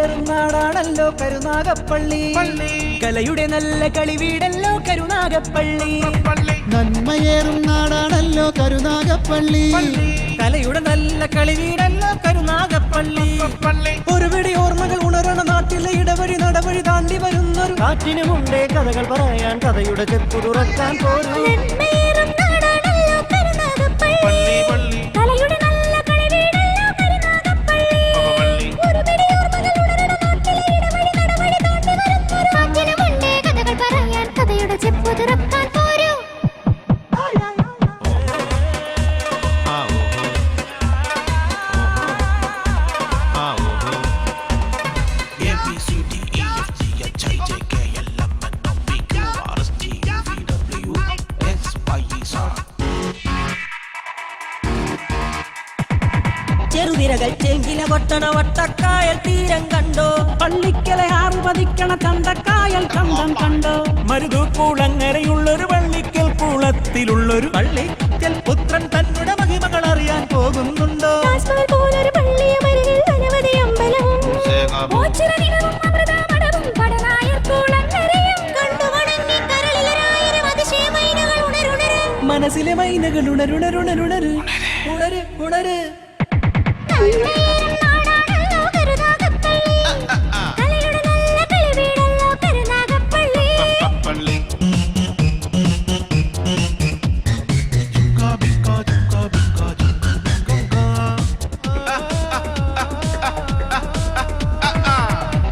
നന്മയേറും നാടാണല്ലോ കരുനാഗപ്പള്ളി. കലയുടെ നല്ല കളിവീടല്ലോ കരുനാഗപ്പള്ളി. നന്മയേറും നാടാണല്ലോ കരുനാഗപ്പള്ളി. കലയുടെ നല്ല കളിവീടല്ലോ കരുനാഗപ്പള്ളി. ഒരുപിടി ഓർമ്മകൾ ഉണരണ നാട്ടിലെ ഇടവഴി നടവഴി താണ്ടി വരുന്നൊരു കാറ്റിനുമുണ്ടേ കഥകൾ പറയാൻ, കഥയുടെ ചെപ്പു തുറക്കാൻ പോരൂ. ചെറുതിരകൾ ചെങ്കില കൊട്ടണ വട്ടക്കായൽ തീരം കണ്ടോ, പള്ളിക്കലെ ആറു പതിക്കണ ചന്തക്കായൽ ചന്തം കണ്ടോ. മരുതൂക്കുളങ്ങരയുള്ളൊരു പള്ളിക്കൽ കുളത്തിലുള്ളൊരു പള്ളിക്കൽ പുത്രൻ തന്നുടെ മഹിമകൾ അറിയാൻ പോകുന്നുണ്ടോ. മനസ്സിലെ മൈനകൾ ഉണരുണരുണരുണര് ഉണര് ഉണര്.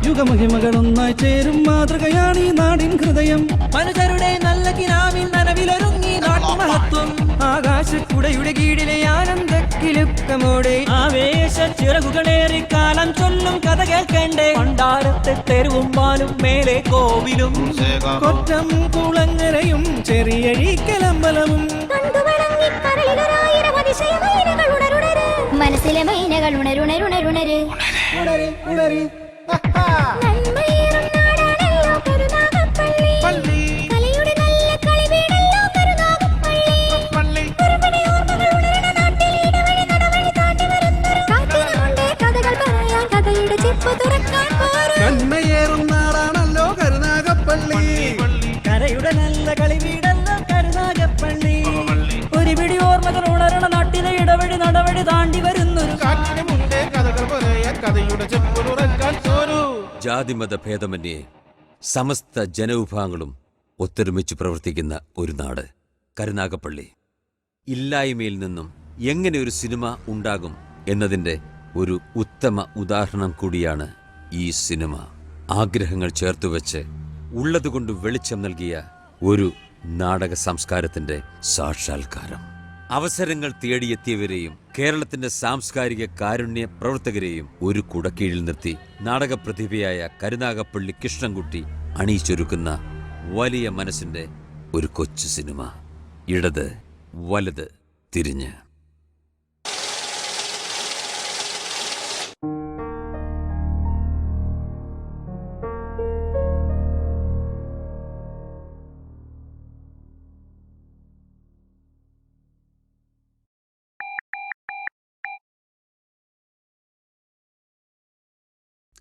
യുഗമഹിമകളൊന്നായി ചേരും മാതൃകയാണ് ഈ നാടിൻ ഹൃദയം. മനുഷ്യരുടെ നല്ല കിനാവിൽ നനവിലൊരുങ്ങി നാട്ടുമഹത്വം. ആകാശക്കുടയുടെ കീഴിലെ ആനന്ദ കിലുക്കമോടെ ആവേശ ചിറകുകളേറി കാലം ചൊല്ലും കഥ കേൾക്കേണ്ടേ. പണ്ടാരത്തെ തെരുവും പാലും മേലെ കോവിലും കൊറ്റം കുളങ്ങരയും ചെറിയഴീക്കലമ്പലവും. മനസ്സിലെ മൈനകൾ ഉണരുണരുണരുണര് ഉണര് ഉണര്. നന്മയേറും നാടാണല്ലോ കരുനാഗപ്പള്ളി. കരയുടെ നല്ല കളിവീടല്ലോ കരുനാഗപ്പള്ളി. ഒരു പിടി ഓർമ്മകൾ ഉണരണ നാട്ടിലെ ഇടവഴി നടവഴി താണ്ടി വരുന്നൊരു കാറ്റിനുമുണ്ടേ കഥകൾ പറയാൻ, കഥയുടെ ചെപ്പു തുറക്കാൻ പോരൂ. ജാതിമത ഭേദമന്യേ സമസ്ത ജനവിഭാഗങ്ങളും ഒത്തൊരുമിച്ച് പ്രവർത്തിക്കുന്ന ഒരു നാട് കരുനാഗപ്പള്ളി. ഇല്ലായ്മയിൽ നിന്നും എങ്ങനെ ഒരു സിനിമ ഉണ്ടാകും എന്നതിൻ്റെ ഒരു ഉത്തമ ഉദാഹരണം കൂടിയാണ് ഈ സിനിമ. ആഗ്രഹങ്ങൾ ചേർത്തുവെച്ച് ഉള്ളതുകൊണ്ട് വെളിച്ചം നൽകിയ ഒരു നാടക സംസ്കാരത്തിന്റെ സാക്ഷാത്കാരം. അവസരങ്ങൾ തേടിയെത്തിയവരെയും കേരളത്തിന്റെ സാംസ്കാരിക കാരുണ്യ പ്രവർത്തകരെയും ഒരു കുടക്കീഴിൽ നിർത്തി നാടകപ്രതിഭയായ കരുനാഗപ്പള്ളി കൃഷ്ണൻകുട്ടി അണിയിച്ചൊരുക്കുന്ന വലിയ മനസ്സിന്റെ ഒരു കൊച്ചു സിനിമ. ഇടത് വലത് തിരിഞ്ഞ്.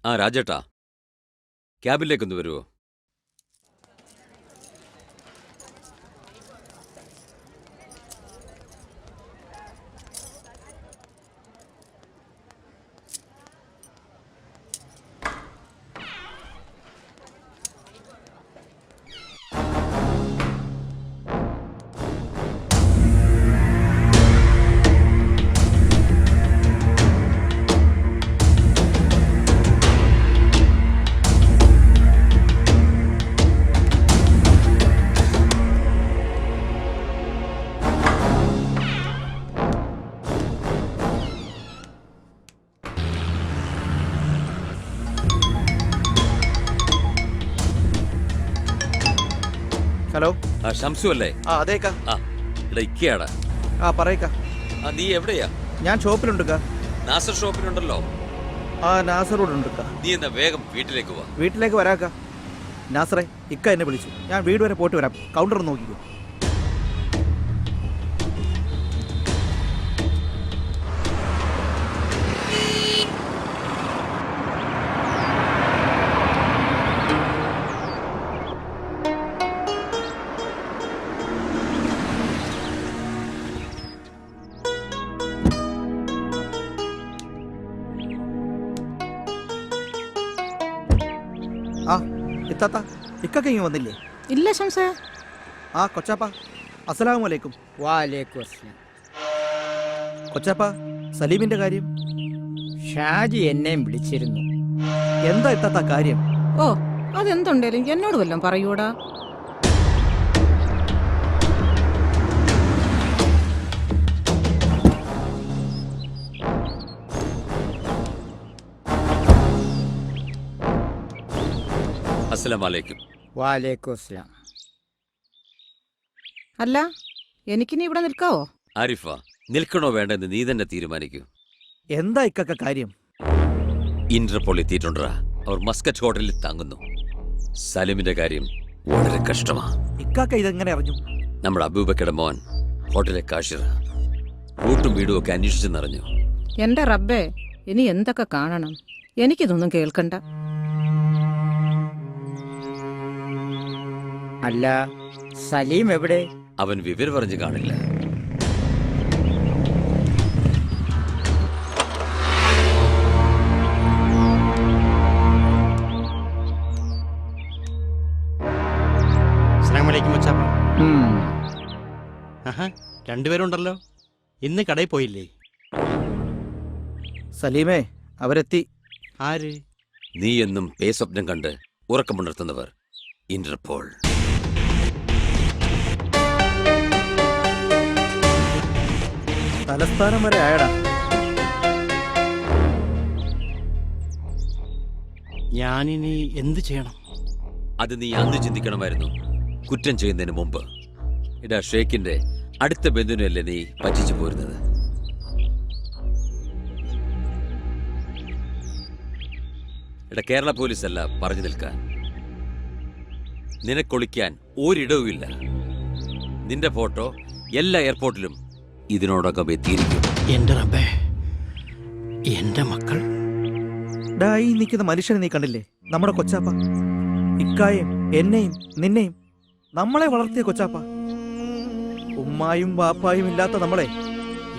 ആ രാജേട്ടാ, ക്യാബിലേക്കൊന്ന് വരുമോ? ഹലോ, ഷംസു അല്ലേ? അതേക്കാ. ഇക്കയാടാ. പറയക്കാ. നീ എവിടെയാ? ഞാൻ ഷോപ്പിലുണ്ട്. നാസർ ഷോപ്പിലുണ്ടല്ലോ. നാസർ റോഡ് ഉണ്ട്. നീ എന്നാ വേഗം വീട്ടിലേക്ക് വാ. വീട്ടിലേക്ക് വരാക്ക. നാസറേ, ഇക്ക എന്നെ വിളിച്ചു. ഞാൻ വീട് വരെ പോയിട്ട് വരാം. കൗണ്ടർ നോക്കിക്കോ. ഇത്താത്ത ഇക്കൊക്കെ ഇങ്ങ് വന്നില്ലേ? ഇല്ല ശംസേ. ആ കൊച്ചാപ്പ, അസ്സലാമു അലൈക്കും. വാലേക്കും അസ്സലാം. കൊച്ചാപ്പ, സലീമിന്റെ കാര്യം ഷാജി എന്നെയും വിളിച്ചിരുന്നു. എന്താ ഇത്താത്ത കാര്യം? ഓ, അതെന്തുണ്ടേലും എന്നോട് വല്ലതും പറയൂടാ. അസ്സലാമലൈക്കും. വാലേക്കും അസ്സലാം. അല്ല, എനിക്കിനി ഇവിടെ നിൽക്കാവോ? ആരിഫ, നിൽക്കണോ വേണ്ടെന്ന് നീ തന്നെ തീരുമാനിക്കൂ. എന്താ ഇക്കൊക്കെ കാര്യം? ഇന്റർപോൾ എത്തിയിട്ടുണ്ടാ. അവർ മസ്കറ്റ് ഹോട്ടലിൽ തങ്ങുന്നു. സലിമിന്റെ കാര്യം വളരെ കഷ്ടമാ. ഇക്കാക്ക ഇതെങ്ങനെ അറിഞ്ഞു? നമ്മുടെ അബൂബക്കയുടെ മോൻ ഹോട്ടലിലെ കാഷിറ റൂട്ടും വീടും ഒക്കെ അന്വേഷിച്ചെന്നറിഞ്ഞു. എന്റെ റബ്ബേ, ഇനി എന്തൊക്കെ കാണണം. എനിക്കിതൊന്നും കേൾക്കണ്ട. അല്ല, സലീം എവിടെ? അവൻ വിവരം പറഞ്ഞു കാണില്ല. അസ്സലാമലൈക്കും മച്ചാപ്പ. ഉം. ആഹാ, രണ്ടുപേരുണ്ടല്ലോ. ഇന്ന് കടയിൽ പോയില്ലേ? സലീമേ, അവരെത്തി. ആര്? നീ എന്നും പേസ്വപ്നം കണ്ട് ഉറക്കമുണർത്തുന്നവർ. ഇന്റർപോൾ. തലസ്ഥാനം വരെ ആയടാ. ഞാനിനി എന്ത് ചെയ്യണം? അത് നീ അന്ന് ചിന്തിക്കണമായിരുന്നു, കുറ്റം ചെയ്യുന്നതിന് മുമ്പ്. ഇടാ, ഷേഖിന്റെ അടുത്ത ബന്ധുവിനല്ലേ നീ പറ്റിച്ചു പോരുന്നത്? ഇടാ, കേരള പോലീസല്ല പറഞ്ഞു നിൽക്കാൻ. നിനക്കൊളിക്കാൻ ഒരിടവുമില്ല. നിന്റെ ഫോട്ടോ എല്ലാ എയർപോർട്ടിലും ഇതിനോടകം എത്തിയിരിക്കും. എന്റെ റബ്ബേ, എന്റെ മക്കൾ. ഡാ, ഈ നിൽക്കുന്ന മനുഷ്യനെ നീ കണ്ടില്ലേ? നമ്മുടെ കൊച്ചാപ്പ. ഇക്കായും എന്നെയും നിന്നെയും നമ്മളെ വളർത്തിയ കൊച്ചാപ്പ. ഉമ്മായും ബാപ്പായും ഇല്ലാത്ത നമ്മളെ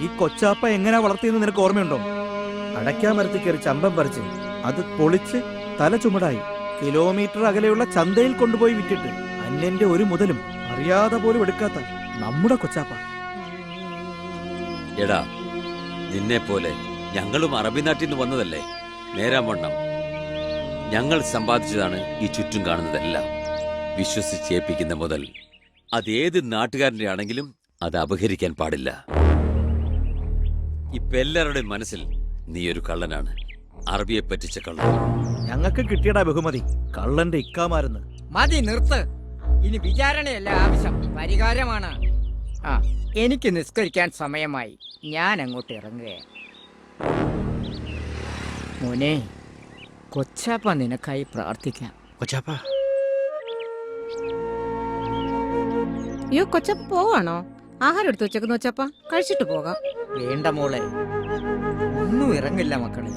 ഈ കൊച്ചാപ്പ എങ്ങനെയാ വളർത്തിയെന്ന് നിനക്ക് ഓർമ്മയുണ്ടോ? അടയ്ക്കാ മരത്തിൽ കയറി ചമ്പം പറിച്ച് അത് പൊളിച്ച് തല ചുമടായി കിലോമീറ്റർ അകലെയുള്ള ചന്തയിൽ കൊണ്ടുപോയി വിറ്റിട്ട് അന്യന്റെ ഒരു മുതലും അറിയാതെ പോലും എടുക്കാത്ത നമ്മുടെ കൊച്ചാപ്പ. എടാ, നിന്നെ പോലെ ഞങ്ങളും അറബി നാട്ടിൽ നിന്ന് വന്നതല്ലേ. നേരാവണ്ണം ഞങ്ങൾ സമ്പാദിച്ചതാണ് ഈ ചുറ്റും കാണുന്നതെല്ലാം. വിശ്വസിച്ചേൽപ്പിക്കുന്ന മുതൽ അതേത് നാട്ടുകാരൻ്റെ ആണെങ്കിലും അത് അപഹരിക്കാൻ പാടില്ല. ഇപ്പൊ എല്ലാവരുടെയും മനസ്സിൽ നീ ഒരു കള്ളനാണ്, അറബിയെ പറ്റിച്ച കള്ളൻ. ഞങ്ങൾക്ക് കിട്ടിയടാ ബഹുമതി, കള്ളന്റെ ഇക്കാമാരെന്ന്. മതി, നിർത്ത്. ഇനി വിചാരണയല്ല ആവശ്യം, പരിഹാരമാണ്. ആ, എനിക്ക് നിസ്കരിക്കാൻ സമയമായി. ഞാൻ അങ്ങോട്ട് ഇറങ്ങുകയാണ്. മോനെ, കൊച്ചാപ്പ നിനക്കായി പ്രാർത്ഥിക്കാം. കൊച്ചാപ്പ, അയ്യോ, കൊച്ചപ്പ പോവാണോ? ആഹാരം എടുത്തു വെച്ചേക്കുന്ന കൊച്ചപ്പ, കഴിച്ചിട്ട് പോകാം. വേണ്ട മോളെ, ഒന്നും ഇറങ്ങില്ല മക്കളെ.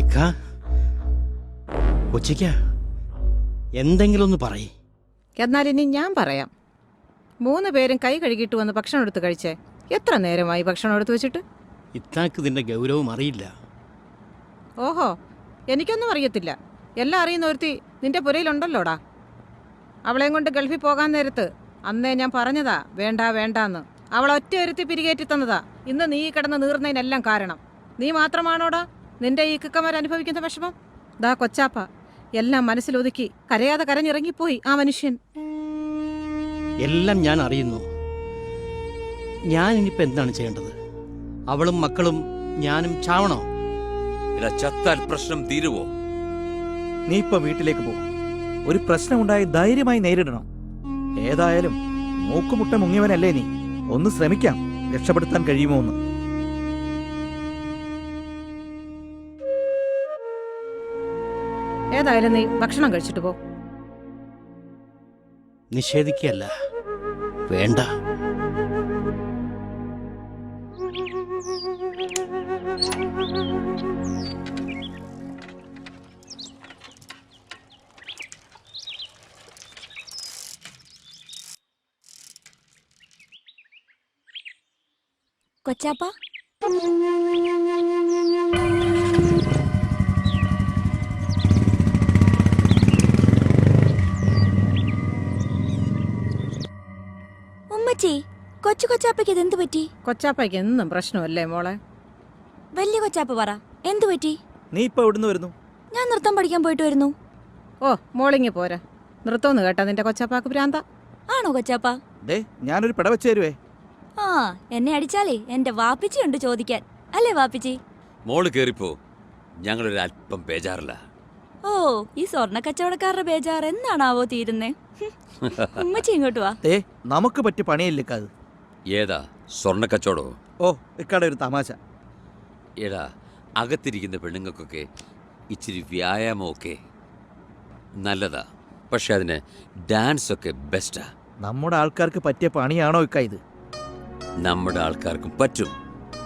ഇക്ക, കൊച്ചിക്ക, എന്തെങ്കിലും ഒന്ന് പറയ്. എന്നാലിനി ഞാൻ പറയാം. 3 പേരും കൈ കഴുകിയിട്ട് വന്ന് ഭക്ഷണം എടുത്ത് കഴിച്ചേ. എത്ര നേരമായി ഭക്ഷണം എടുത്ത് വെച്ചിട്ട്? ഇത്താക്ക് ഇതിന്റെ ഗൗരവം അറിയില്ല. ഓഹോ, എനിക്കൊന്നും അറിയത്തില്ല. എല്ലാം അറിയുന്ന ഒരുത്തി നിന്റെ പുരയിലുണ്ടല്ലോടാ. അവളെയും കൊണ്ട് ഗൾഫിൽ പോകാൻ നേരത്ത് അന്നേ ഞാൻ പറഞ്ഞതാ വേണ്ട വേണ്ടാന്ന്. അവൾ ഒറ്റ ഒരുത്തി പിരികേറ്റി തന്നതാ ഇന്ന് നീ കിടന്ന് നീർന്നതിനെല്ലാം കാരണം. നീ മാത്രമാണോടാ നിന്റെ ഈ കിക്കമാർ അനുഭവിക്കുന്ന വിഷമം? ദാ കൊച്ചാപ്പ എല്ലാം മനസ്സിലൊതുക്കി കരയാതെ കരഞ്ഞിറങ്ങിപ്പോയി ആ മനുഷ്യൻ. എല്ലാം ഞാൻ അറിയുന്നു. ഞാൻ ഇനിയിപ്പോ എന്താണ് ചെയ്യേണ്ടത്? അവളും മക്കളും ഞാനും ചാവണോ? എടാ, ചത്താൽ പ്രശ്നം തീരുവോ? നീ ഇപ്പൊ വീട്ടിലേക്ക് പോ. ഒരു പ്രശ്നമുണ്ടായി ധൈര്യമായി നേരിടണം. ഏതായാലും മൂക്കുമുട്ട മുങ്ങിയവനല്ലേ നീ. ഒന്ന് ശ്രമിക്കാം, രക്ഷപ്പെടുത്താൻ കഴിയുമോ എന്ന്. ഏതായാലും നീ ഭക്ഷണം കഴിച്ചിട്ട് പോ. നിഷേധിക്കല്ല, വേണ്ട. കൊച്ചാപ്പ ഉമ്മച്ചി, കൊച്ചാപ്പയ്ക്ക് ഇതെന്ത് പറ്റി? കൊച്ചാപ്പയ്ക്ക് എന്നും പ്രശ്നമല്ലേ മോളെ? വലിയ കൊച്ചാപ്പ പറ, എന്തു പറ്റി? നീ ഇപ്പൊ എവിടുന്ന് വരുന്നു? ഞാൻ നൃത്തം പഠിക്കാൻ പോയിട്ട് വരുന്നു. ഓ മോളിങ്ങി പോരാ, നൃത്തമൊന്ന് കേട്ടാ നിന്റെ കൊച്ചാപ്പാക്ക് ഭ്രാന്ത. ആണോ കൊച്ചാപ്പ? ദേ ഞാനൊരു പിട വെച്ച് തരുവേ. ആ, എന്നെ അടിച്ചാലേ എന്റെ വാപ്പിച്ചി ഉണ്ട് ചോദിക്കാൻ, അല്ലേ വാപ്പിച്ചി? മോള് കേറിപ്പോ, ഞങ്ങളൊരു അല്പം ബേജാറില്ല. ഓ, ഈ സ്വർണ്ണ കച്ചവടക്കാരുടെ ബേജാർ എന്നാണാവോ തീരുന്നേ? ഉമ്മച്ചി ഇങ്ങോട്ട് വാ. ദേ നമുക്ക് പറ്റിയ പണിയല്ലേക്കാത്. ഏതാ സ്വർണ്ണ കച്ചവടോ? ഓ, ഇക്കാടെ ഒരു തമാശ. എടാ, അകത്തിരിക്കുന്ന പെണ്ണുങ്ങൾക്കൊക്കെ ഇച്ചിരി വ്യായാമമൊക്കെ നല്ലതാ, പക്ഷെ അതിന് ഡാൻസ് ഒക്കെ ബെസ്റ്റാ. നമ്മുടെ ആൾക്കാർക്ക് പറ്റിയ പണിയാണോ ഇക്ക ഇത്? നമ്മുടെ ആൾക്കാർക്കും പറ്റും.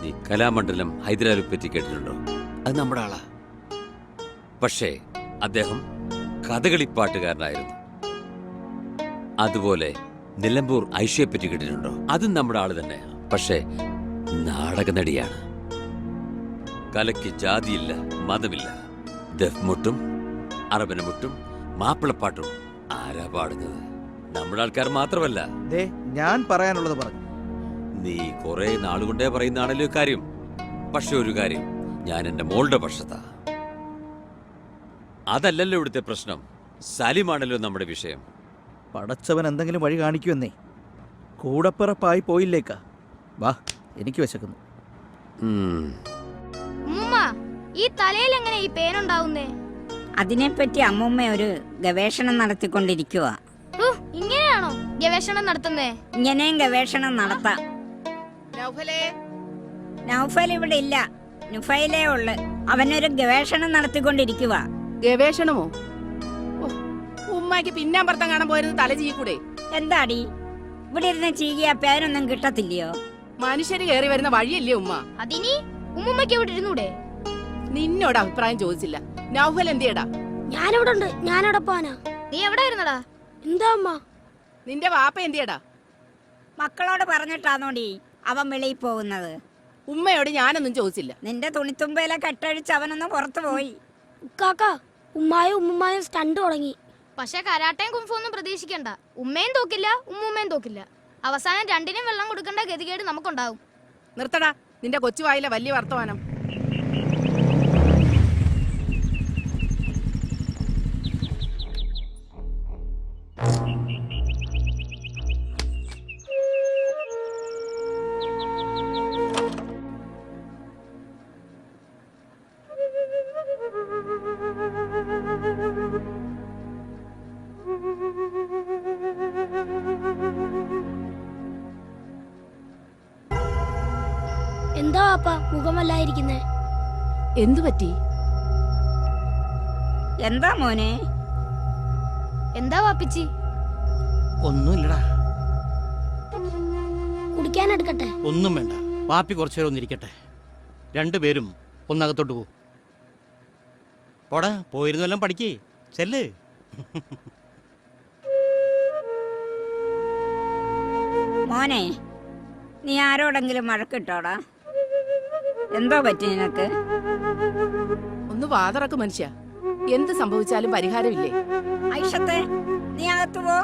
നീ കലാമണ്ഡലം ഹൈദരാബാദിനെ പറ്റി കേട്ടിട്ടുണ്ടോ? അത് നമ്മുടെ ആളാ. പക്ഷേ അദ്ദേഹം കഥകളിപ്പാട്ടുകാരനായിരുന്നു. അതുപോലെ നിലമ്പൂർ ഐഷയെ പറ്റി കേട്ടിട്ടുണ്ടോ? അതും നമ്മുടെ ആള് തന്നെ, പക്ഷേ നാടക നടിയാണ്. കലയ്ക്ക് ജാതിയില്ല, മതമില്ല. ദഫ്മുട്ടും അറബനമുട്ടും മാപ്പിളപ്പാട്ടും ആരാ പാടുന്നത്? നമ്മുടെ ആൾക്കാർ മാത്രമല്ല. ദേ ഞാൻ പറയാനുള്ളത് പറഞ്ഞു. നീ കുറെ നാളുകൊണ്ടേ പറയുന്നതാണല്ലോ കാര്യം. പക്ഷെ ഒരു കാര്യം, ഞാൻ എന്റെ മോളുടെ പക്ഷത്താ. അതല്ലല്ലോ ഇവിടുത്തെ പ്രശ്നം. സലിമാണല്ലോ നമ്മുടെ വിഷയം. പടച്ചവൻ എന്തെങ്കിലും വഴി കാണിക്കുമെന്നേ. കൂടപ്പിറപ്പായി പോയില്ലേക്കാ. വാ, എനിക്ക് വിശക്കുന്നു. ഉമ്മ, ഈ തലയിൽ എങ്ങനെ ഈ പേനുണ്ടാവുന്നേ? അതിനെപ്പറ്റി അമ്മൂമ്മ ഒരു ഗവേഷണം നടത്തിക്കൊണ്ടിരിക്കുക. ഇങ്ങനെയാണോ ഗവേഷണം നടത്തുന്നേ? ഇങ്ങനെയും ഗവേഷണം നടത്താം. നൗഫൽ ഇവിടെ ഇല്ല, നുഫൈലേ ഉള്ളു. അവനൊരു ഗവേഷണം നടത്തിക്കൊണ്ടിരിക്കുക. ഗവേഷണമോ? ഉമ്മക്ക് പിന്നാമ്പറത്തം കാണാൻ പോയിരുന്നു, തല ചീക്കൂടെ? എന്താടി ഇവിടെ ഇരുന്ന് ചീകിയ പേരൊന്നും കിട്ടത്തില്ലയോ? മനുഷ്യര് കയറി വരുന്ന വഴിയല്ലേ ഉമ്മ? അതിനി ഉമ്മയ്ക്ക് ഇവിടെ ഇരുന്നൂടെ? നിന്നോട് അഭിപ്രായം ചോദിച്ചില്ല. നൗഫൽ എന്തിയടാ? ഞാനിവിടെ ഉണ്ട്. ഞാനവിടെ പോവാനാ. നീ എവിടെ ഇരുന്നടാ? എന്താ അമ്മ? നിന്റെ വാപ്പ എന്തിയടാ? മക്കളോട് പറഞ്ഞിട്ടാന്നോടി അവൻ വെളിയിൽ പോകുന്നത്? ഉമ്മയോട് ഞാനൊന്നും ചോദിച്ചില്ല. നിന്റെ തുണിത്തുമ്പയിലെ കെട്ടഴിച്ച് അവനൊന്ന് പുറത്തു പോയി. ഉമ്മായും ഉമ്മുമ്മായും സ്റ്റണ്ട് തുടങ്ങി. പക്ഷെ കരാട്ടയും കുംഫൊന്നും പ്രതീക്ഷിക്കണ്ട. ഉമ്മയും തോക്കില്ല, ഉമ്മുമ്മയും തോക്കില്ല. അവസാനം രണ്ടിനും വെള്ളം കൊടുക്കേണ്ട ഗതികേട് നമുക്കുണ്ടാവും. നിർത്തടാ നിന്റെ കൊച്ചുവായിലെ വലിയ വർത്തമാനം. എന്താ വാപ്പ മുഖമല്ലായിരിക്കുന്നേ? എന്തു പറ്റി? എന്താ മോനെ? എന്താ വാപ്പിച്ചി? ഒന്നുമില്ലടാ. കുടിക്കാൻ എടുക്കട്ടെ? ഒന്നും വേണ്ട, പാപ്പി കുറച്ചു നേരം ഒന്നിരിക്കട്ടെ. രണ്ടുപേരും ഒന്നകത്തോട്ട് പോ. പോടാ, പോയിരുന്നെല്ലാം പഠിക്കേ. ചെല്ല്. മോനെ, നീ ആരോടെങ്കിലും വഴക്കിട്ടോടാ? എന്തോ പറ്റി നിനക്ക്? ഒന്ന് വാതറക്ക് മനുഷ്യ. എന്ത് സംഭവിച്ചാലും പരിഹാരമില്ലേ? ഐഷത്തെ, നീ അകത്തു പോ.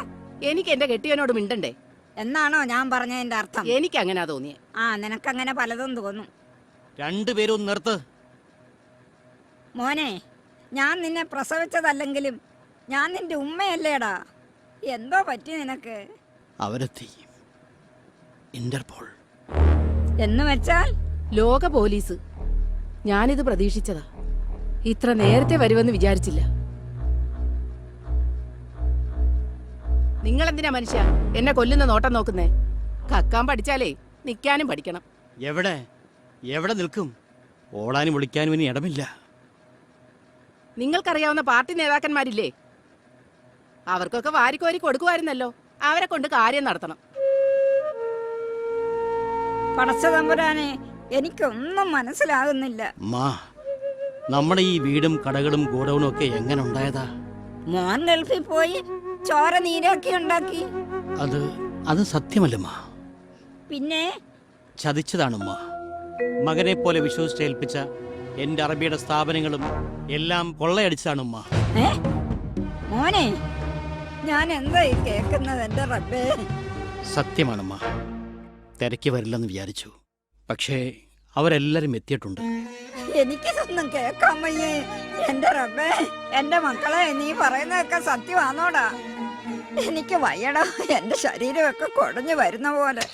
എനിക്ക് എന്റെ കെട്ടിയവനോട് മിണ്ടണ്ടേ എന്നാണോ ഞാൻ പറഞ്ഞതിന്റെ അർത്ഥം? എനിക്ക് അങ്ങനാ തോന്നിയേ. ആ, നിനക്കങ്ങനെ പലതും തോന്നും. രണ്ടുപേരും ഒന്ന് നിർത്ത്. മോനെ, ഞാൻ നിന്നെ പ്രസവിച്ചതല്ലെങ്കിലും ഞാൻ നിന്റെ ഉമ്മയല്ലേടാ. എന്തോ പറ്റി നിനക്ക്? അവരെത്തി. ഇന്റർപോൾ എന്ന് വെച്ചാൽ? ലോക പോലീസ്. ഞാനിത് പ്രതീക്ഷിച്ചതാ. ഇത്ര നേരത്തെ വരുമെന്ന് വിചാരിച്ചില്ല. നിങ്ങളെന്തിനാ മനുഷ്യ എന്നെ കൊല്ലുന്ന നോട്ടം നോക്കുന്നേ? കക്കാൻ പഠിച്ചാലേ നിൽക്കാനും പഠിക്കണം. എവിടെ എവിടെ നിൽക്കും? ഓടാനും വിളിക്കാനും ഇനി ഇടമില്ല. നിങ്ങൾക്കറിയാവുന്ന പാർട്ടി നേതാക്കന്മാരില്ലേ? അവർക്കൊക്കെ വാരിക്കോരി കൊടുക്കുമായിരുന്നല്ലോ. അവരെ കൊണ്ട് കാര്യം നടത്തണം. പടച്ച തമ്പുരാനെ, എനിക്കൊന്നും മനസ്സിലാകുന്നില്ല. മാ, നമ്മുടെ ഈ വീടും കടകളും ഗോഡൌണും ഒക്കെ എങ്ങനെ ഉണ്ടായതാ? മോൻ ഗൾഫിൽ പോയി ചോര നീരാക്കി ഉണ്ടാക്കി. അത് സത്യമല്ല മാ. പിന്നെ ചതിച്ചതാണുമ്മ. മകനെ പോലെ വിശ്വസിച്ചേൽപ്പിച്ച എൻ്റെ അറബിയുടെ സ്ഥാപനങ്ങളും എല്ലാം കൊള്ളയടിച്ചതാണുമ്മ. മോനെ, ഞാൻ എന്തായി കേക്കുന്നത് എന്റെ റബ്ബേ? സത്യമാണുമ്മ. തിരക്കി വരില്ലെന്ന് വിചാരിച്ചു, പക്ഷേ അവരെല്ലാരും എത്തിയിട്ടുണ്ട്. എനിക്കിതൊന്നും കേക്കാൻ വയ്യേ എന്റെ റബ്ബേ. എന്റെ മക്കളെ, നീ പറയുന്നതൊക്കെ സത്യമാണോടാ? എനിക്ക് വയ്യടാ, എന്റെ ശരീരമൊക്കെ കുഴഞ്ഞു വരുന്ന പോലെ.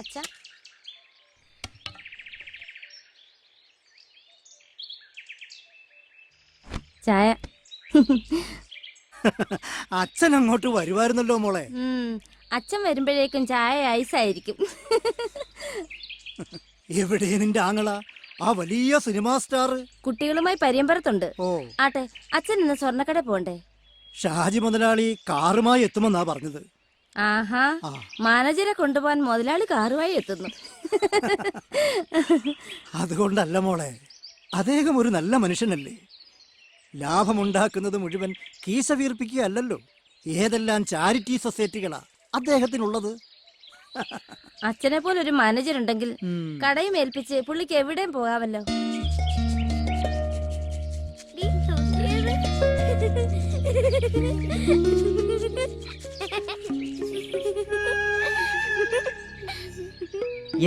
അച്ഛാ, ചായ. അച്ഛൻ അങ്ങോട്ട് വരുമായിരുന്നല്ലോ മോളെ. അച്ഛൻ വരുമ്പോഴേക്കും ചായ ഐസായിരിക്കും. എവിടെ നിന്റെ ആങ്ങള, ആ വലിയ സിനിമാ സ്റ്റാർ? കുട്ടികളുമായി പരിയമ്പരത്തുണ്ട്. ഓ, ആട്ടെ, അച്ഛൻ ഇന്ന് സ്വർണ്ണക്കട പോണ്ടേ? ഷാജി മുതലാളി കാറുമായി എത്തുമെന്നാ പറഞ്ഞത്. ആഹാ, മാനേജരെ കൊണ്ടുപോകാൻ മുതലാളി കാറുമായി എത്തുന്നു. അതുകൊണ്ടല്ല മോളെ, അദ്ദേഹം ഒരു നല്ല മനുഷ്യനല്ലേ. ലാഭമുണ്ടാക്കുന്നത് മുഴുവൻ കീശ വീർപ്പിക്കുകയല്ലോ. ഏതെല്ലാം ചാരിറ്റി സൊസൈറ്റികളാ അദ്ദേഹത്തിനുള്ളത്. അച്ഛനെ പോലെ ഒരു മാനേജർ ഉണ്ടെങ്കിൽ കടയും ഏൽപ്പിച്ച് പുള്ളിക്ക് എവിടെയും പോകാമല്ലോ.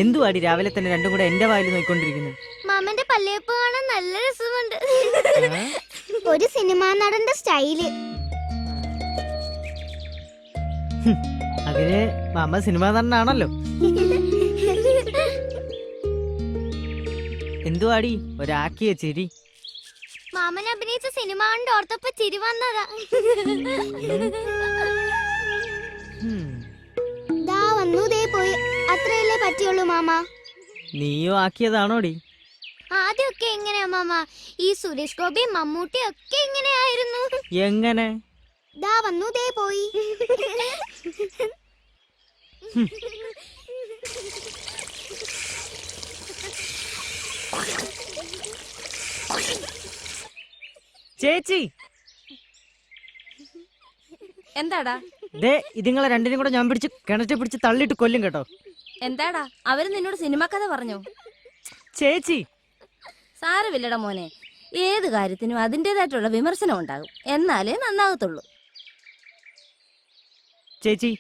എന്തുവാടി രാവിലെ തന്നെ രണ്ടും കൂടെ എന്റെ വായിൽ നോക്കിക്കൊണ്ടിരിക്കുന്നു? മാമന്റെ പല്ലേപ്പ് കാണാൻ നല്ല രസമുണ്ട്. ഒരു സിനിമാ നടന്റെ സ്റ്റൈല്. അതിന് മാമ സിനിമ നടനാണല്ലോ. എന്തുവാടി ഒരാക്കിയ ചിരി? മാമൻ അഭിനയിച്ച സിനിമ കണ്ട് ഓർത്തപ്പോ ചിരി വന്നതാ. ദാ വന്നു, ദേ പോയി. അത്രയല്ലേ പറ്റിയുള്ളൂ മാമ. നീയോ ആക്കിയതാണോടി? ആദ്യമൊക്കെ എങ്ങനെയാ മാമ? ഈ സുരേഷ് ഗോപി, മമ്മൂട്ടി ഒക്കെ ഇങ്ങനെയായിരുന്നു. എങ്ങനെ? ദാ വന്നു, ദേ പോയി. ചേച്ചി, എന്താടാ? ദേ ഇതിങ്ങളെ രണ്ടിനും കൂടെ ഞാൻ പിടിച്ച് കിണറ്റ് പിടിച്ച് തള്ളിയിട്ട് കൊല്ലും കേട്ടോ. എന്താടാ, അവര് നിന്നോട് സിനിമ കഥ പറഞ്ഞോ? ചേച്ചി, സാരമില്ലടാ മോനെ, ഏത് കാര്യത്തിനും അതിൻ്റെതായിട്ടുള്ള വിമർശനം ഉണ്ടാകും, എന്നാലേ നന്നാകത്തുള്ളൂ. ചേച്ചി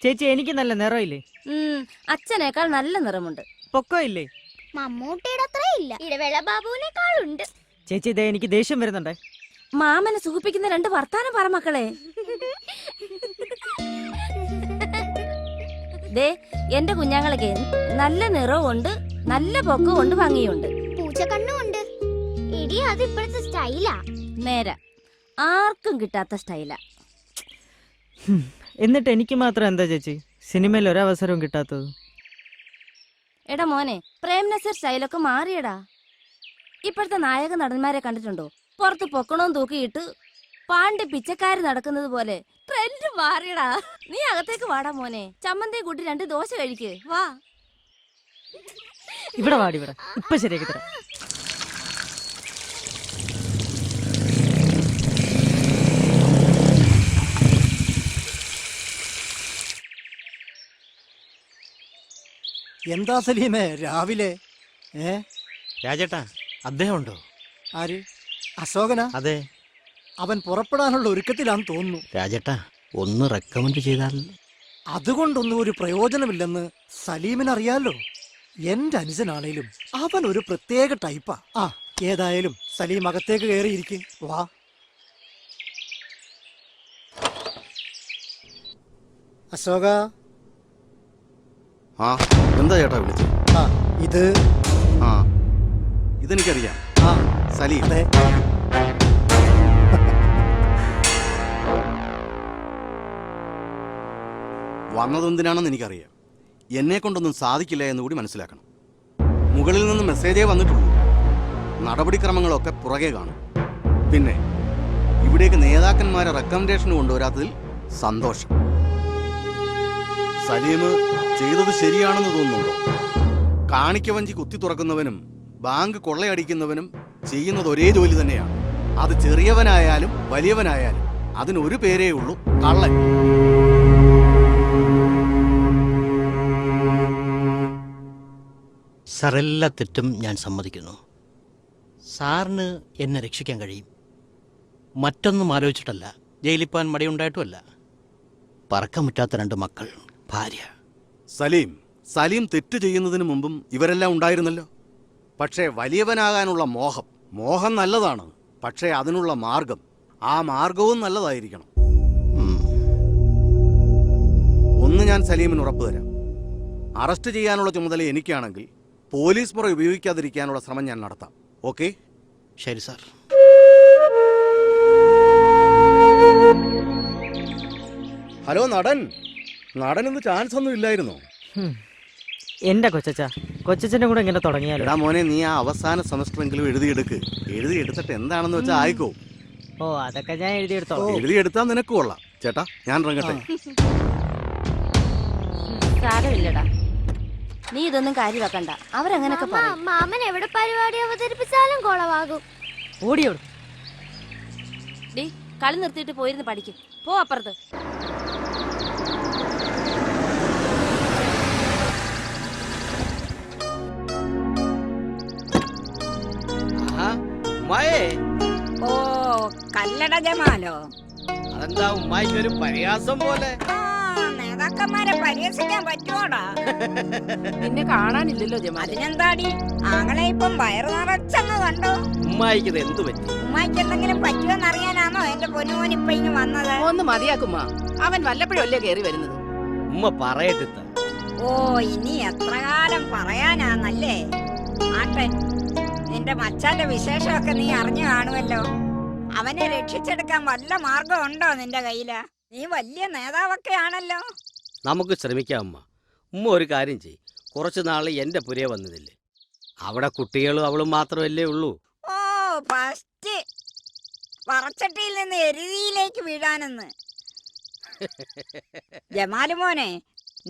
ചേച്ചി എനിക്ക് നല്ല നിറമില്ലേ? അച്ഛനേക്കാൾ നല്ല നിറമുണ്ട്. പൊക്കോ ഇല്ലേ? മമ്മൂട്ടിയുടെ അത്ര ഇല്ല, ഇടവേള ബാബുവിനേക്കാളുണ്ട്. ചേച്ചി ഇതേ എനിക്ക് ദേഷ്യം വരുന്നുണ്ടേ. മാമനെ സുഖിപ്പിക്കുന്ന രണ്ട് വർത്താനം പറ മക്കളെ. ദേ എന്റെ കുഞ്ഞാങ്ങളൊക്കെ നല്ല നിറവുണ്ട്, നല്ല പൊക്കമുണ്ട്, ഭംഗിയുണ്ട്, പൂച്ചക്കണ്ണുണ്ട്. എടി അത് ഇപ്പോഴത്തെ സ്റ്റൈലാ. നേരെ ആർക്കും കിട്ടാത്ത സ്റ്റൈലാ. എന്നിട്ട് എനിക്ക് മാത്രം എന്താ ചേച്ചി സിനിമയിൽ ഒരവസരവും കിട്ടാത്തത്? എടാ മോനെ, പ്രേം നസീർ സ്റ്റൈലൊക്കെ മാറിയടാ. ഇപ്പോഴത്തെ നായക നടന്മാരെ കണ്ടിട്ടുണ്ടോ? പുറത്ത് പൊക്കണവും തൂക്കിയിട്ട് പാണ്ടി പിച്ചക്കാര് നടക്കുന്നത് പോലെ ട്രെൻഡ് മാറിയടാ. നീ അകത്തേക്ക് വാടാ മോനെ, ചമ്മന്തി കൂട്ടി 2 ദോശ കഴിക്ക്. വാ ഇവിടെ വാടി, ഇവിടെ ഇപ്പൊ ശരിയാക്കി തരാം. എന്താ സലീമേ രാവിലെ? രാജേട്ടാ, അദ്ദേഹം ഉണ്ടോ? ആര്? അശോകനാ? അതെ. അവൻ പുറപ്പെടാനുള്ള ഒരുക്കത്തിലാന്ന് തോന്നുന്നു. രാജേട്ടാ, ഒന്ന് റെക്കമെൻഡ് ചെയ്താൽ. അതുകൊണ്ടൊന്നും ഒരു പ്രയോജനമില്ലെന്ന് സലീമിനറിയാലോ. എന്റെ അനുജനാണേലും അവൻ ഒരു പ്രത്യേക ടൈപ്പാ. ഏതായാലും സലീം അകത്തേക്ക് കയറിയിരിക്കെ. വാ. അശോക. എന്താ ചേട്ടാ വിളിച്ചു? ഇത് ഇതെനിക്കറിയാം. സലീം. അതെ. വന്നതെന്തിനാണെന്ന് എനിക്കറിയാം. എന്നെ കൊണ്ടൊന്നും സാധിക്കില്ല എന്ന് കൂടി മനസ്സിലാക്കണം. മുകളിൽ നിന്ന് മെസ്സേജേ വന്നിട്ടുള്ളൂ. നടപടിക്രമങ്ങളൊക്കെ പുറകെ കാണും. പിന്നെ ഇവിടേക്ക് നേതാക്കന്മാരെ റെക്കമെൻഡേഷൻ കൊണ്ടുവരാത്തതിൽ സന്തോഷം. സലീം ചെയ്തത് ശരിയാണെന്ന് തോന്നുന്നുണ്ടോ? കാണിക്കവഞ്ചി കുത്തി തുറക്കുന്നവനും ബാങ്ക് കൊള്ളയടിക്കുന്നവനും ചെയ്യുന്നത് ഒരേ ജോലി തന്നെയാണ്. അത് ചെറിയവനായാലും വലിയവനായാലും അതിനൊരു പേരേ ഉള്ളൂ, കള്ളൻ. സാർ എല്ലാ തെറ്റും ഞാൻ സമ്മതിക്കുന്നു. സാറിന് എന്നെ രക്ഷിക്കാൻ കഴിയും. മറ്റൊന്നും ആലോചിച്ചിട്ടല്ല, ജയിലിൽ പോകാൻ മടിയുണ്ടായിട്ടുമല്ല. പറക്കാൻ പറ്റാത്ത 2 മക്കൾ, ഭാര്യ. സലീം തെറ്റ് ചെയ്യുന്നതിന് മുമ്പും ഇവരെല്ലാം ഉണ്ടായിരുന്നല്ലോ. പക്ഷേ വലിയവനാകാനുള്ള മോഹം നല്ലതാണ്. പക്ഷേ അതിനുള്ള മാർഗം, ആ മാർഗവും നല്ലതായിരിക്കണം. ഒന്ന് ഞാൻ സലീമിന് ഉറപ്പ് തരാം, അറസ്റ്റ് ചെയ്യാനുള്ള ചുമതല എനിക്കാണെങ്കിൽ പോലീസ് മുറ ഉപയോഗിക്കാതിരിക്കാനുള്ള ശ്രമം ഞാൻ നടത്താം. ഓക്കെ? ശരി സാർ. ഹലോ നടൻ ഇന്ന് ചാൻസ് ഒന്നും ഇല്ലായിരുന്നോ? എന്റെ കൊച്ചച്ഛന്റെ കൂടെ ഇങ്ങനെ തുടങ്ങിയാലോ? എടാ മോനെ, നീ ആ അവസാന സെമസ്റ്ററെങ്കിലും എഴുതിയെടുത്തിട്ട് എന്താണെന്ന് വെച്ചാൽ ആയിക്കോ. ഓ, അതൊക്കെ ഞാൻ എഴുതിയെടുത്തോളാം. എഴുതിയെടുത്താ നിനക്ക് കൊള്ളാം. ചേട്ടാ, ഞാൻ ഇറങ്ങട്ടെ. സാരമില്ലടാ, നീ ഇതൊന്നും കാര്യമാക്കണ്ട. അവരങ്ങനൊക്കെ പറയും. മാമൻ എവിടെ പരിപാടി അവതരിപ്പിച്ചാലും കുളവാകും. ഓടിയോടും. ഡി, കളി നിർത്തിയിട്ട് പോയിരുന്ന് പഠിക്കും. പോ അപ്പുറത്ത്. ഓ, കല്ലട ജമാലോ? അതെന്താ ഉമ്മായിക്ക് ഒരു പരിഹാസം പോലെ? നേതാക്കന്മാരെ പരിഹസിക്കാൻ പറ്റുമോടാ? നിന്നെ കാണാനില്ലല്ലോ ജമാൽ. അതിനെന്താടി, ആങ്ങളെ ഇപ്പം വയറു നിറച്ചങ്ങ് കണ്ടോ? ഉമ്മായിക്ക് ഇത് എന്തു പറ്റി? ഉമ്മായിക്ക് എന്തെങ്കിലും പറ്റുമെന്ന് അറിയാനാണോ എന്റെ പൊന്നുമോൻ ഇപ്പൊ ഇങ്ങ് വന്നത്? ഒന്ന് മതിയാക്കുമ്മ, അവൻ വല്ലപ്പോഴല്ലേ കയറി വരുന്നത്. ഉമ്മ പറയട്ടെ. ഓ, ഇനി എത്ര കാലം പറയാനാന്നല്ലേ? ആട്ടെ, നിന്റെ മച്ചാന്റെ വിശേഷമൊക്കെ നീ അറിഞ്ഞു കാണുമല്ലോ. അവനെ രക്ഷിച്ചെടുക്കാൻ വല്ല മാർഗം ഉണ്ടോ നിന്റെ കയ്യില്? നീ വലിയ നേതാവൊക്കെ ആണല്ലോ. നമുക്ക് ശ്രമിക്കാം ഉമ്മ. ഉമ്മ ഒരു കാര്യം ചെയ്യ്, കുറച്ചു നാള് എന്റെ പുരയെ വന്നതില്ലേ, അവിടെ കുട്ടികളും അവളും മാത്രമല്ലേ ഉള്ളൂ. ഓ, ഫസ്റ്റ് വറച്ചട്ടിയിൽ നിന്ന് എരുതിയിലേക്ക് വീഴാനെന്ന്. ജമാല് മോനെ,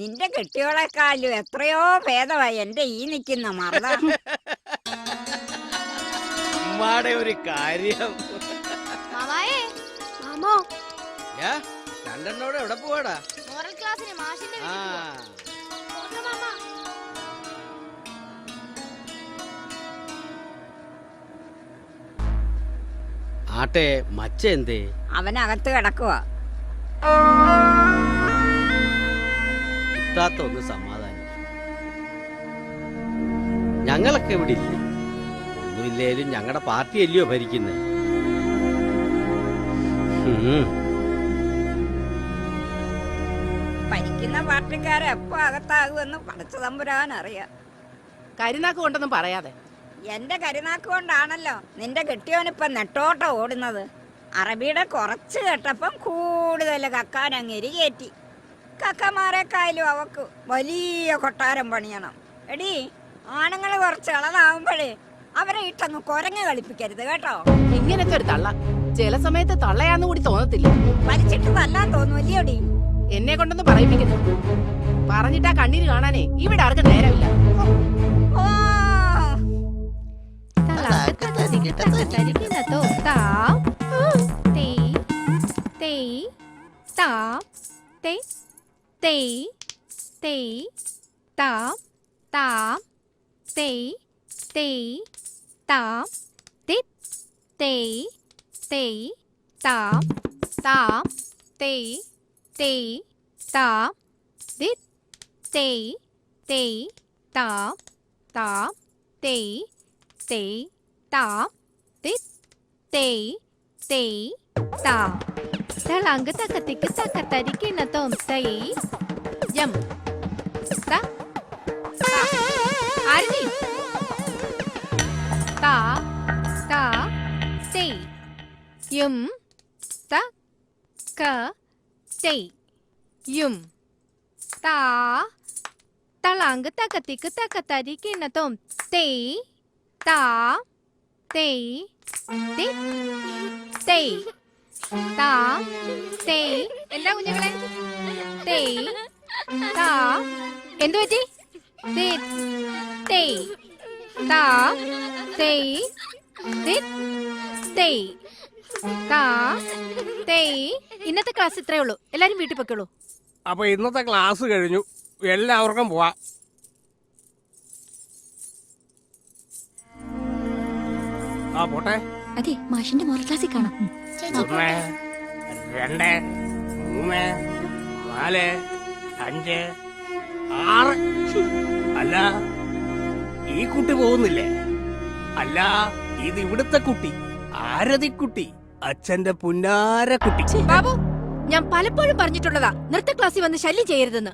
നിന്റെ കെട്ടിയോളെക്കാളും എത്രയോ ഭേദമായി എന്റെ ഈ നിൽക്കുന്ന മറന്ന. ഉമ്മാടെ ഒരു കാര്യം. മാമോ, രണ്ടെണ്ണോടെ എവിടെ പോവാടാ? മോറൽ ക്ലാസ്സിന് മാഷിന്റെ ആ, ആട്ടെ, മച്ച എന്തേ? അവനകത്ത് കിടക്കുവാ. ഇത്താത്ത ഒന്ന് സമാധാനം. ഞങ്ങളൊക്കെ ഇവിടെ ഇല്ലേ? ഒന്നുമില്ലേലും ഞങ്ങളുടെ പാർട്ടി അല്ലയോ ഭരിക്കുന്നത്. ഭരിക്കുന്ന പാർട്ടിക്കാരെ എപ്പോ അകത്താകുമെന്ന് പടച്ച തമ്പുരാൻ അറിയാം. കരുനാക്ക് കൊണ്ടൊന്നും പറയാതെ. എന്റെ കരുനാക്ക് കൊണ്ടാണല്ലോ നിന്റെ കെട്ടിയോനിപ്പം നെട്ടോട്ടം ഓടുന്നത്. അറബിയുടെ കുറച്ച് കേട്ടപ്പം കൂടുതൽ കക്കാൻ അങ്ങേരി കയറ്റി. കക്കമാരെക്കായാലും അവക്ക് വലിയ കൊട്ടാരം പണിയണം. എടി, ആണുങ്ങൾ കുറച്ച് ഇളതാവുമ്പോഴേ അവരെ ഇട്ടങ്ങ് കുരങ്ങ് കളിപ്പിക്കരുത് കേട്ടോ. ഇങ്ങനത്തെ ഒരു തള്ള ചില സമയത്ത് തള്ളയാന്ന് കൂടി തോന്നത്തില്ല. വലിച്ചിട്ട് തല്ലാൻ തോന്നുമല്ലോടി. എന്നെ കൊണ്ടൊന്നും പറയിപ്പിക്കുന്നു. പറഞ്ഞിട്ടാ കണ്ണീര് കാണാനേ ഇവിടെ ആർക്കും നേരമില്ല. ഓ, എന്താ കുഞ്ഞുങ്ങളെ? എന്തു പറ്റി? താ തേയ് തിത് തേയ് താ തേയ്. ഇന്നത്തെ ക്ലാസ് ഇത്രയേ ഉള്ളൂ. എല്ലാരും വീട്ടിൽ പൊയ്ക്കോളൂ. അപ്പൊ ഇന്നത്തെ ക്ലാസ് കഴിഞ്ഞു, എല്ലാവർക്കും പോവാം. ആ പോട്ടെ. അതെ, മാഷിന്റെ മോറൽ ക്ലാസ്സിൽ കാണാം. 1 2 3 4 5 6. അല്ല, ഈ കുട്ടി പോകുന്നില്ലേ? അല്ല, ഇത് ഇവിടുത്തെ കുട്ടി, ആരതിക്കുട്ടി, അച്ഛന്റെ പുന്നാര കുട്ടി. ബാബു, ഞാൻ പലപ്പോഴും പറഞ്ഞിട്ടുള്ളതാ നൃത്ത ക്ലാസ്സിൽ വന്ന് ശല്യം ചെയ്യരുതെന്ന്.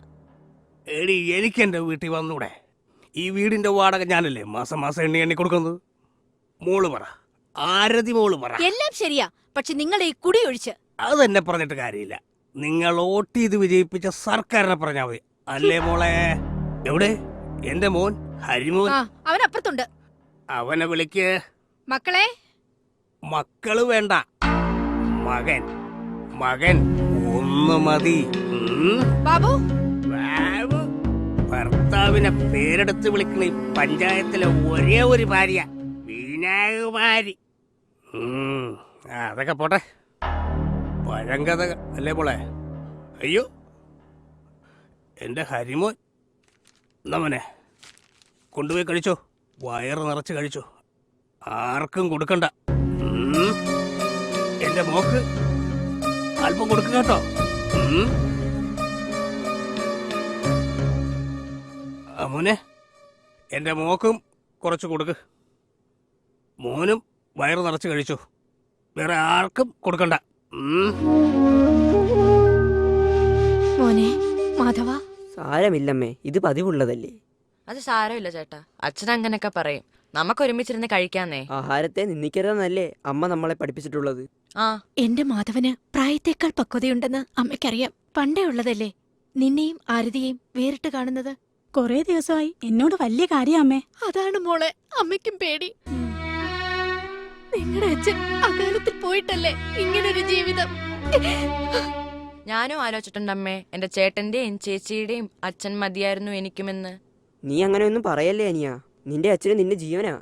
എടി, എനിക്ക് എന്റെ വീട്ടിൽ വന്നൂടെ? ഈ വീടിന്റെ വാടക ഞാനല്ലേ മാസം മാസം എണ്ണി കൊടുക്കുന്നത്. മോള് പറ, ആരതി മോള് പറ. എല്ലാം ശരിയാ, പക്ഷെ നിങ്ങളുടെ ഈ കുടി ഒഴിച്ച്. അത് തന്നെ പറഞ്ഞിട്ട് കാര്യമില്ല. നിങ്ങൾ വോട്ട് ചെയ്ത് വിജയിപ്പിച്ച സർക്കാരിനെ പറഞ്ഞാ മതി, അല്ലേ മോളെ? എവിടെ എന്റെ മോൻ ഹരിമോൻ? അവൻ അപ്പുറത്തുണ്ട്. അവനെ വിളിക്ക്. മക്കളെ. മക്കള് വേണ്ട, മകൻ. മകൻ ഒന്ന് മതി. ബാബു. ഭർത്താവിനെ പേരെടുത്ത് വിളിക്കണ ഈ പഞ്ചായത്തിലെ ഒരേ ഒരു ഭാര്യ വീണാകുമാരി. അതൊക്കെ പോട്ടെ, പഴങ്കഥ അല്ലേ മോളെ? അയ്യോ, എന്റെ ഹരിമോൻ. നമ്മനെ കൊണ്ടുപോയി കഴിച്ചോ, വയറ് നിറച്ച് കഴിച്ചോ, ആർക്കും കൊടുക്കണ്ട. എന്റെ മോക്ക് അല്പം കൊടുക്കുക കേട്ടോ. മോനെ, എന്റെ മോക്കും കുറച്ച് കൊടുക്ക്. മോനും വയറ് നിറച്ച് കഴിച്ചു, വേറെ ആർക്കും കൊടുക്കണ്ട. മോനെ മാധവ. സാരമില്ലമ്മേ, ഇത് പതിവുള്ളതല്ലേ. അത് സാരമില്ല ചേട്ടാ, അച്ഛൻ അങ്ങനെയൊക്കെ പറയും. നമുക്ക് ഒരുമിച്ചിരുന്ന് കഴിക്കാന്നേ. ആഹാരത്തെ നിന്ദിക്കരുതെന്നല്ലേ അമ്മ നമ്മളെ പഠിപ്പിച്ചിട്ടുള്ളത്. എന്റെ മാധവന് പ്രായത്തേക്കാൾ പക്വതയുണ്ടെന്ന് അമ്മയ്ക്കറിയാം. പണ്ടേ ഉള്ളതല്ലേ നിന്നെയും ആരതിയെയും വേറിട്ട് കാണുന്നത്. കൊറേ ദിവസമായി എന്നോട് വലിയ കാര്യം അമ്മേ. അതാണ് മോളെ അമ്മയ്ക്കും പേടി. നിങ്ങളുടെ അച്ഛൻ അകാലത്തിൽ പോയിട്ടല്ലേ ഇങ്ങനൊരു ജീവിതം. ഞാനും ആലോചിച്ചിട്ടുണ്ടമ്മേ, എന്റെ ചേട്ടന്റെയും ചേച്ചിയുടെയും അച്ഛൻ മതിയായിരുന്നു എനിക്കുമെന്ന്. നീ അങ്ങനെയൊന്നും പറയല്ലേ അനിയ, നിന്റെ അച്ഛന് നിന്റെ ജീവനാ.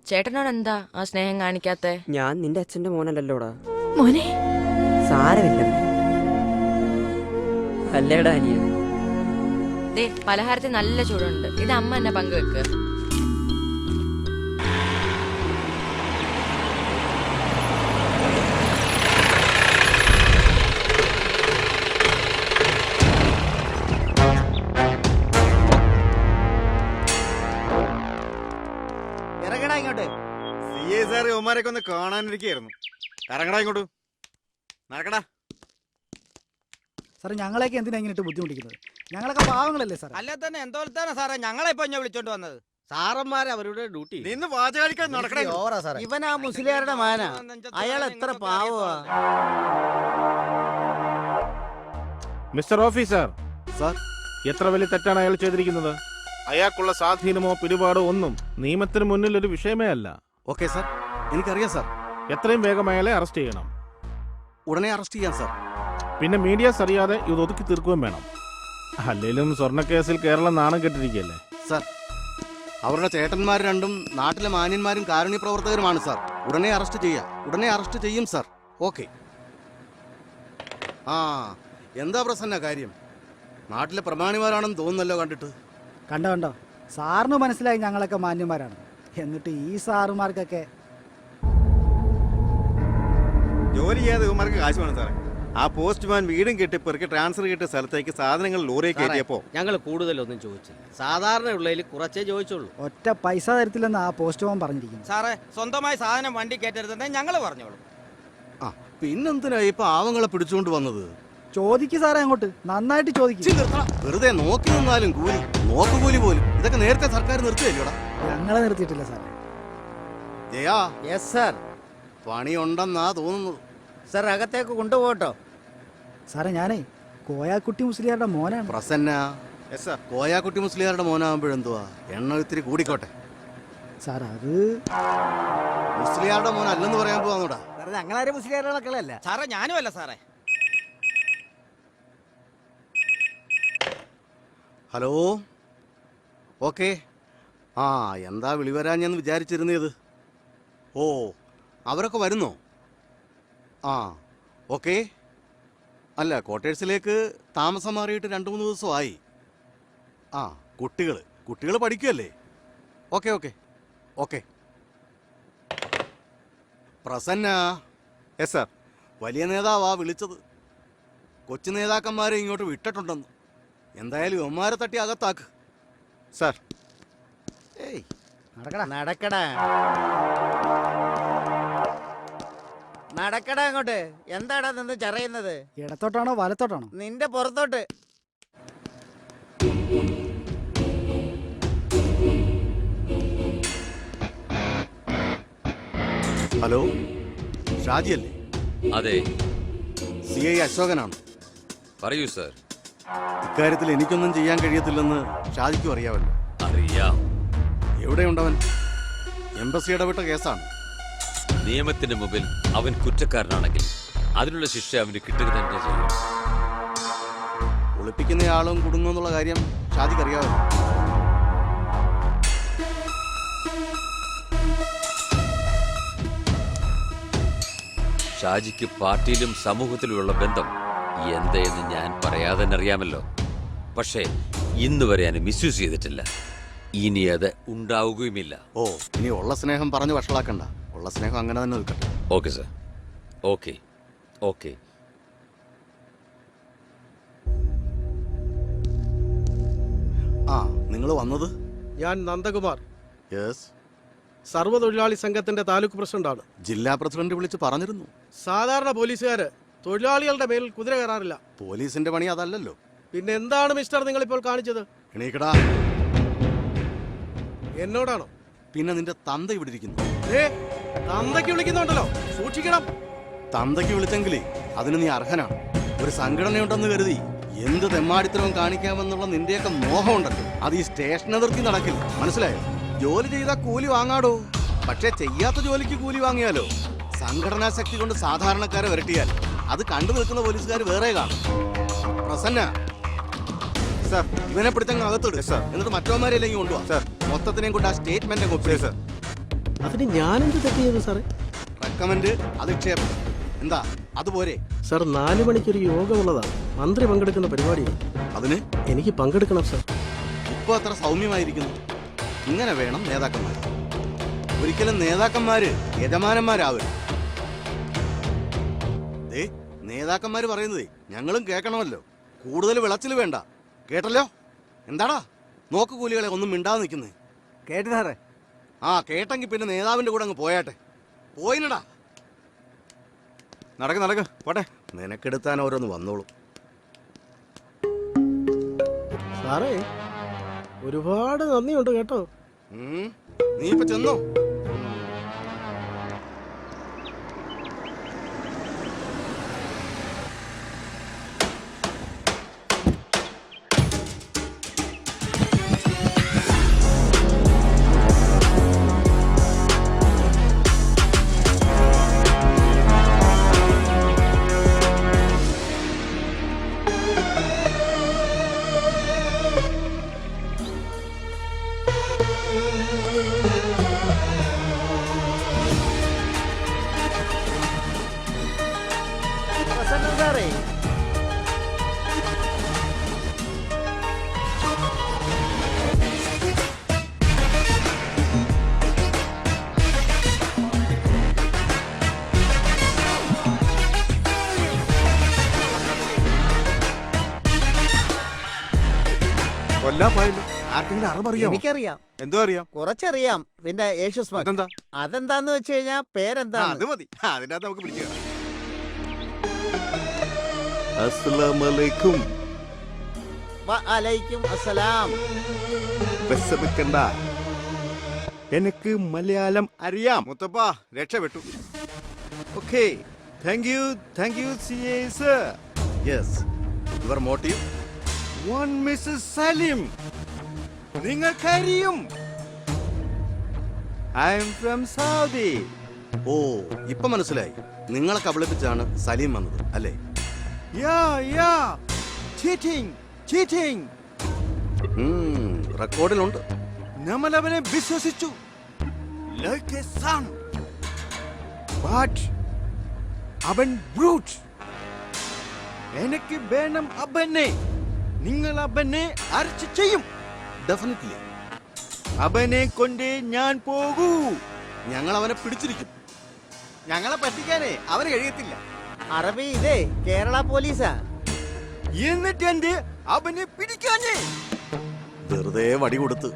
ചേട്ടനോട് എന്താ ആ സ്നേഹം കാണിക്കാത്തെ? ഞാൻ നിന്റെ അച്ഛന്റെ മോനല്ലല്ലോടാ. മോനെ സാരമില്ലമ്മേ, അല്ലേടാ അനിയ. ദേ, പലഹാരത്തിൽ നല്ല ചൂടുണ്ട്, ഇത് അമ്മ എന്നെ പങ്കുവെക്ക്. ഇറങ്ങടാ ഇങ്ങോട്ട്. ഇവന്മാരൊക്കെ ഒന്ന് കാണാനിരിക്കായിരുന്നു. ഇറങ്ങടാ ഇങ്ങോട്ട്, നടക്കടാ. സാറേ, ഞങ്ങളെയൊക്കെ എന്തിനാ ഇങ്ങനെ ഇട്ട് ബുദ്ധിമുട്ടിക്കുന്നത്? ഞങ്ങളൊക്കെ പാവങ്ങളല്ലേ സാർ? അല്ല തന്നെ എന്തോലത്താണ് സാറേ ഞങ്ങളെ ഇപ്പൊ വിളിച്ചോണ്ട് വന്നത്? സാറന്മാരെ അവരുടെ ഡ്യൂട്ടി നിന്ന് വാചകടിക്കാൻ നടക്കണേ. ഇവൻ ആ മുസ്ലിയാരുടെ മാന, അയാൾ എത്ര പാവമാ. മിസ്റ്റർ ഓഫീസർ, സാർ, എത്ര വലിയ തെറ്റാണ് അയാൾ ചെയ്തിരിക്കുന്നത്? അയാൾക്കുള്ള സ്വാധീനമോ പിടിപാടോ ഒന്നും നിയമത്തിന് മുന്നിൽ ഒരു വിഷയമേ അല്ല. ഓക്കെ സാർ, എനിക്കറിയാം സാർ. എത്രയും വേഗം അയാളെ അറസ്റ്റ് ചെയ്യണം. ഉടനെ അറസ്റ്റ് ചെയ്യാം സാർ. പിന്നെ മീഡിയാസ് അറിയാതെ ഇത് ഒതുക്കി തീർക്കുകയും വേണം. അല്ലെങ്കിലും സ്വർണ്ണക്കേസിൽ കേരളം നാണം കെട്ടിരിക്കുകയല്ലേ സാർ. അവരുടെ ചേട്ടന്മാർ രണ്ടും നാട്ടിലെ മാന്യന്മാരും കാരുണ്യ പ്രവർത്തകരുമാണ് സാർ. ഉടനെ അറസ്റ്റ് ചെയ്യാം, ഉടനെ അറസ്റ്റ് ചെയ്യും സാർ. ഓക്കെ. എന്താ പ്രസന്ന കാര്യം? നാട്ടിലെ പ്രമാണിമാരാണെന്ന് തോന്നുന്നല്ലോ കണ്ടിട്ട്. കണ്ടോ, സാറിന് മനസ്സിലായി ഞങ്ങളൊക്കെ മാന്യന്മാരാണ്. എന്നിട്ട് ഈ സാറുമാർക്കൊക്കെ ജോലി ചെയ്യാതെ ഇവന്മാർക്ക് കാശ് വേണം സാറേ. ആ പോസ്റ്റ്മാൻ വീടും കെട്ടിപ്പെറുക്കി ട്രാൻസ്ഫർ കിട്ടിയ സ്ഥലത്തേക്ക് സാധനങ്ങൾ ലോറിയെ കയറ്റിയപ്പോ ഞങ്ങൾ കൂടുതലൊന്നും ചോദിച്ചില്ല. സാധാരണ ഉള്ളതിൽ കുറച്ചേ ചോദിച്ചുള്ളൂ. ഒറ്റ പൈസ തരത്തില്ലെന്ന് ആ പോസ്റ്റ്മാൻ പറഞ്ഞിരിക്കുന്നു. സാറേ, സ്വന്തമായി സാധനം വണ്ടി കയറ്റരുതെന്നേ ഞങ്ങള് പറഞ്ഞോളൂ. പിന്നെന്തിനാ ഈ പാവങ്ങളെ പിടിച്ചുകൊണ്ട് വന്നത്? ചോദിക്ക് സാറേ, അങ്ങോട്ട് നന്നായിട്ട് ചോദിക്കും. വെറുതെ നോക്കി നിന്നാലും കൂലി, നോക്കുകൂലി പോലും. ഇതൊക്കെ നേരത്തെ സർക്കാർ നിർത്തിയല്ലോടാ. ഞങ്ങളെ നിർത്തിയിട്ടില്ല സാറേ. ജയാ. Yes sir. പണിയുണ്ടെന്നാ തോന്നുന്നത്. സാർ, അകത്തേക്ക് കൊണ്ടുപോകട്ടോ. സാറേ, ഞാനേ കോയാക്കുട്ടി മുസ്ലിയാരുടെ മോനാണ്. പ്രസന്ന. കോയാക്കുട്ടി മുസ്ലിയാരുടെ മോനാകുമ്പോഴെന്തുവാ, എണ്ണ ഇത്തിരി കൂടിക്കോട്ടെ സാർ. അത് മുസ്ലിയാരുടെ മോൻ അല്ലെന്ന് പറയാൻ പോവാന്നോടാ. ഞങ്ങളാരും മുസ്ലിയാരുടെ മക്കളല്ല സാറേ, ഞാനും അല്ല സാറേ. ഹലോ. ഓക്കെ, ആ എന്താ വിളി വരാഞ്ഞെന്ന് വിചാരിച്ചിരുന്നത്? ഓ അവരൊക്കെ വരുന്നോ? ആ ഓക്കെ. അല്ല ക്വാർട്ടേഴ്സിലേക്ക് താമസം മാറിയിട്ട് 2-3 ദിവസമായി. ആ കുട്ടികൾ പഠിക്കുമല്ലേ? Okay okay okay. Prasanna. Yes sir. വലിയ നേതാവാ വിളിച്ചത്. കൊച്ചു നേതാക്കന്മാരെ ഇങ്ങോട്ട് വിട്ടിട്ടുണ്ടെന്ന്. എന്തായാലും ഒമാരെ തട്ടി അകത്താക്ക്. സാർ. ഏയ് നടക്കടാ നടക്കടാ അങ്ങോട്ട്. എന്താടാ നിന്ന് ചറയുന്നത്? ഇടത്തോട്ടാണോ വലത്തോട്ടാണോ? നിന്റെ പുറത്തോട്ട്. ഹലോ, ഷാജിയല്ലേ? അതെ, CI അശോകനാണ്. പറയൂ സർ. ഇക്കാര്യത്തിൽ എനിക്കൊന്നും ചെയ്യാൻ കഴിയത്തില്ലെന്ന് ഷാജിക്കും അറിയാമല്ലോ. അറിയാം. എവിടെയുണ്ടവൻ? എംബസി ഇടപെട്ട കേസാണ്. നിയമത്തിന് മുമ്പിൽ അവൻ കുറ്റക്കാരനാണെങ്കിൽ അതിനുള്ള ശിക്ഷ അവന് കിട്ടുക തന്നെ ചെയ്യും. ഒളിപ്പിക്കുന്നയാളും കുടുങ്ങുന്നുള്ള കാര്യം ഷാജിക്ക് അറിയാമല്ലോ. ഷാജിക്ക് പാർട്ടിയിലും സമൂഹത്തിലുമുള്ള ബന്ധം എന്തെന്ന് ഞാൻ പറയാതെ തന്നെ അറിയാമല്ലോ. പക്ഷേ ഇന്ന് വരെ ഞാൻ മിസ്യൂസ് ചെയ്തിട്ടില്ല. ഇനി അത് ഉണ്ടാവുകയുമില്ല. ഓ, ഇനി ഉള്ള സ്നേഹം പറഞ്ഞ് വഷളാക്കണ്ട. ഉള്ള സ്നേഹം അങ്ങനെ തന്നെ നിൽക്കട്ടെ. Okay sir. Okay okay. ആ നിങ്ങൾ വന്നത്? ഞാൻ നന്ദകുമാർ, യെസ്. സർവ്വതൊഴിലാളി സംഘത്തിന്റെ താലൂക്ക് പ്രസിഡന്റാണ്. ജില്ലാ പ്രസിഡന്റ് വിളിച്ച് പറഞ്ഞിരുന്നു. സാധാരണ പോലീസുകാര് തൊഴിലാളികളുടെ മേലിൽ കുതിര കയറാറില്ല. പോലീസിന്റെ പണി അതല്ലല്ലോ. പിന്നെ എന്താണ് മിസ്റ്റർ നിങ്ങളിപ്പോൾ കാണിച്ചത്? എണീക്കടാ. എന്നോടാണോ? പിന്നെ നിന്റെ തന്ത ഇവിടെ ഇരിക്കുന്നു. തന്തയ്ക്ക് വിളിക്കുന്നുണ്ടല്ലോ, സൂക്ഷിക്കണം. തന്തയ്ക്ക് വിളിച്ചെങ്കിലേ അതിന് നീ അർഹനാണ്. ഒരു സംഘടനയുണ്ടെന്ന് കരുതി എന്ത് തെമ്മാടിത്തരവും കാണിക്കാമെന്നുള്ള നിന്റെയൊക്കെ മോഹമുണ്ടല്ലോ, അത് ഈ സ്റ്റേഷൻ അതിർത്തി നടക്കില്ല. മനസ്സിലായോ? ജോലി ചെയ്താൽ കൂലി വാങ്ങാടോ. പക്ഷെ ചെയ്യാത്ത ജോലിക്ക് കൂലി വാങ്ങിയാലോ? സംഘടനാ ശക്തി കൊണ്ട് സാധാരണക്കാരെ വരട്ടിയാൽ അത് കണ്ടു നിൽക്കുന്ന പോലീസുകാർ വേറെ കാണും. പ്രസന്ന സാർ, ഇവനെ പിടിച്ചങ്ങ് അകത്തിടും. എന്നിട്ട് മറ്റവന്മാരെല്ലാം കൊണ്ടുപോവാ. സാർ, മൊത്തത്തിനെയും കൊണ്ട് ആ സ്റ്റേറ്റ്മെന്റ് കോപ്പി. സാർ, അതിന് ഞാനെന്ത് തെറ്റ് ചെയ്തു സാറേ? റെക്കമെന്റ് അധിക്ഷേപം എന്താ അതുപോലെ? സാർ, 4 മണിക്കൊരു യോഗമുള്ളതാണ്. മന്ത്രി പങ്കെടുക്കുന്ന പരിപാടിയാണ്. അതിന് എനിക്ക് പങ്കെടുക്കണം സാർ. ഇപ്പൊ അത്ര സൗമ്യമായിരിക്കുന്നു. ഇങ്ങനെ വേണം നേതാക്കന്മാർ. ഒരിക്കലും നേതാക്കന്മാര് യജമാനന്മാരാവരുത്. നേതാക്കന്മാര് പറയുന്നതേ ഞങ്ങളും കേൾക്കണമല്ലോ. കൂടുതൽ വിളച്ചിൽ വേണ്ട. കേട്ടല്ലോ? എന്താടാ നോക്ക് കൂലികളെ ഒന്നും മിണ്ടാതെ നിൽക്കുന്നേ? കേട്ടു സാറേ. ആ കേട്ടെങ്കിൽ പിന്നെ നേതാവിന്റെ കൂടെ അങ്ങ് പോയാട്ടെ. പോയിനടാ. നടക്ക് പോട്ടെ. നിനക്കെടുത്താൻ ഓരോന്ന് വന്നോളൂ. സാറേ, ഒരുപാട് നന്ദിയുണ്ട് കേട്ടോ. നീ ഇപ്പൊ ചെന്നോ? സാറേ, കൊല്ലാപ്പായല്ലോ. ആർക്കെങ്കിലും അറിവറിയാമോ? എനിക്കറിയാം. എന്തോ അറിയാം? കുറച്ചറിയാം. പിന്നെ യേശുസ് മകൻ. അതെന്താ? അതെന്താന്ന് വെച്ച് കഴിഞ്ഞാ പേരെന്താ? അത് മതി. അതിനകത്ത് നമുക്ക് പിടിച്ചു. അസ്സലാമലൈക്കും. വഅലൈക്കും അസ്സലാം. വിഷമിക്കണ്ട, എനിക്ക് മലയാളം അറിയാം. മുത്തപ്പ രക്ഷപ്പെട്ടു. Okay, thank you CA sir. Yes, your motive? One Mister Saleem, നിങ്ങൾക്കറിയും I am from Saudi. Oh, ഇപ്പൊ മനസ്സിലായി. നിങ്ങളെ കബളിപ്പിച്ചാണ് സലീം വന്നത് അല്ലേ? Yeah cheating. റെക്കോർഡിലുണ്ട്. നമ്മൾ അവനെ വിശ്വസിച്ചു. Like a son. But അവൻ brute. എനിക്ക് വേണം അവനെ. നിങ്ങൾ അവനെ അറസ്റ്റ് ചെയ്യും. ഡെഫിനറ്റ്ലി. അവനെ കൊണ്ടേ ഞാൻ പോകൂ. ഞങ്ങൾ അവനെ പിടിച്ചിരിക്കും. ഞങ്ങളെ പറ്റിക്കാനേ അവന് കഴിയത്തില്ല. അറബി ഇതേ കേരള പോലീസാ. എന്നിട്ട് എന്റെ അവനെ പിടിക്കാഞ്ഞേ. വെറുതെ വടി കൊടുത്ത്.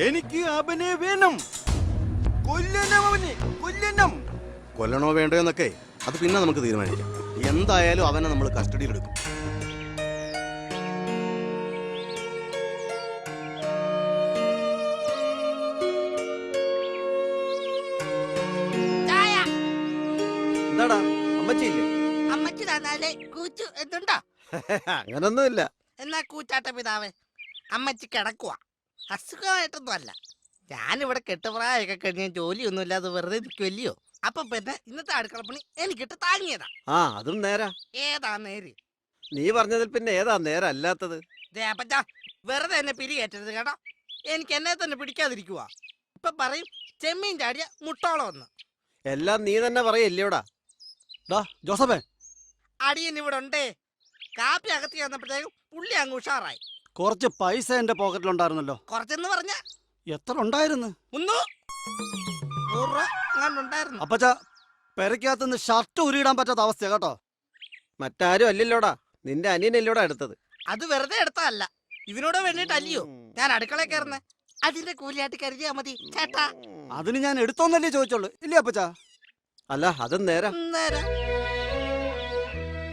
എനിക്ക് അവനെ വേണം. കൊല്ലണം അവനെ, കൊല്ലണം. കൊല്ലണോ വേണ്ടോ എന്നൊക്കെ അത് പിന്നെ നമുക്ക് തീരുമാനിക്കാം. എന്തായാലും അവനെ നമ്മൾ കസ്റ്റഡിയിലെടുക്കും. എന്താടാ അമ്മച്ചിയില്ലേ? അമ്മച്ചി തന്നാലേ കൂച്ചു എന്തുണ്ടോ? അങ്ങനൊന്നുമില്ല. എന്നാ കൂച്ചാട്ട പിതാവേ, അമ്മച്ചി കിടക്കുവാ. അസുഖമായിട്ടൊന്നും അല്ല. ഞാനിവിടെ കെട്ടുപ്രായൊക്കെ കഴിഞ്ഞ് ജോലിയൊന്നും ഇല്ലാതെ വെറുതെ നിൽക്കുമല്ലയോ. അപ്പൊ പിന്നെ ഇന്നത്തെ അടുക്കളപ്പണി എനിക്കിട്ട് താങ്ങിയതാ. ആ അതും നേരാ. ഏതാ നേര്? നീ പറഞ്ഞതിൽ പിന്നെ ഏതാ നേരല്ലാത്തത്? ദേപ്പച്ച വെറുതെ എന്നെ പിരികേറ്റരുത് കേട്ടോ. എനിക്ക് എന്നെ തന്നെ പിടിക്കാതിരിക്കുവാ. ഇപ്പൊ പറയും ചെമ്മീൻ ചാടിയ മുട്ടോളം ഒന്ന്. എല്ലാം നീ തന്നെ പറയല്ലോടാ. ജോസഫേ, അടിയൻ ഇവിടെ ഉണ്ടേ. കാപ്പി അകത്തി വന്നപ്പോഴത്തേക്കും പുള്ളി അങ്ങ് ഉഷാറായി. കുറച്ച് പൈസ എന്റെ പോക്കറ്റിലുണ്ടായിരുന്നല്ലോ. കുറച്ചെന്ന് പറഞ്ഞ എത്ര ഉണ്ടായിരുന്നു? 100 രൂപ ഉണ്ടായിരുന്നു. അപ്പച്ച പെരക്കകത്തുനിന്ന് ഷർട്ട് ഉരിയിടാൻ പറ്റാത്ത അവസ്ഥ കേട്ടോ. മറ്റാരും അല്ലല്ലോടാ, നിന്റെ അനിയനല്ലോടാ എടുത്തത്. അത് വെറുതെ എടുത്തതല്ല, ഇവനോട് വേണ്ടിട്ടല്ലയോ ഞാൻ അടുക്കള കയറുന്നേ. അതിന്റെ കൂലിയായിട്ട് കരുതിയാ മതി ചേട്ടാ. അതിന് ഞാൻ എടുത്തോന്നല്ലേ ചോദിച്ചോളൂ, ഇല്ലേ അപ്പച്ച? അല്ല അതും നേരം.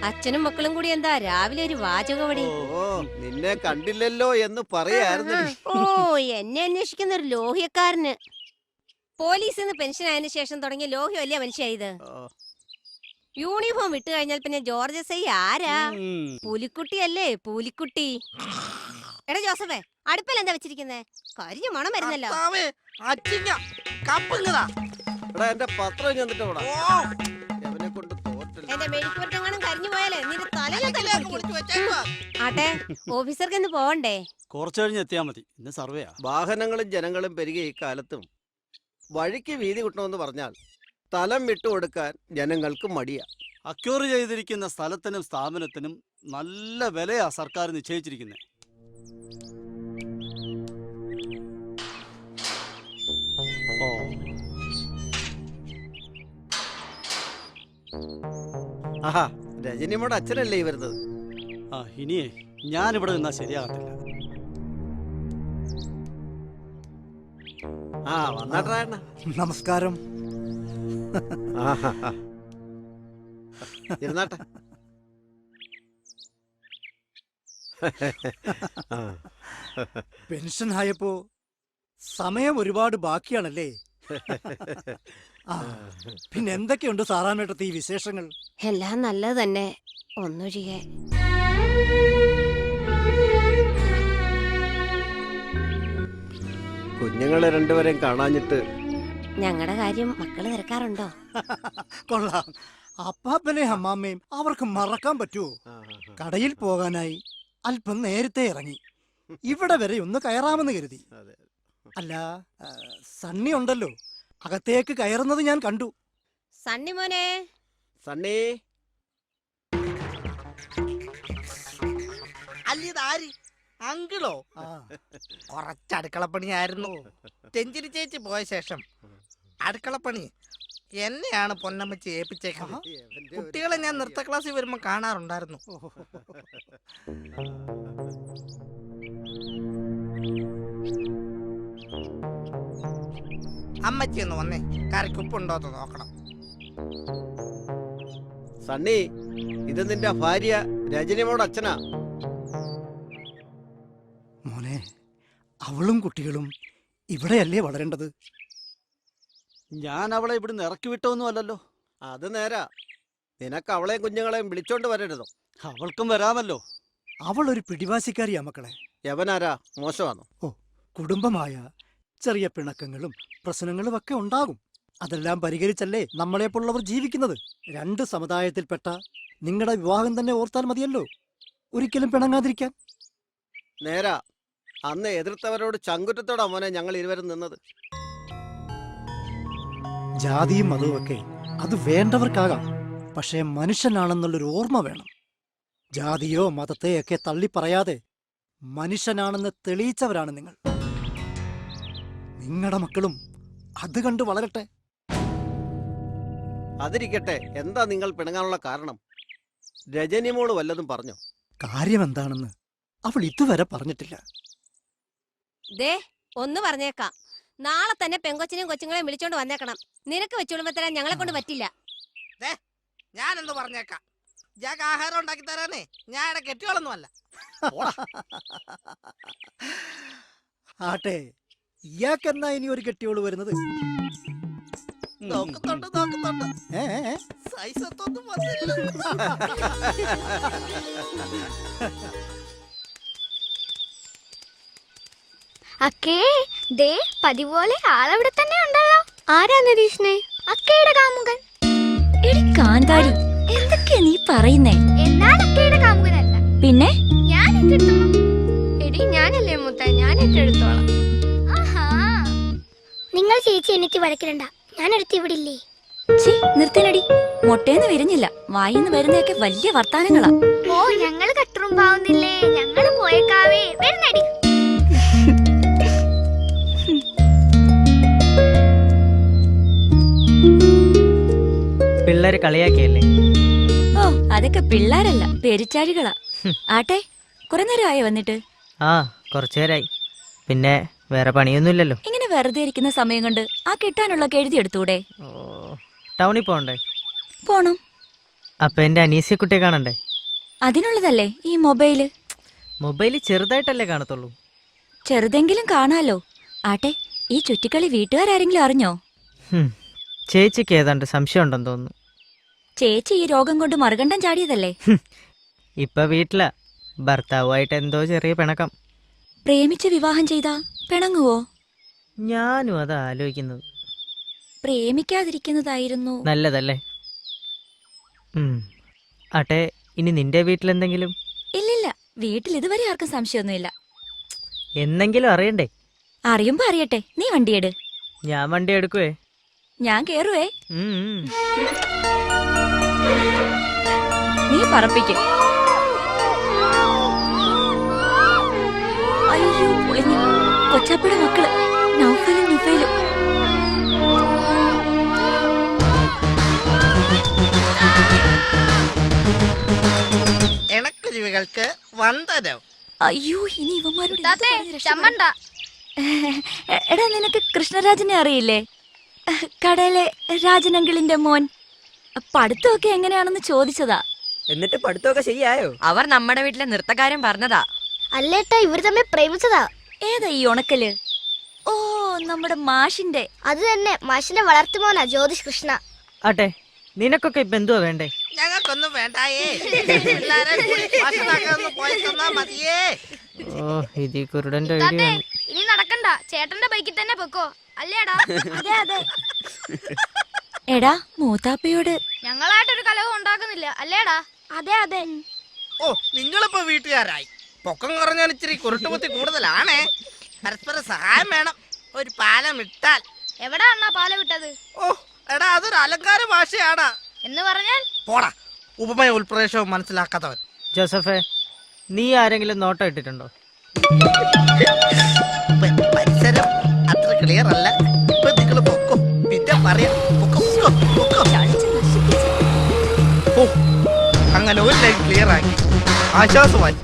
അച്ഛനും മക്കളും കൂടി എന്താ രാവിലെ ഒരു വാചകവടി? ഓ നിന്നെ കണ്ടില്ലല്ലോ എന്ന് പറയായിരുന്നു. ഓ എന്നെ അന്വേഷിക്കുന്ന ഒരു ലോഹ്യക്കാരന്. പോലീസിൽ നിന്ന് പെൻഷൻ ആയതിനു ശേഷം തുടങ്ങിയ ലോഹ്യമല്ലേ മനുഷ്യ ഇത്. യൂണിഫോം വിട്ടു കഴിഞ്ഞാൽ പിന്നെ ജോർജ് എസ് ഐ ആരാ? പുലിക്കുട്ടിയല്ലേ പുലിക്കുട്ടി. എടാ ജോസഫേ, അടുപ്പിൽ എന്താ വെച്ചിരിക്കുന്നേ? കരിഞ്ഞ മണം വരുന്നല്ലോ. എന്റെ പത്രം ചെന്നിട്ടോടാ. എന്റെ മെഴുക്കുവരട്ടെങ്ങാനും കരിഞ്ഞു പോയാലേ നിന്റെ തലയിൽ. ആട്ടെ, ഓഫീസർക്ക് ഇന്ന് പോവണ്ടേ? കുറച്ചു കഴിഞ്ഞ് എത്തിയാ മതി. ഇന്ന് സർവേയാ. വാഹനങ്ങളും ജനങ്ങളും പെരുകിയ ഈ കാലത്തും വഴിക്ക് വീതി കിട്ടണമെന്ന് പറഞ്ഞാൽ സ്ഥലം വിട്ടുകൊടുക്കാൻ ജനങ്ങൾക്ക് മടിയാ. അക്യൂർ ചെയ്തിരിക്കുന്ന സ്ഥലത്തിനും സ്ഥാപനത്തിനും നല്ല വിലയാ സർക്കാർ നിശ്ചയിച്ചിരിക്കുന്നത്. ആഹാ, രജനിയുടെ അച്ഛനല്ലേ ഈ വരുന്നത്? ഇനിയേ ഞാനിവിടെ നിന്നാ ശരിയാകത്തില്ല. വന്നാട്ടെ. നമസ്കാരം. ഇരുന്നാട്ടെ. പെൻഷൻ ആയപ്പോ സമയം ഒരുപാട് ബാക്കിയാണല്ലേ? പിന്നെ എന്തൊക്കെയുണ്ട് സാറാമേട്ടത്തെ ഈ വിശേഷങ്ങൾ? എല്ലാം നല്ലത് തന്നെ, ഒന്നൊഴികെ. കുഞ്ഞുങ്ങളെ രണ്ടുപേരെയും കാണാഞ്ഞിട്ട്. ഞങ്ങളുടെ കാര്യം മക്കള് തിരക്കാറുണ്ടോ? കൊള്ളാം. അപ്പാപ്പനെയും അമ്മാമ്മയും അവർക്ക് മറക്കാൻ പറ്റുമോ? കടയിൽ പോകാനായി അല്പം നേരത്തെ ഇറങ്ങി ഇവിടെ വരെ ഒന്ന് കയറാമെന്ന് കരുതി. അല്ല, സണ്ണി ഉണ്ടല്ലോ, അകത്തേക്ക് കയറുന്നത് ഞാൻ കണ്ടു. സണ്ണി മോനെ. സണ്ണി. അല്ലിതാര്? അങ്കിളോ? കുറച്ച് അടുക്കളപ്പണിയായിരുന്നു. ചെഞ്ചിരി ചേച്ചി പോയ ശേഷം അടുക്കളപ്പണി എന്നെയാണ് പൊന്നമ്മച്ചി ഏൽപ്പിച്ചേക്കുന്നത്. കുട്ടികളെ ഞാൻ നൃത്ത ക്ലാസ്സിൽ വരുമ്പോ കാണാറുണ്ടായിരുന്നു. അമ്മച്ചി ഒന്ന് വന്നേ, കറിക്ക് ഉപ്പുണ്ടോന്ന് നോക്കണം. സണ്ണി, ഇത് നിന്റെ ഭാര്യ രജനിയുടെ അച്ഛനാ. മോനെ, അവളും കുട്ടികളും ഇവിടെയല്ലേ വളരേണ്ടത്? ഞാൻ അവളെ ഇവിടുന്ന് ഇറക്കി വിട്ടൊന്നും അല്ലല്ലോ. അത് നേരാ. നിനക്ക് അവളെയും കുഞ്ഞുങ്ങളെയും വിളിച്ചോണ്ട് വരരുതോ? അവൾക്കും വരാമല്ലോ. അവൾ ഒരു പിടിവാശിക്കാരിയാ മക്കളെ. യവനാരാ? മോശമാണോ? ഓ, കുടുംബമായ ചെറിയ പിണക്കങ്ങളും പ്രശ്നങ്ങളും ഒക്കെ ഉണ്ടാകും. അതെല്ലാം പരിഹരിച്ചല്ലേ നമ്മളെപ്പോലുള്ളവർ ജീവിക്കുന്നത്. രണ്ട് സമുദായത്തിൽപ്പെട്ട നിങ്ങളുടെ വിവാഹം തന്നെ ഓർത്താൽ മതിയല്ലോ. ഒരിക്കലും പിണങ്ങാതിരിക്കാൻ. നേരാ, അന്ന് എതിർത്തവരോട് ചങ്കുറ്റത്തോടാ മോനെ ഞങ്ങൾ ഇരുവരും നിന്നത്. ജാതിയും മതവും ഒക്കെ അത് വേണ്ടവർക്കാകാം, പക്ഷേ മനുഷ്യനാണെന്നുള്ളൊരു ഓർമ്മ വേണം. ജാതിയോ മതത്തെയൊക്കെ തള്ളിപ്പറയാതെ മനുഷ്യനാണെന്ന് തെളിയിച്ചവരാണ് നിങ്ങൾ. നിങ്ങളുടെ മക്കളും അത് കണ്ട് വളരട്ടെ. അതിരിക്കട്ടെ, എന്താ നിങ്ങൾ പിണങ്ങാനുള്ള കാരണം? രജനി മോള് വല്ലതും പറഞ്ഞോ? കാര്യം എന്താണെന്ന് അവൾ ഇതുവരെ പറഞ്ഞിട്ടില്ല. ദേ ഒന്ന് പറഞ്ഞേക്കാം, നാളെ തന്നെ പെങ്കൊച്ചിനെയും കൊച്ചുങ്ങളെയും വിളിച്ചോണ്ട് വന്നേക്കണം. നിനക്ക് വെച്ചുകൊള്ളുമ്പോ തരാൻ ഞങ്ങളെ കൊണ്ട് പറ്റില്ല. ഞാനെന്ന് പറഞ്ഞേക്കാം, ജാക്ക് ആഹാരം ഉണ്ടാക്കി തരാനേ ഞാൻ ഇവിടെ കെട്ടിയോളൊന്നും അല്ല. ആട്ടെ, ഇയാൾക്കെന്നാ ഇനി ഒരു കെട്ടിയോള് വരുന്നത്? നോക്കുന്നുണ്ട് സൈസ് ഒത്തൊന്നും വന്നില്ല. അക്കേ ദേ പതിപോലെ ആളവിടെ തന്നെ ഉണ്ടല്ലോ. ആരാ നിരീക്ഷണേ? അക്കയുടെ കാമുകൻ. എടി കാന്താരി, എന്തൊക്കെയാ നീ പറയുന്നേ? എന്നാൽ അക്കയുടെ കാമുകനല്ല. പിന്നെ ഞാൻ ഏറ്റെടുത്തോളാം. എടി ഞാനല്ലേ മൂത്ത, ഞാൻ ഏറ്റെടുത്തോളാം. നിങ്ങൾ ചേച്ചി എനിക്ക് വഴക്കിടണ്ട, ഞാൻ എടുത്ത് ഇവിടെ ഇല്ലേ. നിർത്തനടി, മൊട്ടേന്ന് വിരിഞ്ഞില്ല, വായിന്ന് വരുന്നതൊക്കെ വലിയ വർത്താനങ്ങളാ. ഓ ഞങ്ങൾ കട്ടുറുമ്പാവുന്നില്ലേ, ഞങ്ങൾ പോയേക്കാവേ. വരുന്നടി. പിള്ളേര് കളിയാക്കിയല്ലേ? ഓ അതൊക്കെ പിള്ളേരല്ല, പെരിച്ചാഴികളാ. ആട്ടെ, കുറെ നേരമായോ വന്നിട്ട്? ആ കുറച്ചേരായി. പിന്നെ വേറെ പണിയൊന്നുമില്ലല്ലോ. ഇങ്ങനെ വെറുതെ ഇരിക്കുന്ന സമയം കൊണ്ട് ആ കിട്ടാനുള്ളൊക്കെ എഴുതിയെടുത്തൂടെ? ടൗണിൽ പോകണ്ടേ? പോണം. അപ്പൊ എന്റെ അനീസിയക്കുട്ടിയെ കാണണ്ടേ? അതിനുള്ളതല്ലേ ഈ മൊബൈല്. മൊബൈല് ചെറുതായിട്ടല്ലേ കാണത്തുള്ളൂ. ചെറുതെങ്കിലും കാണാലോ. ആട്ടെ, ഈ ചുറ്റിക്കളി വീട്ടുകാരെങ്കിലും അറിഞ്ഞോ? ചേച്ചിക്ക് ഏതാണ്ട് സംശയം ഉണ്ടെന്ന് തോന്നുന്നു. ചേച്ചി ഈ രോഗം കൊണ്ട് മറുകണ്ഠം ചാടിയതല്ലേ? ഇപ്പൊ വീട്ടിലാ, ഭർത്താവുമായിട്ട് എന്തോ ചെറിയ പിണക്കം. പ്രേമിച്ച് വിവാഹം ചെയ്താ പിണങ്ങുവോ? ഞാനും അത് ആലോചിക്കുന്നത്. പ്രേമിക്കാതിരിക്കുന്നതായിരുന്നു നല്ലതല്ലേ? ആട്ടെ, ഇനി നിന്റെ വീട്ടിലെന്തെങ്കിലും? ഇല്ലില്ല, വീട്ടിൽ ഇതുവരെ ആർക്കും സംശയമൊന്നുമില്ല. എന്നെങ്കിലും അറിയണ്ടേ? അറിയുമ്പോ അറിയട്ടെ. നീ വണ്ടിയെട്. ഞാൻ വണ്ടി എടുക്കുവേ. ഞാൻ കേറുവേ. നീ പറപ്പിക്കും. അയ്യോ പൊളിഞ്ഞു. കൊച്ചാപ്പയുടെ മക്കള് നൗഫലും നുഫയിലും. ഇണക്കുരുവികൾക്ക് വന്ദനം. അയ്യോ, ഇനി ഇവന്മാരോട് എടാ, നിനക്ക് കൃഷ്ണരാജനെ അറിയില്ലേ? കടയിലെ രാജനങ്കിളിന്റെ മോൻ. പഠിത്തമൊക്കെ എങ്ങനെയാണെന്ന് ചോദിച്ചതാ. എന്നിട്ട് പഠിത്തമൊക്കെ ശരിയായോ? അവർ നമ്മുടെ വീട്ടിലെ നൃത്തകാരൻ പറഞ്ഞതാ. അല്ലേട്ടാ, ഇവർ തമ്മിൽ പ്രേമിച്ചതാ. ഏതാ ഈ ഉണക്കല്? ഓ, നമ്മുടെ മാഷിന്റെ. അത് തന്നെ, മാഷിന്റെ വളർത്തുമോനാ ജ്യോതിഷ് കൃഷ്ണ. ആട്ടെ, നിനക്കൊക്കെ ഇപ്പൊ എന്തുവാ വേണ്ടേ? ഞങ്ങൾക്കൊന്നും വേണ്ടായേ. പിള്ളേരെ കൂടി ഭക്ഷണമൊക്കെ ഒന്ന് പോയി തന്നാ മതിയേ. ഓ, ഇതി കുരുടന്റെ ഇനി നടക്കണ്ട, ചേട്ടന്റെ ബൈക്കിൽ തന്നെ പൊക്കോ. അല്ലേടാ? അതെ അതെ. എടാ, മൂത്താപ്പയോട് ഞങ്ങളായിട്ടൊരു കലവും ഉണ്ടാക്കുന്നില്ല, അല്ലേടാ? അതെ അതെ. ഓ, നിങ്ങളിപ്പോ വീട്ടുകാരായി. പൊക്കം കുറഞ്ഞാൽ ഇച്ചിരി കുരുട്ടുപത്തി കൂടുതലാണേ. പരസ്പര സഹായം വേണം. ഒരു പാലം ഇട്ടാൽ. എവിടാ അണ്ണാ പാലം വിട്ടത്? ഓ എടാ, അതൊരു അലങ്കാര ഭാഷയാടാ. എന്ന് പറഞ്ഞാൽ പോടാ, ഉപമയ ഉൾപ്രദേശവും മനസ്സിലാക്കാത്തവൻ. ജോസഫേ, നീ ആരെങ്കിലും നോട്ടം ഇട്ടിട്ടുണ്ടോ? പരിസരം അത്ര ക്ലിയർ അല്ല. ഇപ്പൊ നിങ്ങൾ പൊക്കും, പിന്നെ പറയാം. ഓ, അങ്ങനെ ഒരു ലൈൻ ക്ലിയർ ആക്കി ആശ്വാസമായി.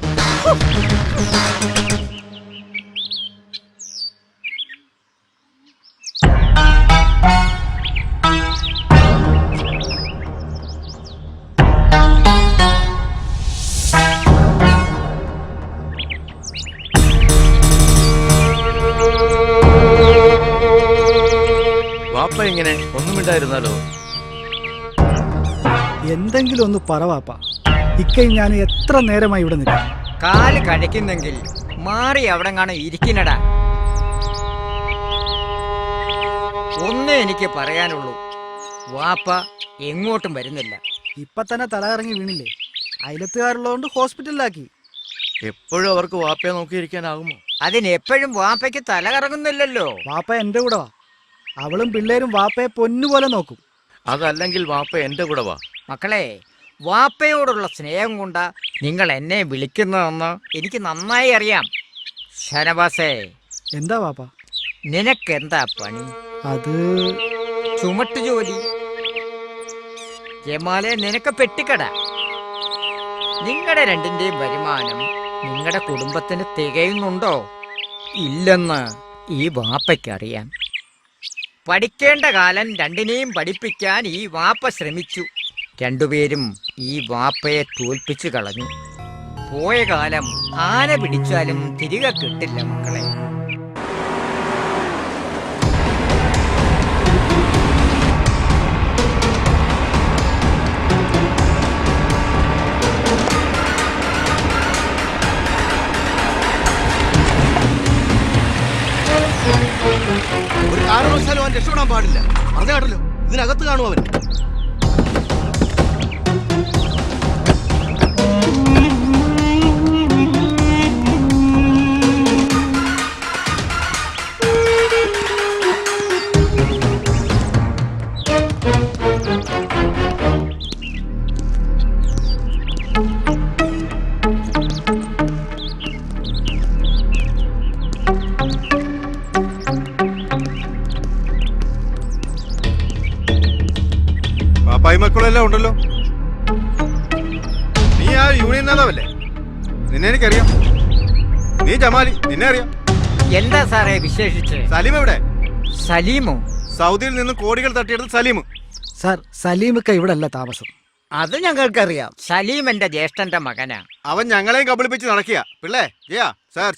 വാപ്പ ഇങ്ങനെ ഒന്നും മിണ്ടായിരുന്നാലോ? എന്തെങ്കിലും ഒന്ന് പറവാപ്പ. ഇക്കൈ ഞാൻ എത്ര നേരമായി ഇവിടെ നിൽക്കും. കാല് കഴിക്കുന്നെങ്കിൽ മാറി അവിടെ കാണാൻ ഇരിക്കുന്നടാ. ഒന്നേ എനിക്ക് പറയാനുള്ളൂ, വാപ്പ എങ്ങോട്ടും വരുന്നില്ല. ഇപ്പൊ തന്നെ തല ഇറങ്ങി വീണില്ലേ? അയലത്തുകാരുള്ളതുകൊണ്ട് ഹോസ്പിറ്റലിലാക്കി. എപ്പോഴും അവർക്ക് വാപ്പയെ നോക്കിയിരിക്കാനാകുമോ? അതിന് എപ്പോഴും വാപ്പയ്ക്ക് തല കറങ്ങുന്നില്ലല്ലോ. വാപ്പ എന്റെ കൂടെ വാ. അവളും പിള്ളേരും വാപ്പയെ പൊന്നുപോലെ നോക്കും. അതല്ലെങ്കിൽ വാപ്പ എന്റെ കൂടെ വാ. മക്കളെ, വാപ്പയോടുള്ള സ്നേഹം കൊണ്ടാ നിങ്ങൾ എന്നെ വിളിക്കുന്നതെന്ന് എനിക്ക് നന്നായി അറിയാം. ഷനവാസേ, എന്താ വാപ്പ? നിനക്കെന്താ പണി? അത് ചുമട്ട് ജോലി. ജമാലെ, നിനക്ക് പെട്ടിക്കട. നിങ്ങളുടെ രണ്ടിന്റെയും വരുമാനം നിങ്ങളുടെ കുടുംബത്തിന് തികയുന്നുണ്ടോ? ഇല്ലെന്ന് ഈ വാപ്പയ്ക്കറിയാം. പഠിക്കേണ്ട കാലം രണ്ടിനെയും പഠിപ്പിക്കാൻ ഈ വാപ്പ ശ്രമിച്ചു. രണ്ടുപേരും ഈ വാപ്പയെ തോൽപ്പിച്ചു കളഞ്ഞു. പോയ കാലം ആന പിടിച്ചാലും തിരികെ കിട്ടില്ല മക്കളെ. ഒരു കാരണവശാലും അവൻ രക്ഷപ്പെടാൻ പാടില്ല. പറഞ്ഞ കേട്ടല്ലോ, ഇതിനകത്ത് കാണും അവൻ. പാപ്പായി മക്കളെല്ലാം ഉണ്ടല്ലോ. നീ ആ യൂണിയൻ നേതാവല്ലേ? നിന്നെ എനിക്കറിയാം. നീ ജമാലി, നിന്നെ അറിയാം. എന്താ സാറേ വിശേഷിച്ച്? സലീം എവിടെ? സലീമോ? സൗദിയിൽ നിന്ന് കോടികൾ തട്ടിയെടുത്ത് സലീം. സാർ, സലീമൊക്കെ ഇവിടെ അല്ല താമസം. അത് ഞങ്ങൾക്കറിയാം. സലീം എന്റെ ജ്യേഷ്ഠന്റെ മകനാ. അവൻ ഞങ്ങളെയും കബളിപ്പിച്ച് നടക്കുക. പിള്ളേ, ജയാ സാർ.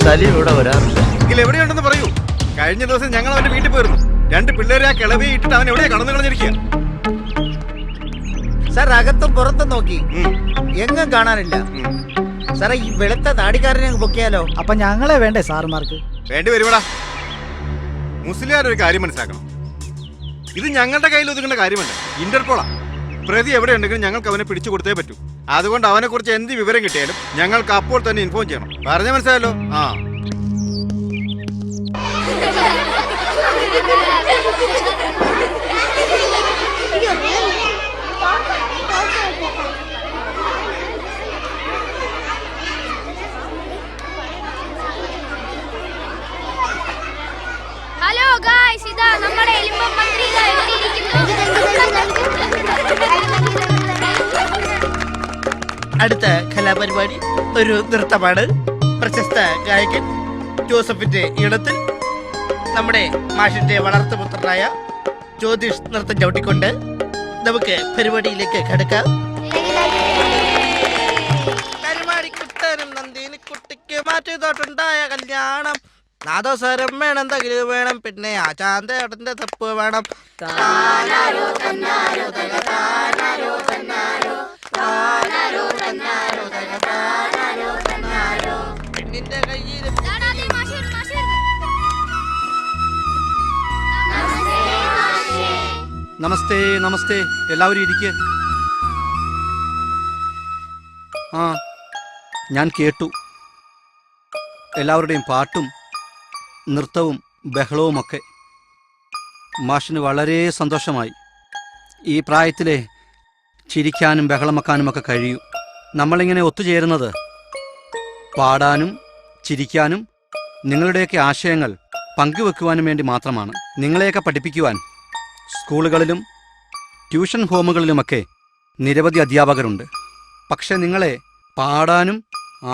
സലീം ഇവിടെ വരാറില്ല. എങ്കിൽ എവിടെയുണ്ടെന്ന് പറയൂ. കഴിഞ്ഞ ദിവസം ഞങ്ങൾ അവന്റെ വീട്ടിൽ പോയിരുന്നു. 2 പിള്ളേരെ ആ കിളവിയെ ഇട്ടിട്ട് അവൻ എവിടെയാ കടന്നു കളഞ്ഞിരിക്കുക. സാർ, അകത്തും പുറത്തും നോക്കി, എങ്ങും കാണാനില്ല. സാറേ, ഈ വെളുത്ത താടിക്കാരനെ പൊക്കിയാലോ? അപ്പൊ ഞങ്ങളെ വേണ്ടേ സാറുമാർക്ക്? വേണ്ടി വരുവടാ. മുസ്ലിയാരൊരു കാര്യം മനസ്സിലാക്കണം. ഇത് ഞങ്ങളുടെ കയ്യിൽ ഒതുങ്ങേണ്ട കാര്യമല്ല, ഇന്റർപോളാ. പ്രതി എവിടെ ഉണ്ടെങ്കിലും ഞങ്ങൾക്ക് അവനെ പിടിച്ചു കൊടുത്തേ പറ്റൂ. അതുകൊണ്ട് അവനെ കുറിച്ച് എന്ത് വിവരം കിട്ടിയാലും ഞങ്ങൾക്ക് അപ്പോൾ തന്നെ ഇൻഫോം ചെയ്യണം. പറഞ്ഞ മനസ്സിലായല്ലോ? ആ, ഹലോ ഗായ്സ്, ഇതാ നമ്മുടെ എലിമ്പം മന്ത്രി ഇതാ എത്തിയിരിക്കുന്നു. അടുത്ത കലാപരിപാടി ഒരു നൃത്തമാണ്. പ്രശസ്ത ഗായകൻ ജോസഫിന്റെ ഈണത്തിൽ നമ്മുടെ മാഷിന്റെ വളർത്തുപുത്രനായ ജ്യോതിഷ് നൃത്തം ചവിട്ടിക്കൊണ്ട് നമുക്ക് പരിപാടിയിലേക്ക് കടക്കാം. പരിപാടിക്കുട്ടനും നന്ദിനി കുട്ടിക്ക് മാറ്റിയതോട്ടുണ്ടായ കല്യാണം. നാദോസ്വരം വേണം, തകില് വേണം, പിന്നെ ആ ചാന്തേട്ടന്റെ തപ്പ് വേണം. താനാരോ തന്നാരോ തക താനാരോ തന്നാരോ താനാരോ തന്നാരോ തക താനാരോ തന്നാരോ. പെണ്ണിന്റെ കയ്യിൽ നമസ്തേ നമസ്തേ. എല്ലാവരും ഇരിക്കുക. ആ, ഞാൻ കേട്ടു എല്ലാവരുടെയും പാട്ടും നൃത്തവും ബഹളവുമൊക്കെ. മാഷിന് വളരെ സന്തോഷമായി. ഈ പ്രായത്തിലെ ചിരിക്കാനും ബഹളം വെക്കാനുമൊക്കെ കഴിയൂ. നമ്മളിങ്ങനെ ഒത്തുചേരുന്നത് പാടാനും ചിരിക്കാനും നിങ്ങളുടെയൊക്കെ ആശയങ്ങൾ പങ്കുവെക്കുവാനും വേണ്ടി മാത്രമാണ്. നിങ്ങളെയൊക്കെ പഠിപ്പിക്കുവാൻ സ്കൂളുകളിലും ട്യൂഷൻ ഹോമുകളിലുമൊക്കെ നിരവധി അധ്യാപകരുണ്ട്. പക്ഷെ നിങ്ങളെ പാടാനും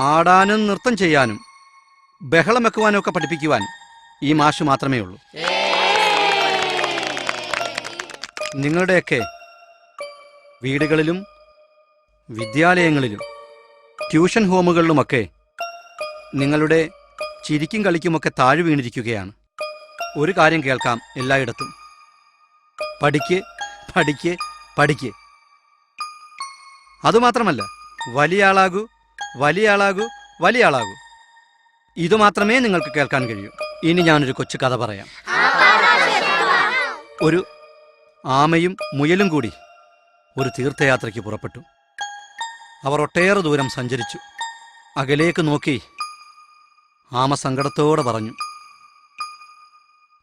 ആടാനും നൃത്തം ചെയ്യാനും ബഹളം വെക്കുവാനും ഒക്കെ പഠിപ്പിക്കുവാൻ ഈ മാഷ് മാത്രമേ ഉള്ളൂ. നിങ്ങളുടെയൊക്കെ വീടുകളിലും വിദ്യാലയങ്ങളിലും ട്യൂഷൻ ഹോമുകളിലുമൊക്കെ നിങ്ങളുടെ ചിരിക്കും കളിക്കുമൊക്കെ താഴെ വീണിരിക്കുകയാണ്. ഒരു കാര്യം കേൾക്കാം എല്ലായിടത്തും: പഠിക്ക്, പഠിക്ക്, പഠിക്ക്. അതുമാത്രമല്ല, വലിയ ആളാകൂ, വലിയ ആളാകൂ, വലിയ ആളാകൂ. ഇതുമാത്രമേ നിങ്ങൾക്ക് കേൾക്കാൻ കഴിയൂ. ഇനി ഞാനൊരു കൊച്ചു കഥ പറയാം. ഒരു ആമയും മുയലും കൂടി ഒരു തീർത്ഥയാത്രയ്ക്ക് പുറപ്പെട്ടു. അവർ ഒട്ടേറെ ദൂരം സഞ്ചരിച്ചു. അകലേക്ക് നോക്കി ആമ സങ്കടത്തോടെ പറഞ്ഞു,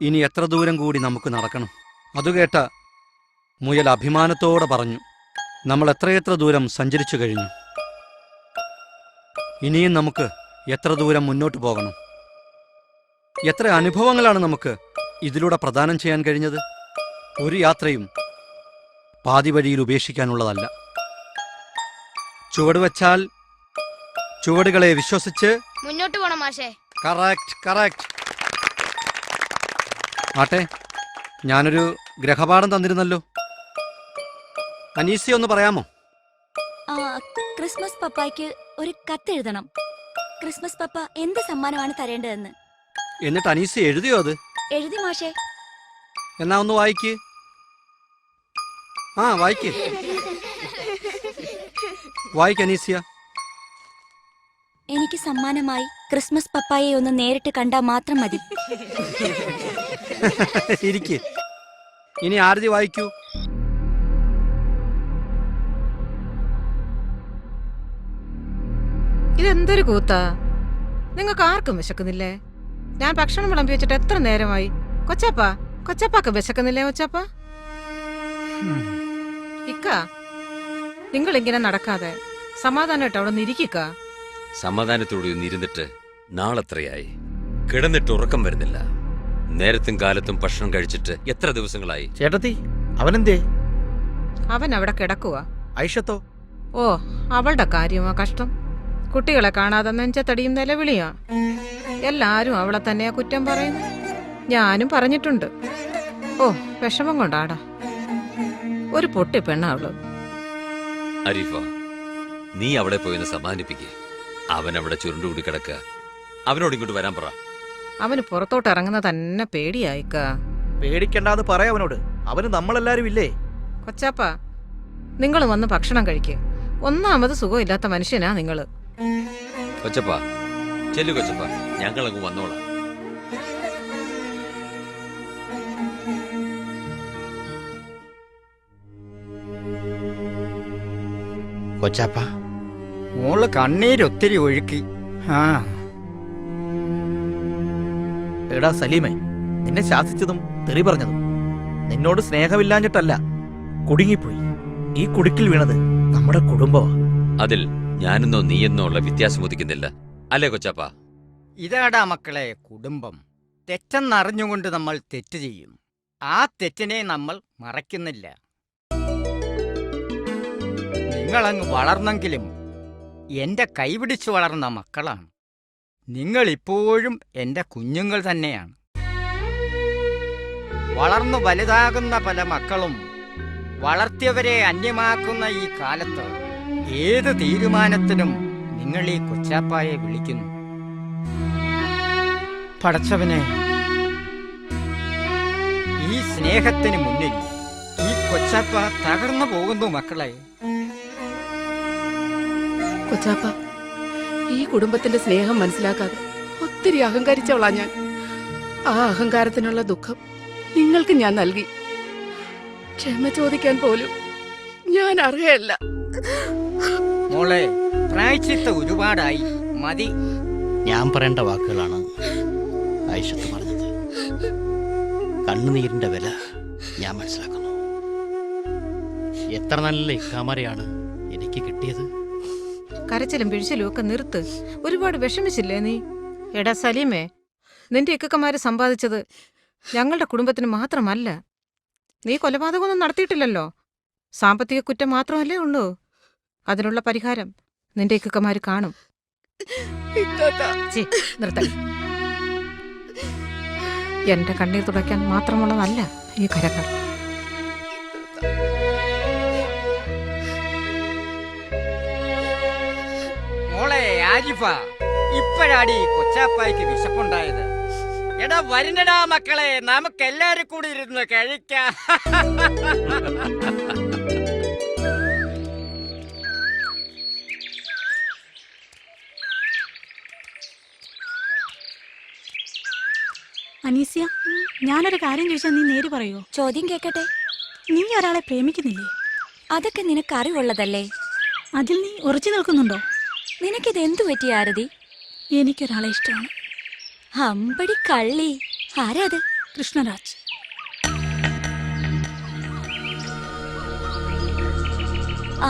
ഇനി എത്ര ദൂരം കൂടി നമുക്ക് നടക്കണം? അതുകേട്ട മുയൽ അഭിമാനത്തോടെ പറഞ്ഞു, നമ്മൾ എത്രയെത്ര ദൂരം സഞ്ചരിച്ചു കഴിഞ്ഞു. ഇനിയും നമുക്ക് എത്ര ദൂരം മുന്നോട്ട് പോകണം? എത്ര അനുഭവങ്ങളാണ് നമുക്ക് ഇതിലൂടെ പ്രദാനം ചെയ്യാൻ കഴിഞ്ഞത്? ഒരു യാത്രയും പാതി വഴിയിൽ ഉപേക്ഷിക്കാനുള്ളതല്ല. ചുവട് വച്ചാൽ ചുവടുകളെ വിശ്വസിച്ച് മുന്നോട്ട് പോണം മാഷേ. Correct, correct. ആട്ടെ, ഞാനൊരു ഗ്രഹപാഠം തന്നിരുന്നല്ലോ. അനീസി ഒന്ന് പറയാമോ? ക്രിസ്മസ് പപ്പായ്ക്ക് ഒരു കത്തെഴുതണം. ക്രിസ്മസ് പപ്പ എന്ത് സമ്മാനമാണ് തരേണ്ടതെന്ന്. എന്നിട്ട് അനീസി എഴുതിയോ അത്? എഴുതി മാഷേ. എന്നാ ഒന്ന് വായിക്ക്. വായിക്ക്, വായിക്ക് അനീസിയ. എനിക്ക് സമ്മാനമായി ക്രിസ്മസ് പപ്പായെ ഒന്ന് നേരിട്ട് കണ്ടാൽ മാത്രം മതി. ഇരിക്ക്. ഇനി ആരതി വായിക്കൂ. ഇതെന്തൊരു കൂത്താ! നിങ്ങൾക്ക് ആർക്കും വിശക്കുന്നില്ലേ? ഞാൻ ഭക്ഷണം വിളമ്പി വെച്ചിട്ട് എത്ര നേരമായി. കൊച്ചാപ്പാക്ക് വിശക്കുന്നില്ലേ കൊച്ചാപ്പ? ഇക്ക, നിങ്ങൾ ഇങ്ങനെ നടക്കാതെ സമാധാനമായിട്ട് അവിടെ നിന്ന് ഇരിക്കുക. സമാധാനത്തോടെ ഒന്ന് ഇരുന്നിട്ട് നാളെത്രയായി? കിടന്നിട്ട് ഉറക്കം വരുന്നില്ല. നേരത്തും കാലത്തും ഭക്ഷണം കഴിച്ചിട്ട് എത്ര ദിവസങ്ങളായി? ചേട്ടത്തി, അവനെന്തേ? അവൻ അവിടെ കിടക്കുക. ഐഷത്തോ? ഓ, അവളുടെ കാര്യമാ കഷ്ടം. കുട്ടികളെ കാണാതെ നെഞ്ചത്തടിയും നിലവിളിയാ. എല്ലാരും അവളെ തന്നെയാ കുറ്റം പറയുന്നു. ഞാനും പറഞ്ഞിട്ടുണ്ട്. ഓ, വിഷമം കൊണ്ടാടാ. ഒരു പൊട്ടി പെണ്ണ അവള്. അരീഫ, നീ അവളെ പോയിന്ന് സമാധാനിപ്പിക്കേ. അവൻ അവിടെ ചുരുണ്ടുകൂടി കിടക്കുക. അവനോട് ഇങ്ങോട്ട് വരാൻ പറ. അവന് പുറത്തോട്ട് ഇറങ്ങുന്ന തന്നെ പേടിയായിക്ക. പേടിക്കണ്ടാന്ന് പറയാ അവനോട്. അവന് നമ്മളെല്ലാരും ഇല്ലേ? കൊച്ചാപ്പ, നിങ്ങൾ വന്ന് ഭക്ഷണം കഴിക്ക്. ഒന്നാമത് സുഖമില്ലാത്ത മനുഷ്യനാ നിങ്ങള്. കൊച്ചപ്പ, ചെല്ലു കൊച്ചപ്പ, ഞങ്ങളങ്ങ് വന്നോളാം. കൊച്ചാപ്പ, മോള് കണ്ണീരൊത്തിരി ഒഴുക്കി. എടാ സലീമേ, നിന്നെ ശാസിച്ചതും തെറി പറഞ്ഞതും നിന്നോട് സ്നേഹമില്ലാഞ്ഞിട്ടല്ല. കുടുങ്ങിപ്പോയി. ഈ കുടുക്കിൽ വീണത് നമ്മുടെ കുടുംബമാ. അതിൽ ഞാനെന്നോ നീയെന്നോ ഉള്ള വ്യത്യാസം ഉദിക്കുന്നില്ല, അല്ലേ കൊച്ചാപ്പ? ഇതാടാ മക്കളെ കുടുംബം. തെറ്റെന്നറിഞ്ഞുകൊണ്ട് നമ്മൾ തെറ്റ് ചെയ്യും. ആ തെറ്റിനെ നമ്മൾ മറയ്ക്കുന്നില്ല. നിങ്ങളങ്ങ് വളർന്നെങ്കിലും എന്റെ കൈപിടിച്ചു വളർന്ന മക്കളാണ്. നിങ്ങളിപ്പോഴും എന്റെ കുഞ്ഞുങ്ങൾ തന്നെയാണ്. വളർന്നു വലുതാകുന്ന പല മക്കളും വളർത്തിയവരെ അന്യമാക്കുന്ന ഈ കാലത്ത് ഏത് തീരുമാനത്തിനും നിങ്ങൾ ഈ കൊച്ചാപ്പായെ വിളിക്കുന്നു. പടച്ചവനെ, ഈ സ്നേഹത്തിന് മുന്നിൽ ഈ കൊച്ചാപ്പ തകർന്നു പോകുന്നു മക്കളെ. കൊച്ചാപ്പ, ഈ കുടുംബത്തിന്റെ സ്നേഹം മനസ്സിലാക്കാതെ ഒത്തിരി അഹങ്കരിച്ചവളാ ഞാൻ. ആ അഹങ്കാരത്തിനുള്ള ദുഃഖം നിങ്ങൾക്ക് ഞാൻ നൽകി. ക്ഷമ ചോദിക്കാൻ പോലും ഞാൻ അർഹയല്ല. മോളെ, പ്രായച്ചിത്ത ഒരുപാടായി, മതി. ഞാൻ പറയേണ്ട വാക്കുകളാണ് ഐഷത്ത് പറഞ്ഞത്. കണ്ണുനീരിന്റെ വില ഞാൻ മനസ്സിലാക്കുന്നു. എത്ര നല്ല ഇക്കാമരയാണ് എനിക്ക് കിട്ടിയത്. കരച്ചിലും പിഴിച്ചിലും ഒക്കെ നിർത്ത്. ഒരുപാട് വിഷമിച്ചില്ലേ നീ? എടാ സലീമേ, നിന്റെ ഇക്കക്കന്മാര് സമ്പാദിച്ചത് ഞങ്ങളുടെ കുടുംബത്തിന് മാത്രമല്ല. നീ കൊലപാതകമൊന്നും നടത്തിയിട്ടില്ലല്ലോ. സാമ്പത്തിക കുറ്റം മാത്രമല്ലേ ഉള്ളൂ. അതിനുള്ള പരിഹാരം നിന്റെ ഇക്കക്കന്മാര് കാണും. നിർത്തൽ. എന്റെ കണ്ണീർ തുടയ്ക്കാൻ മാത്രമുള്ളതല്ല ഈ കരങ്ങൾ. മോളെ ആരിഫ, ഇപ്പോഴാടി കൊച്ചാപ്പായ്ക്ക് വിശപ്പുണ്ടായത്. എടാ വരുന്നടാ മക്കളെ, നമുക്ക് എല്ലാരും കൂടി ഇരുന്ന് കഴിക്കാം. അനീസ്യ, ഞാനൊരു കാര്യം ചോദിച്ചാൽ നീ നേര് പറയോ? ചോദ്യം കേക്കട്ടെ. നീ ഒരാളെ പ്രേമിക്കുന്നില്ലേ? അതൊക്കെ നിനക്ക് അറിവുള്ളതല്ലേ? അതിൽ നീ ഉറച്ചു നിൽക്കുന്നുണ്ടോ? നിനക്കിത് എന്തു പറ്റി ആരതി? എനിക്കൊരാളെ ഇഷ്ടമാണ്. അമ്പടി കള്ളി. ആരാ അത്? കൃഷ്ണരാജ്.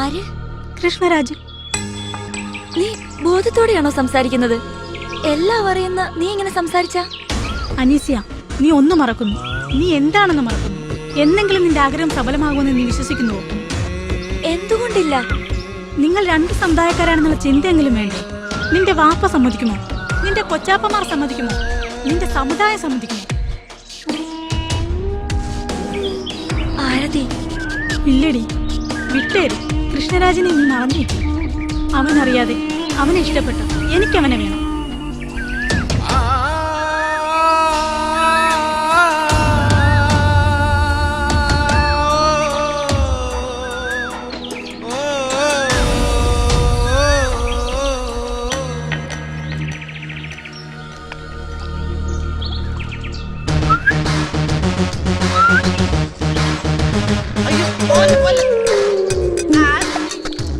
ആര്? കൃഷ്ണരാജ്. നീ ബോധത്തോടെയാണോ സംസാരിക്കുന്നത്? എല്ലാം അറിയുന്ന നീ ഇങ്ങനെ സംസാരിച്ച? അനീസ്യ, നീ ഒന്നും മറക്കുന്നു. നീ എന്താണെന്ന് മറക്കുന്നു. എന്തെങ്കിലും നിന്റെ ആഗ്രഹം സഫലമാകുമെന്ന് നീ വിശ്വസിക്കുന്നുവോ? എന്തുകൊണ്ടില്ല? നിങ്ങൾ രണ്ട് സമുദായക്കാരാണെന്നുള്ള ചിന്തയെങ്കിലും വേണ്ടേ? നിന്റെ വാപ്പ സമ്മതിക്കുമോ? നിന്റെ കൊച്ചാപ്പമാർ സമ്മതിക്കുമോ? നിന്റെ സമുദായം സമ്മതിക്കുമോ? ആരതി? ഇല്ലടി, വിട്ടേര്. കൃഷ്ണരാജിനെ നീ മറന്നിട്ട്. അവനറിയാതെ അവനെ ഇഷ്ടപ്പെട്ടു. എനിക്കവനെ വേണം.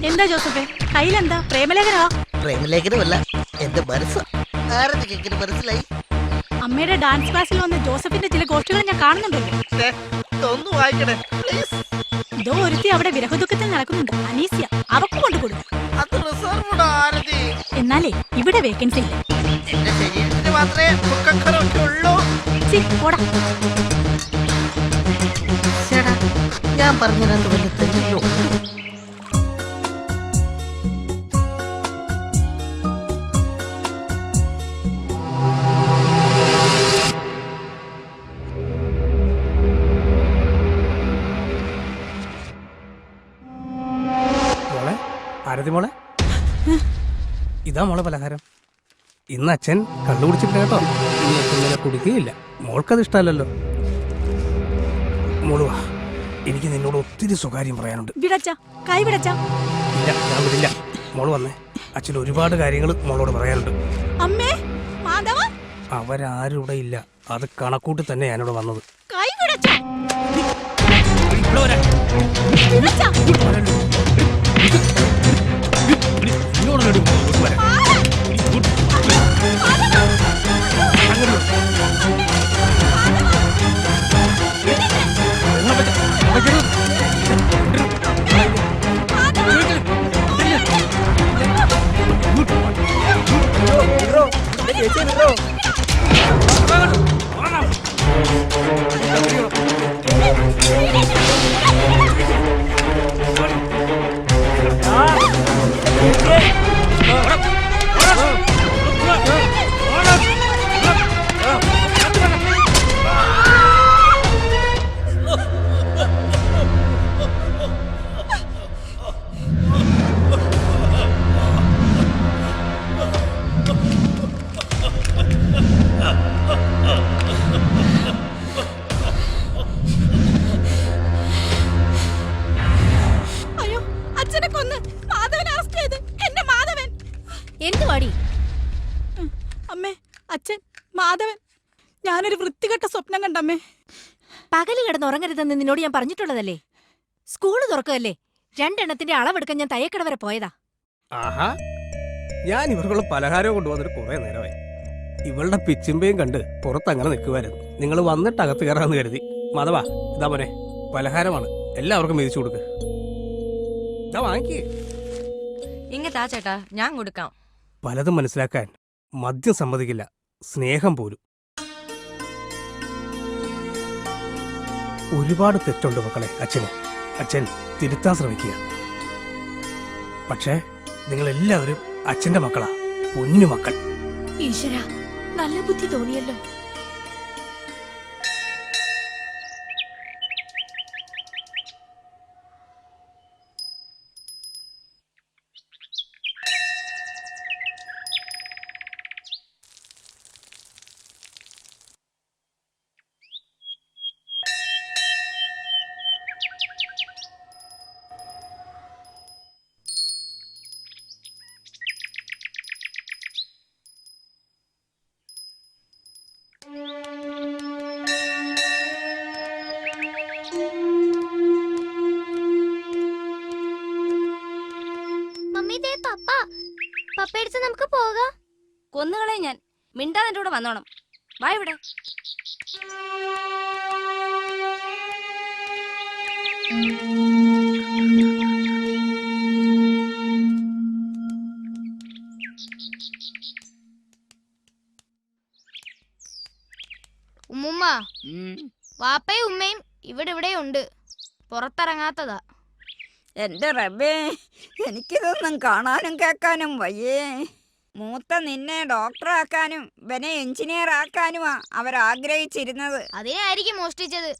എന്താ ജോസഫേ, കയ്യിലെന്താ? പ്രേമലേഖനോ? പ്രേമലേഖനമല്ല, എന്റെ മനസ്സ്. ആരൊക്കെ എങ്ങനെ മനസ്സിലായി? അമ്മയുടെ ഡാൻസ് ക്ലാസ്സിൽ വന്ന ജോസഫിന്റെ ചില ഗോഷ്ഠികൾ ഞാൻ കാണുന്നുണ്ടല്ലോ. ഒന്ന് വായിക്കണേ പ്ലീസ്. ഇതോ ഒരുത്തി അവിടെ വിരഹദുഃഖത്തിൽ നടക്കുന്നുണ്ട്. അനീസ്യ, അവക്ക് കൊണ്ടുകൊടു. അത് റിസർവ്ഡ് ആരതി. എന്നാലേ ഇവിടെ വേക്കൻസി ഇല്ല. എന്റെ ശരീരത്തിന് മാത്രമേ മുഖക്കറൊക്കെ ഉള്ളൂ. പോടാ. ഞാൻ പറഞ്ഞതിനകത്ത് വലിയ തെല്ലോ. ആരതി മോളെ, ഇതാ മോളെ പലഹാരം. ഇന്ന് അച്ഛൻ കള്ളു കുടിച്ചിട്ടില്ല കേട്ടോ. ഇനി അച്ഛൻ ഇങ്ങനെ കുടിക്കുകയില്ല. മോൾക്കത് ഇഷ്ടമല്ലല്ലോ. മോള് വാ, എനിക്ക് നിന്നോട് ഒത്തിരി സ്വകാര്യം പറയാനുണ്ട്. കൈ വിടച്ച. ഇല്ല, ഞാൻ വിടില്ല. മോള് വന്നേ, അച്ഛൻ ഒരുപാട് കാര്യങ്ങൾ മോളോട് പറയാനുണ്ട്. അമ്മേ, മാധവ. അവരാരും ഇവിടെ ഇല്ല. അത് കണക്കൂട്ടി തന്നെ ഞാനിവിടെ വന്നത്. കൈ വിടച്ച. അമ്മേ, അച്ഛൻ, മാധവൻ. ഞാനൊരു വൃത്തികെട്ട സ്വപ്നം കണ്ടമ്മേ. പകല് കിടന്ന് ഉറങ്ങരുതെന്ന് നിന്നോട് ഞാൻ പറഞ്ഞിട്ടുള്ളതല്ലേ? സ്കൂള് തുറക്കല്ലേ, രണ്ടെണ്ണത്തിന്റെ അളവെടുക്കാൻ ഞാൻ തയ്യക്കട വരെ പോയതാ. ആഹാ, ഞാൻ ഇവർക്കുള്ള പലഹാരം കൊണ്ടുവന്നിട്ട് കുറെ നേരമായി. ഇവളുടെ പിച്ചിമ്പയും കണ്ട് പുറത്തങ്ങനെ നിൽക്കുമായിരുന്നു. നിങ്ങൾ വന്നിട്ട് അകത്ത് കയറാന്ന് കരുതി. മാധവ, ഇതാ മോനെ പലഹാരമാണ്, എല്ലാവർക്കും വീതിച്ചു കൊടുക്ക്. ഇതാ വാങ്ങിക്കേ. ഇങ്ങത്താ ചേട്ടാ, ഞാൻ കൊടുക്കാം. പലതും മനസ്സിലാക്കാൻ മദ്യം സമ്മതിക്കില്ല, സ്നേഹം പോലും. ഒരുപാട് തെറ്റുണ്ട് മക്കളെ അച്ഛന്. അച്ഛൻ തിരുത്താൻ ശ്രമിക്കുക. പക്ഷേ നിങ്ങളെല്ലാവരും അച്ഛന്റെ മക്കളാ, പൊന്നു മക്കൾ. ഈശ്വര, നല്ല ബുദ്ധി തോന്നിയല്ലോ. പപ്പയടിച്ച് നമുക്ക് പോകാം. കൊന്നുകളെ ഞാൻ. മിണ്ടാതെ എന്റെ കൂടെ വന്നോണം. വാ ഇവിടെ. ഉമ്മുമ്മ, വാപ്പയും ഉമ്മയും ഇവിടെ ഉണ്ട്. പുറത്തിറങ്ങാത്തതാ. എന്റെ റബ്ബേ, എനിക്കിതൊന്നും കാണാനും കേൾക്കാനും വയ്യേ. മൂത്ത നിന്നെ ഡോക്ടറാക്കാനും ഇവനെ എഞ്ചിനീയർ ആക്കാനുമാ അവരാഗ്രഹിച്ചിരുന്നത്. അതിനായിരിക്കും മോഷ്ടിച്ചത്.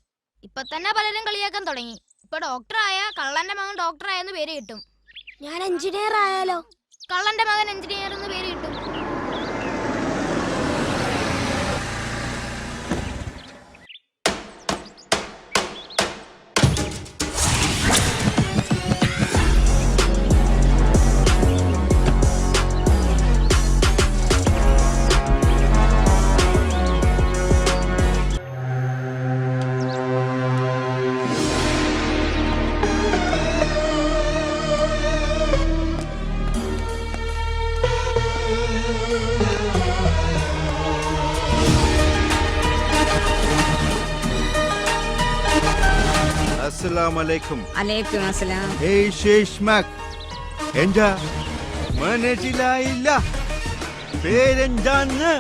ഇപ്പൊ തന്നെ പലരും കളിയാക്കാൻ തുടങ്ങി. ഇപ്പൊ ഡോക്ടറായ കള്ളന്റെ മകൻ ഡോക്ടറായെന്ന് പേര് കിട്ടും. ഞാൻ എഞ്ചിനീയർ ആയാലോ? കള്ളന്റെ മകൻ എഞ്ചിനീയർ എന്ന് പേര് കിട്ടും. അസ്സലാമലൈക്കും. അലൈക്കും അസ്സലാം. ഏയ് ശേഷ്മക്, എന്താ മനസ്സിലായില്ല? പേരെന്താന്ന്?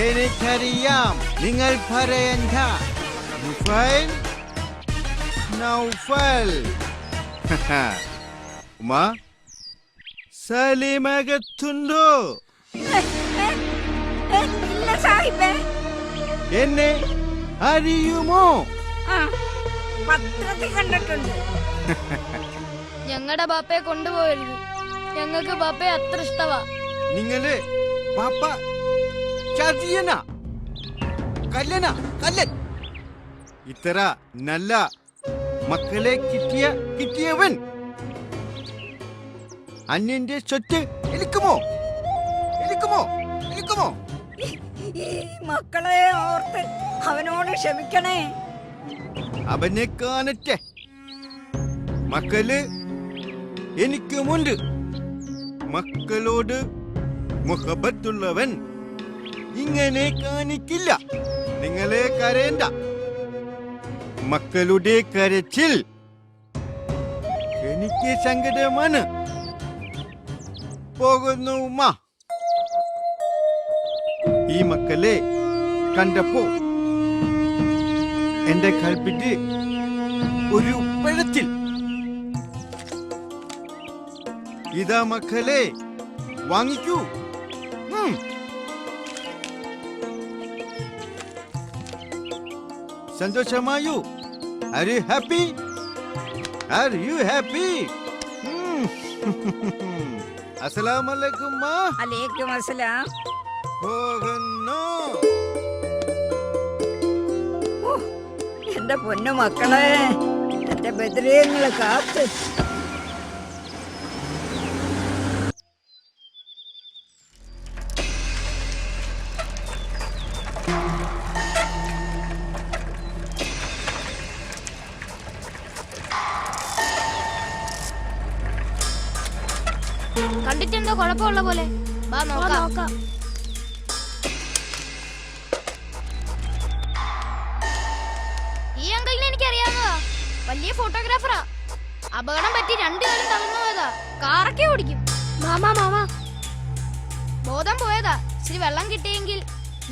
എനിക്കറിയാം, നിങ്ങൾ പറയണ്ട. നുഫൈൽ, നൗഫൽ. ഉമ്മ, സലീമകത്തുണ്ടോ? ഇല്ല സാഹിബേ. എന്നെ അറിയുമോ? പത്രത്തിൽ കണ്ടിട്ടുണ്ട്. ഞങ്ങളുടെ ബാപ്പയെ കൊണ്ടുപോകരുത്. ഞങ്ങൾക്ക് ബാപ്പയെ അത്ര ഇഷ്ടവാ. നിങ്ങള് പാപ്പ ചതിയന കല്ലന കല്ലൻ. ഇത്ര നല്ല മക്കളെ കിട്ടിയവൻ അന്യന്റെ സ്വത്ത് എലിക്കുമോ? ഈ മക്കളെ ഓർത്ത് അവനോട് ക്ഷമിക്കണേ. അവനെ കാണട്ടെ. മക്കള് എനിക്കുമുണ്ട്. മക്കളോട് മുഹബത്തുള്ളവൻ ഇങ്ങനെ കാണിക്കില്ല. നിങ്ങളെ കരയണ്ട. മക്കളുടെ കരച്ചിൽ എനിക്ക് സങ്കടമാണ്. പോകുന്നു ഉമ്മ. ഈ മക്കളെ കണ്ടപ്പോ എന്റെ കൽപ്പിട്ട് ഒരു പഴത്തിൽ. ഇതാ മക്കളെ, വാങ്ങിക്കൂ. സന്തോഷമായോ? Are you happy? Are you happy? അസ്സലാമലൈക്കും മാ. അലൈക്കും അസ്സലാം. പോകുന്നു. എന്റെ പൊന്നു മക്കളെ, എന്റെ ബദ്രീങ്ങളെ കാത്ത്. കണ്ടിട്ടെന്തോ കുഴപ്പമുള്ള പോലെ. വാ നോക്കാം. ഈ അങ്കിളിനെ എനിക്കറിയാവുന്നതാ. വലിയ ഫോട്ടോഗ്രാഫറാ. അപകടം പറ്റി 2 കാലം തളർന്നു പോയതാ. കാറൊക്കെ ഓടിക്കും. മാമാ ബോധം പോയതാ. ഇച്ചിരി വെള്ളം കിട്ടിയെങ്കിൽ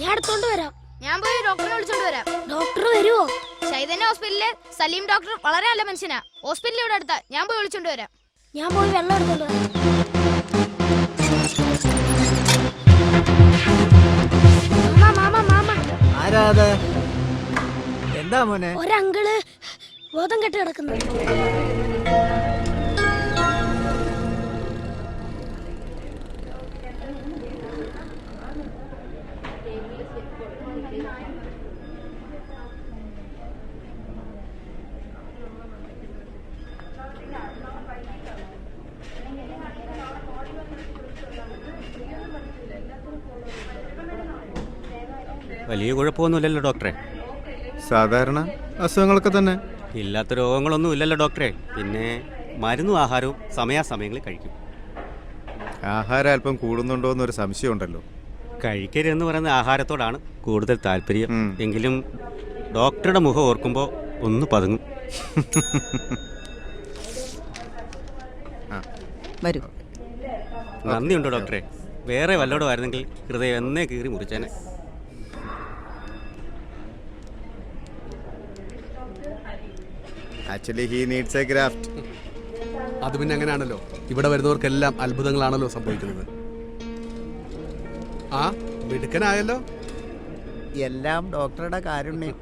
ഞാൻ എടുത്തോണ്ട് വരാം. ഞാൻ പോയി ഡോക്ടറിനെ വിളിച്ചോണ്ട് വരാം. ഡോക്ടർ വരുവോ? ചൈതന്യ ഹോസ്പിറ്റലിലെ സലീം ഡോക്ടർ വളരെ നല്ല മനുഷ്യനാ. ഹോസ്പിറ്റലിൽ ഇവിടെ അടുത്താ. ഞാൻ പോയി വിളിച്ചോണ്ട് വരാം. ഞാൻ പോയി വെള്ളം എടുത്തോണ്ട് വരാം. മാമ ആരാത്? എന്താ മോനെ? ഒരങ്കിള് ബോധം കെട്ട് കിടക്കുന്നു. വലിയ കുഴപ്പമൊന്നുമില്ലല്ലോ ഡോക്ടറെ. സാധാരണ അസുഖങ്ങളൊക്കെ തന്നെ. ഇല്ലാത്ത രോഗങ്ങളൊന്നും ഇല്ലല്ലോ ഡോക്ടറെ. പിന്നെ മരുന്നും ആഹാരവും സമയാസമയങ്ങളിൽ കഴിക്കും. ആഹാരം അല്പം കൂടുന്നുണ്ടോ എന്നൊരു സംശയമുണ്ടല്ലോ. കഴിക്കരുതെന്ന് പറയുന്ന ആഹാരത്തോടാണ് കൂടുതൽ താല്പര്യം. എങ്കിലും ഡോക്ടറുടെ മുഖം ഓർക്കുമ്പോൾ ഒന്ന് പതുങ്ങും. വരൂ. നന്ദിയുണ്ടോ ഡോക്ടറെ? വേറെ വല്ലോടോ ആയിരുന്നെങ്കിൽ ഹൃദയം എന്നേ കീറി മുറിച്ചേനെ. Actually he needs a graft. അത് പിന്നെ അങ്ങനെയാണല്ലോ, ഇവിടെ വരുന്നവർക്കെല്ലാം അത്ഭുതങ്ങളാണല്ലോ സംഭവിക്കുന്നത്. ആ മിടുക്കനായല്ലോ. എല്ലാം ഡോക്ടറുടെ കാരുണ്യം.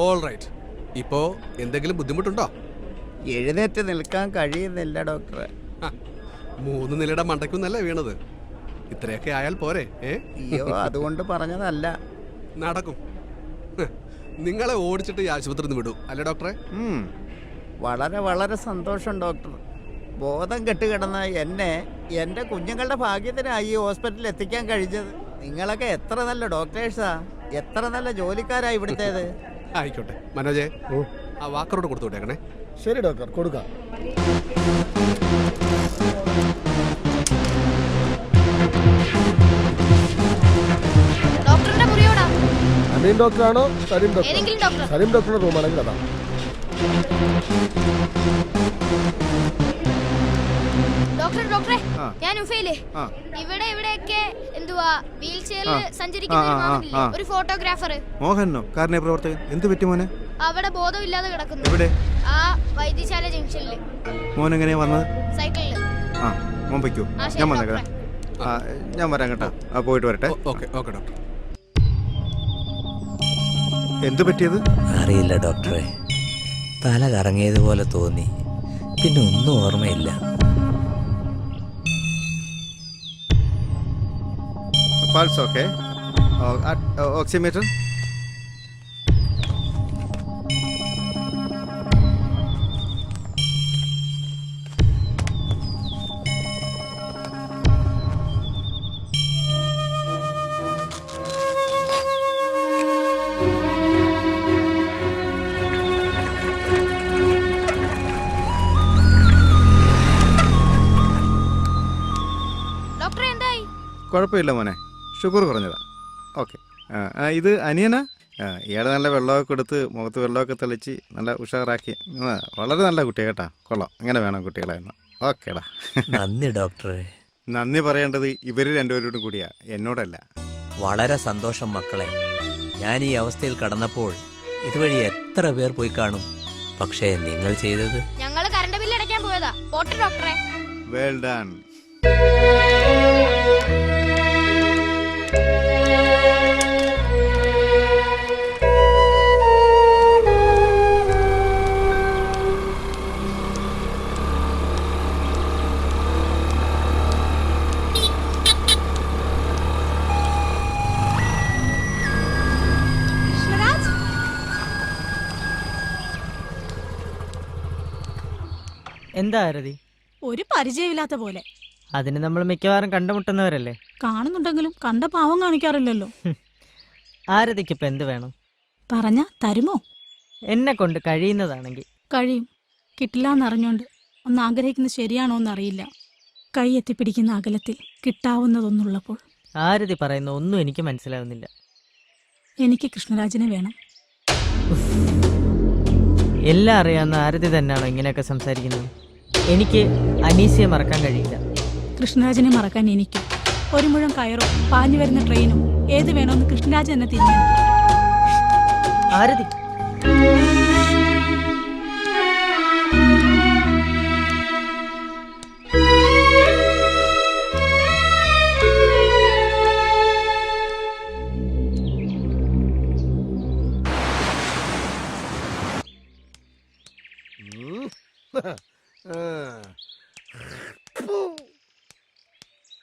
All right. ഇപ്പോ എന്തെങ്കിലും ബുദ്ധിമുട്ടുണ്ടോ? എഴുന്നേറ്റ് നിൽക്കാൻ കഴിയുന്നില്ല ഡോക്ടറെ. 3 നിലയുടെ മണ്ടയ്ക്കൊന്നല്ല വീണത്. ഇത്രയൊക്കെ ആയാൽ പോരെ? അയ്യോ, അതുകൊണ്ട് പറഞ്ഞതല്ല. നടക്കും. നിങ്ങളെ ഓടിച്ചിട്ട് ഈ ആശുപത്രി നിന്ന് വിടൂ അല്ലേ ഡോക്ടറെ? വളരെ വളരെ സന്തോഷം ഡോക്ടർ. ബോധം കെട്ടുകിടന്ന എന്നെ എൻ്റെ കുഞ്ഞുങ്ങളുടെ ഭാഗ്യത്തിനായി ഈ ഹോസ്പിറ്റലിൽ എത്തിക്കാൻ കഴിഞ്ഞത്. നിങ്ങളൊക്കെ എത്ര നല്ല ഡോക്ടേഴ്സാ, എത്ര നല്ല ജോലിക്കാരാ ഇവിടുത്തേത്. ആയിക്കോട്ടെ മനോജെ, ആ വാക്കറോട് കൊടുത്തു വിട്ടേക്കണേ. ശരി ഡോക്ടർ, കൊടുക്കാം. ഡോക്ടറുടെ മുറിയോടാ. അമീൻ ഡോക്ടറാണോ സലീം ഏതെങ്കിലും ഡോക്ടർ? ഡോക്ടർ. സലീം ഡോക്ടറുടെ റൂമാണെങ്കിൽ അതാ. ഡോക്ടറെ ഞാൻ ഉഫയിലെ ഇവിടെ ഇവിടെയൊക്കെ എന്തുവാ വീൽ ചെയറിൽ സഞ്ചരിക്കുന്ന ഒരു മാമനില്ലേ, ഒരു ഫോട്ടോഗ്രാഫർ. മോഹനോ? കാരണ പ്രവർത്തകൻ. എന്ത് പറ്റി മോനെ? അവിടെ ബോധമില്ലാതെ കിടക്കുന്നു. എവിടെ? ആ വൈദ്യശാല ജംഗ്ഷനിൽ. മോൻ എങ്ങനെയാ വന്നത്? സൈക്കിളിൽ. ആ മോൻ വയ്ക്കൂ, ഞാൻ വന്നേക്കാം. ഞാൻ വരാം കേട്ടോ. ആ പോയിട്ട് വരട്ടെ. Okay okay doctor. എന്ത് പറ്റിയത്? അറിയില്ല ഡോക്ടറെ, തല കറങ്ങിയതുപോലെ തോന്നി, പിന്നെ ഒന്നും ഓർമ്മയില്ല. Pulse okay. ഓക്സിമീറ്റർ. ഡോക്ടറെ എന്തായി? കുഴപ്പമില്ല മോനെ, ഷുഗർ കുറഞ്ഞതാ. ഓക്കെ. ഇത് അനിയനാ? ഇയാളെ നല്ല വെള്ളമൊക്കെ കൊടുത്ത് മുഖത്ത് വെള്ളമൊക്കെ തെളിച്ച് നല്ല ഉഷാറാക്കി. വളരെ നല്ല കുട്ടിയാ കേട്ടാ. കൊള്ളാം, ഇങ്ങനെ വേണം കുട്ടികളെ. ഓക്കേടാ. നന്ദി ഡോക്ടറെ. നന്ദി പറയേണ്ടത് ഇവർ രണ്ടുപേരോടും കൂടിയാ, എന്നോടല്ല. വളരെ സന്തോഷം മക്കളെ. ഞാൻ ഈ അവസ്ഥയിൽ കടന്നപ്പോൾ ഇതുവഴി എത്ര പേർ പോയി കാണും. പക്ഷേ നിങ്ങൾ ചെയ്തത്. ഞങ്ങള് കറണ്ട് ബില്ല് അടയ്ക്കാൻ പോയതാ. പോട്ടെ ഡോക്ടറെ. Well done. എന്താ ആരതി? ഒരു പരിചയമില്ലാത്ത പോലെ. അതിന് നമ്മൾ മിക്കവാറും കണ്ടുമുട്ടുന്നവരല്ലേ. കാണുന്നുണ്ടെങ്കിലും കണ്ട പാവം കാണിക്കാറില്ലല്ലോ. ആരതിക്ക് ഇപ്പൊ എന്ത് വേണം? പറഞ്ഞ തരുമോ? എന്നെ കൊണ്ട് കഴിയുന്നതാണെങ്കിൽ. കഴിയും. കിട്ടില്ലാന്നറിഞ്ഞോണ്ട് ഒന്ന് ആഗ്രഹിക്കുന്നത് ശരിയാണോ എന്നറിയില്ല. കൈ എത്തിപ്പിടിക്കുന്ന അകലത്തിൽ കിട്ടാവുന്നതൊന്നുള്ളപ്പോൾ. ആരതി പറയുന്ന ഒന്നും എനിക്ക് മനസ്സിലാവുന്നില്ല. എനിക്ക് കൃഷ്ണരാജനെ വേണം. എല്ലാം അറിയാവുന്ന ആരതി തന്നെയാണോ ഇങ്ങനെയൊക്കെ സംസാരിക്കുന്നത്? എനിക്ക് അനീസിയെ മറക്കാൻ കഴിയില്ല. കൃഷ്ണരാജനെ മറക്കാൻ എനിക്ക് ഒരു മുഴം കയറോ പാഞ്ഞു വരുന്ന ട്രെയിനോ ഏത് വേണമെന്ന് കൃഷ്ണരാജൻ എന്നെ തീരുമാനിക്കും. ആരതി,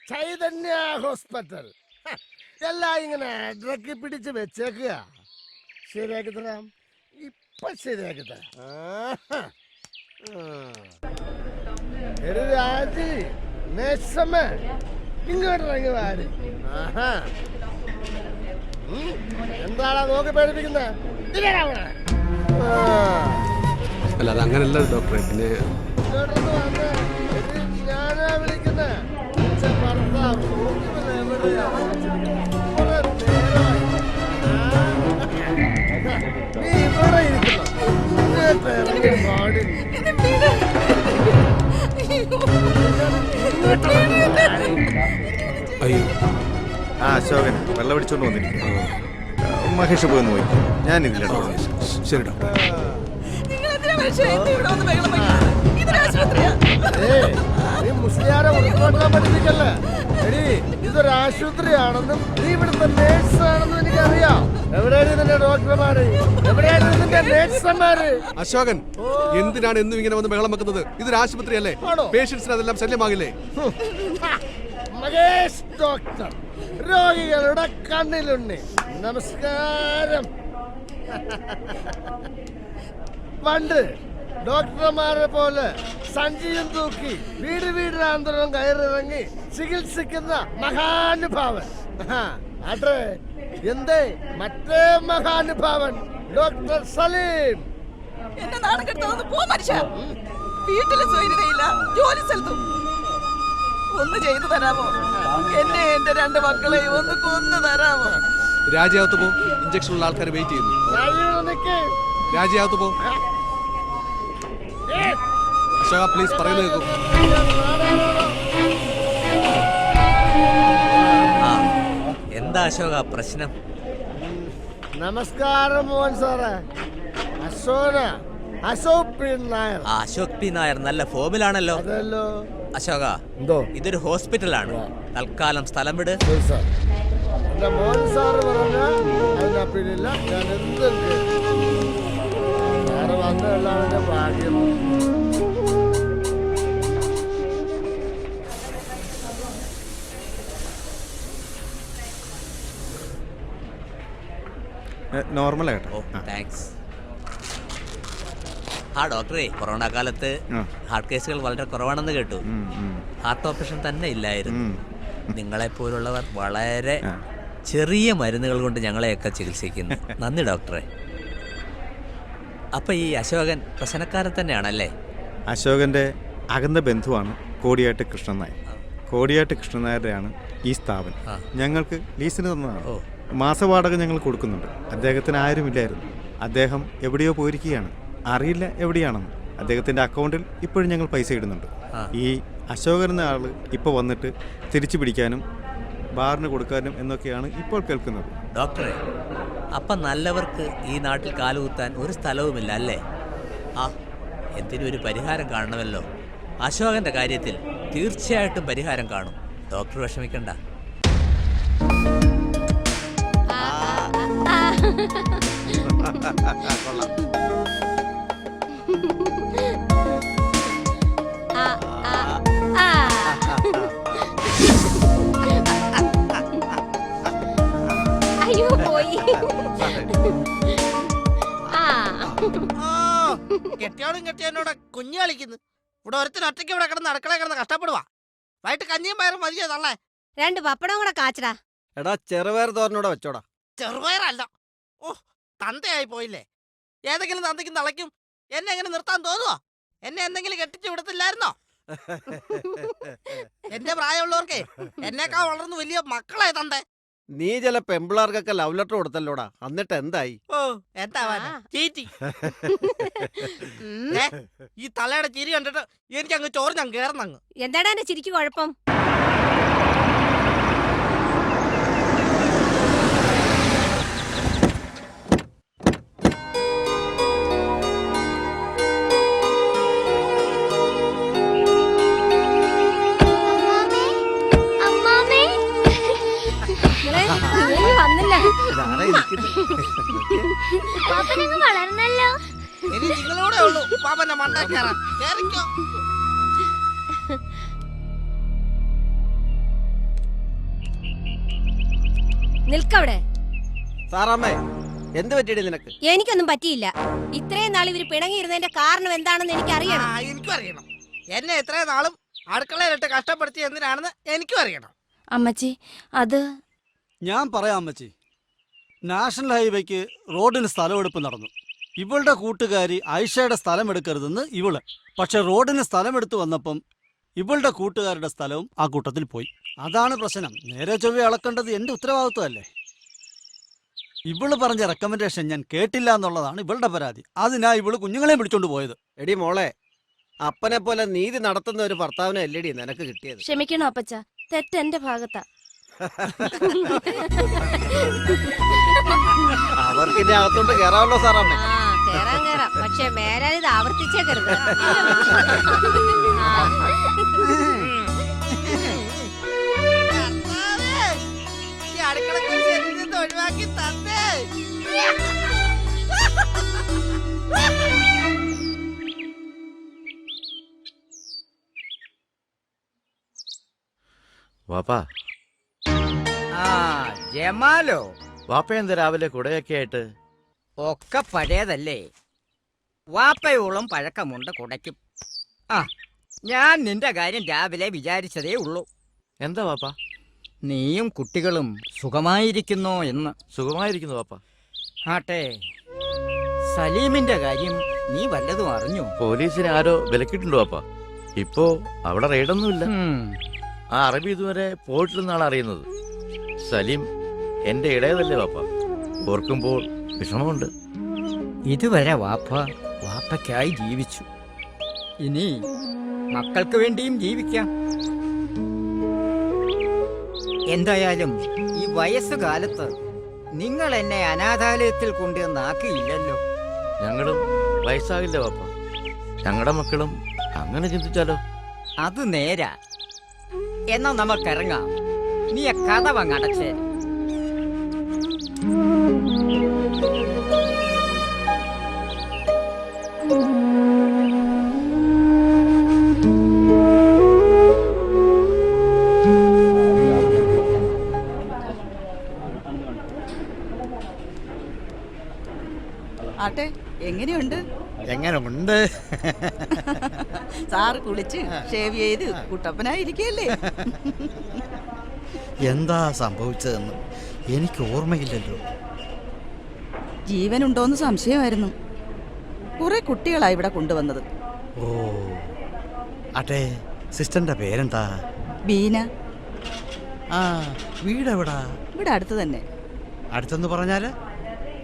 ചൈതന്യ ഹോസ്പിറ്റൽ എല്ലാം ഇങ്ങനെ അടക്കി പിടിച്ച് വെച്ചേക്കുക. ശരിയാക്കി തരാം, ഇപ്പൊ ശരിയാക്കി തരാം. രാജി ഇങ്ങോട്ട് ഇറങ്ങി വാടി. ആഹാ. എന്താടാ നോക്കി പേടിപ്പിക്കുന്നത്? അല്ല അത് അങ്ങനല്ല ഡോക്ടറെ. പിന്നെ ഞാനാ വിളിക്കുന്നത്. നീ ഇവിടെ ഇരിക്കണം. അയ്യോ ആ അശോകൻ വെള്ളം പിടിച്ചോണ്ട് വന്നിരിക്കുന്നു. മഹേഷ് പോയി നോക്കി, ഞാൻ ഇതിലിട. ശരി ഡോക്ടർ. നീ മുസ്ലിയാരെ ഉൾക്കൊള്ളാൻ പഠിപ്പിക്കല്ലേ? എടി ഇതൊരു ആശുപത്രിയാണെന്നും നീ ഇവിടുത്തെ നേഴ്സ് ആണെന്നും എനിക്കറിയാം. എവിടെയാണ് നിന്റെ ഡോക്ടർമാര്? എവിടെയാണ് നിന്റെ നേഴ്സന്മാര്? അശോകൻ എന്തിനാണ് എന്നും ഇങ്ങനെ വന്ന് ബഹളം വെക്കുന്നത്? ഇതൊരു ആശുപത്രിയല്ലേ? പേഷ്യൻസിന് അതെല്ലാം ശല്യമാകില്ലേ? മഹേഷ് ഡോക്ടർ, രോഗികളുടെ കണ്ണിലുണ്ണി. നമസ്കാരം. പണ്ട് ഡോക്ടർമാരെ പോലെ സഞ്ചിയും തൂക്കി വീട് വീടിനാന്തരം കയറിറങ്ങി ചികിത്സിക്കുന്ന മഹാനുഭാവൻ. അതെ, എന്തേ മറ്റേ മഹാനുഭാവൻ ഡോക്ടർ സലീം. എന്നെ നാണം കെടുത്താവുന്ന പോ മനുഷ്യ. വീട്ടിലെ സ്വൈര്യതയില്ല, ജോലി സ്ഥലത്തും. ഒന്ന് ചെയ്തു തരാമോ? എന്നെ എന്റെ 2 മക്കളെയും ഒന്ന് കൊന്നു തരാമോ? രാജ്യത്ത് പോ. ഇഞ്ചക്ഷനുള്ള ആൾക്കാർ വെയിറ്റ് ചെയ്യുന്നു. രാജ്യത്ത് പോ. അശോക പ്ലീസ് പറയുന്നത് കേൾക്കൂ. എന്താ അശോക പ്രശ്നം? നമസ്കാരം മോഹൻ സാറേ. അശോക് പി നായർ. അശോക് പി നായർ നല്ല ഫോമിലാണല്ലോ. അതല്ലോ. അശോക, ഇതൊരു ഹോസ്പിറ്റലാണ്. തൽക്കാലം സ്ഥലം വിട്. എന്റെ മോഹൻ സാറ് പറഞ്ഞ അതിനപ്പീലില്ല. ഞാൻ എന്തും സാറ് വന്നതല്ല അവന്റെ ഭാഗ്യം. നോർമൽ ആയിട്ടോ. താങ്ക്സ്. ഡോക്ടറെ, കൊറോണ കാലത്ത് ഹാർട്ട് കേസുകൾ വളരെ കുറവാണെന്ന് കേട്ടു. ഹാർട്ട് ഓപ്പറേഷൻ തന്നെ ഇല്ലായിരുന്നു. നിങ്ങളെപ്പോലുള്ളവർ വളരെ ചെറിയ മരുന്നുകൾ കൊണ്ട് ഞങ്ങളെയൊക്കെ ചികിത്സിക്കുന്നു. നന്ദി ഡോക്ടറെ. അപ്പൊ ഈ അശോകൻ പ്രശ്നക്കാരൻ തന്നെയാണല്ലേ? അശോകന്റെ അകന്ന ബന്ധുവാണ് കോടിയാട്ട് കൃഷ്ണൻ നായർ. കോടിയാട്ട് കൃഷ്ണൻ നായരുടെയാണ് ഈ സ്ഥാപനം. ഞങ്ങൾക്ക് ലീസിന് തന്നതാണ്. മാസവാടക ഞങ്ങൾ കൊടുക്കുന്നുണ്ട്. അദ്ദേഹത്തിന് ആരുമില്ലായിരുന്നു. അദ്ദേഹം എവിടെയോ പോയിരിക്കുകയാണ്. അറിയില്ല എവിടെയാണെന്ന്. അദ്ദേഹത്തിന്റെ അക്കൗണ്ടിൽ ഇപ്പോഴും ഞങ്ങൾ പൈസ ഇടുന്നുണ്ട്. ഈ അശോകൻ എന്ന ആള് ഇപ്പോൾ വന്നിട്ട് തിരിച്ചു പിടിക്കാനും ബാറിന് കൊടുക്കാനും എന്നൊക്കെയാണ് ഇപ്പോൾ കേൾക്കുന്നത്. ഡോക്ടറെ, അപ്പം നല്ലവർക്ക് ഈ നാട്ടിൽ കാലുകുത്താൻ ഒരു സ്ഥലവുമില്ല അല്ലേ? എന്തിനും ഒരു പരിഹാരം കാണണമല്ലോ. അശോകന്റെ കാര്യത്തിൽ തീർച്ചയായിട്ടും പരിഹാരം കാണും. ഡോക്ടർ വിഷമിക്കണ്ട. അയ്യോ പോയി. കെട്ടിയോടും കെട്ടിയോനോടെ കുഞ്ഞു കളിക്കുന്നു. ഇവിടെ ഒരുത്തിന് ഒറ്റയ്ക്ക് ഇവിടെ കിടന്ന് അടുക്കള കിടന്ന് കഷ്ടപ്പെടുവാ. വൈകിട്ട് കഞ്ഞിയും പയറും മതിയോ തള്ളേ? 2 പപ്പടവും കൂടെ കാച്ചടാ. എടാ ചെറുപയർ തോരനോടെ വെച്ചോടാ. ചെറുപയറല്ല. ഓ, തന്തയായി പോയില്ലേ. ഏതെങ്കിലും തന്തയ്ക്കും തളയ്ക്കും എന്നെ എങ്ങനെ നിർത്താൻ തോന്നുവോ? എന്നെ എന്തെങ്കിലും കെട്ടിച്ചു വിടത്തില്ലായിരുന്നോ? എന്റെ പ്രായമുള്ളവർക്കേ എന്നേക്കാൾ വളർന്നു വലിയ മക്കളെ തന്തേ. നീ ചില പെമ്പിളാർക്കൊക്കെ ലവ് ലെറ്റർ കൊടുത്തല്ലോടാ. എന്നിട്ട് എന്തായി? ഓ, എന്താവാനാ, ചീറ്റി. ഈ തലയുടെ ചിരി കണ്ടിട്ട് എനിക്ക് അങ്ങ് ചോറിഞ്ഞങ്ങ് കേറുന്നങ്ങ്. എന്താടാ എന്റെ ചിരിക്ക് കുഴപ്പം? വളർന്നല്ലോ. ഇനി നിങ്ങളോടെ ഉള്ളൂ പാപ്പന്റെ മണ്ട കയറാൻ. കേറിക്കോ. നിൽക്കവിടെ. സാറാമ്മേ, എന്ത് പറ്റിയിടി നിനക്ക്? എനിക്കൊന്നും പറ്റിയില്ല. ഇത്രയും നാൾ ഇവര് പിണങ്ങിയിരുന്നതിന്റെ കാരണം എന്താണെന്ന് എനിക്കറിയണം. എനിക്കും അറിയണം. എന്നെ ഇത്രയും നാളും അടുക്കളയിലിട്ട് കഷ്ടപ്പെടുത്തി എന്തിനാണെന്ന് എനിക്കും അറിയണം. അമ്മച്ചി അത് ഞാൻ പറയാം അമ്മച്ചി. നാഷണൽ ഹൈവേക്ക് റോഡിന് സ്ഥലമെടുപ്പ് നടന്നു. ഇവളുടെ കൂട്ടുകാരി ഐഷയുടെ സ്ഥലം എടുക്കരുതെന്ന് ഇവള്. പക്ഷെ റോഡിന് സ്ഥലമെടുത്ത് വന്നപ്പം ഇവളുടെ കൂട്ടുകാരുടെ സ്ഥലവും ആ കൂട്ടത്തിൽ പോയി. അതാണ് പ്രശ്നം. നേരെ ചൊവ്വെ അളക്കേണ്ടത് എന്റെ ഉത്തരവാദിത്വമല്ലേ? ഇവള് പറഞ്ഞ റെക്കമെൻഡേഷൻ ഞാൻ കേട്ടില്ല എന്നുള്ളതാണ് ഇവളുടെ പരാതി. അതിനാ ഇവള് കുഞ്ഞുങ്ങളെ പിടിച്ചോണ്ട് പോയത്. എടി മോളെ, അപ്പനെ പോലെ നീതി നടത്തുന്ന ഒരു ഭർത്താവിനെ അല്ലേടി നിനക്ക് കിട്ടിയത്. ക്ഷമിക്കണോ അപ്പച്ച, തെറ്റെന്റെ ഭാഗത്താ. അവർക്ക് ഇനി അകത്തോട്ട് കയറാമല്ലോ സാറാമ്മേ. കേറാം കേറാം, പക്ഷെ മേലാൽ ഇത് ആവർത്തിച്ചേക്കരുത്. ഈ അടുക്കള ഒഴിവാക്കി തന്നേ. വാപ്പാ, ആ ജമാലോ, വാപ്പ എന്താ രാവിലെ കുടയൊക്കെ ആയിട്ട്? ഒക്കെ പഴയതല്ലേ, വാപ്പയോളം പഴക്കമുണ്ട് കുടയ്ക്കും. ആ, ഞാൻ നിന്റെ കാര്യം രാവിലെ വിചാരിച്ചതേ ഉള്ളൂ. എന്താ വാപ്പ? നീയും കുട്ടികളും സുഖമായിരിക്കുന്നോ എന്ന്. സുഖമായിരിക്കുന്നു വാപ്പ. ആട്ടെ, സലീമിന്റെ കാര്യം നീ വല്ലതും അറിഞ്ഞോ? പോലീസിനെ ആരോ വിലക്കിയിട്ടുണ്ടോ വാപ്പ? ഇപ്പോ അവിടെ റെയ്ഡൊന്നുമില്ല. ആ അറബി ഇതുവരെ പോയിട്ടില്ലെന്നാണ് അറിയുന്നത്. സലീം എന്റെ ഇടയതല്ലേ വാപ്പ? ഓർക്കുമ്പോൾ വിഷമമുണ്ട്. ഇതുവരെ വാപ്പയ്ക്കായി ജീവിച്ചു. ഇനി മക്കൾക്ക് വേണ്ടിയും ജീവിക്കാം. എന്തായാലും ഈ വയസ്സുകാലത്ത് നിങ്ങൾ എന്നെ അനാഥാലയത്തിൽ കൊണ്ടുവന്നാക്കിയില്ലല്ലോ. ഞങ്ങളും വയസ്സാകില്ല വാപ്പ. ഞങ്ങളുടെ മക്കളും അങ്ങനെ ചിന്തിച്ചാലോ? അത് നേരാ. എന്നാ നമുക്കിറങ്ങാം. നീ കഥ അടച്ചേ. ആട്ടെ, എങ്ങനെയുണ്ട്? എങ്ങനെയുണ്ട്? സാറ് കുളിച്ച് ഷേവ് ചെയ്ത് കുട്ടപ്പനായിരിക്കല്ലേ? എന്താ സംഭവിച്ചതെന്ന് എനിക്ക് ഓർമ്മയില്ലല്ലോ. ജീവനുണ്ടോന്ന് സംശയമായിരുന്നു. കുറെ കുട്ടികളാ ഇവിടെ കൊണ്ടുവന്നത്. ഓ, ആട്ടെ, സിസ്റ്ററിന്റെ പേരെന്താ? ബീന. ആ, വീടെവിടാ? ഇവിടെ അടുത്ത് തന്നെ. അടുത്തെന്ന് പറഞ്ഞാല്?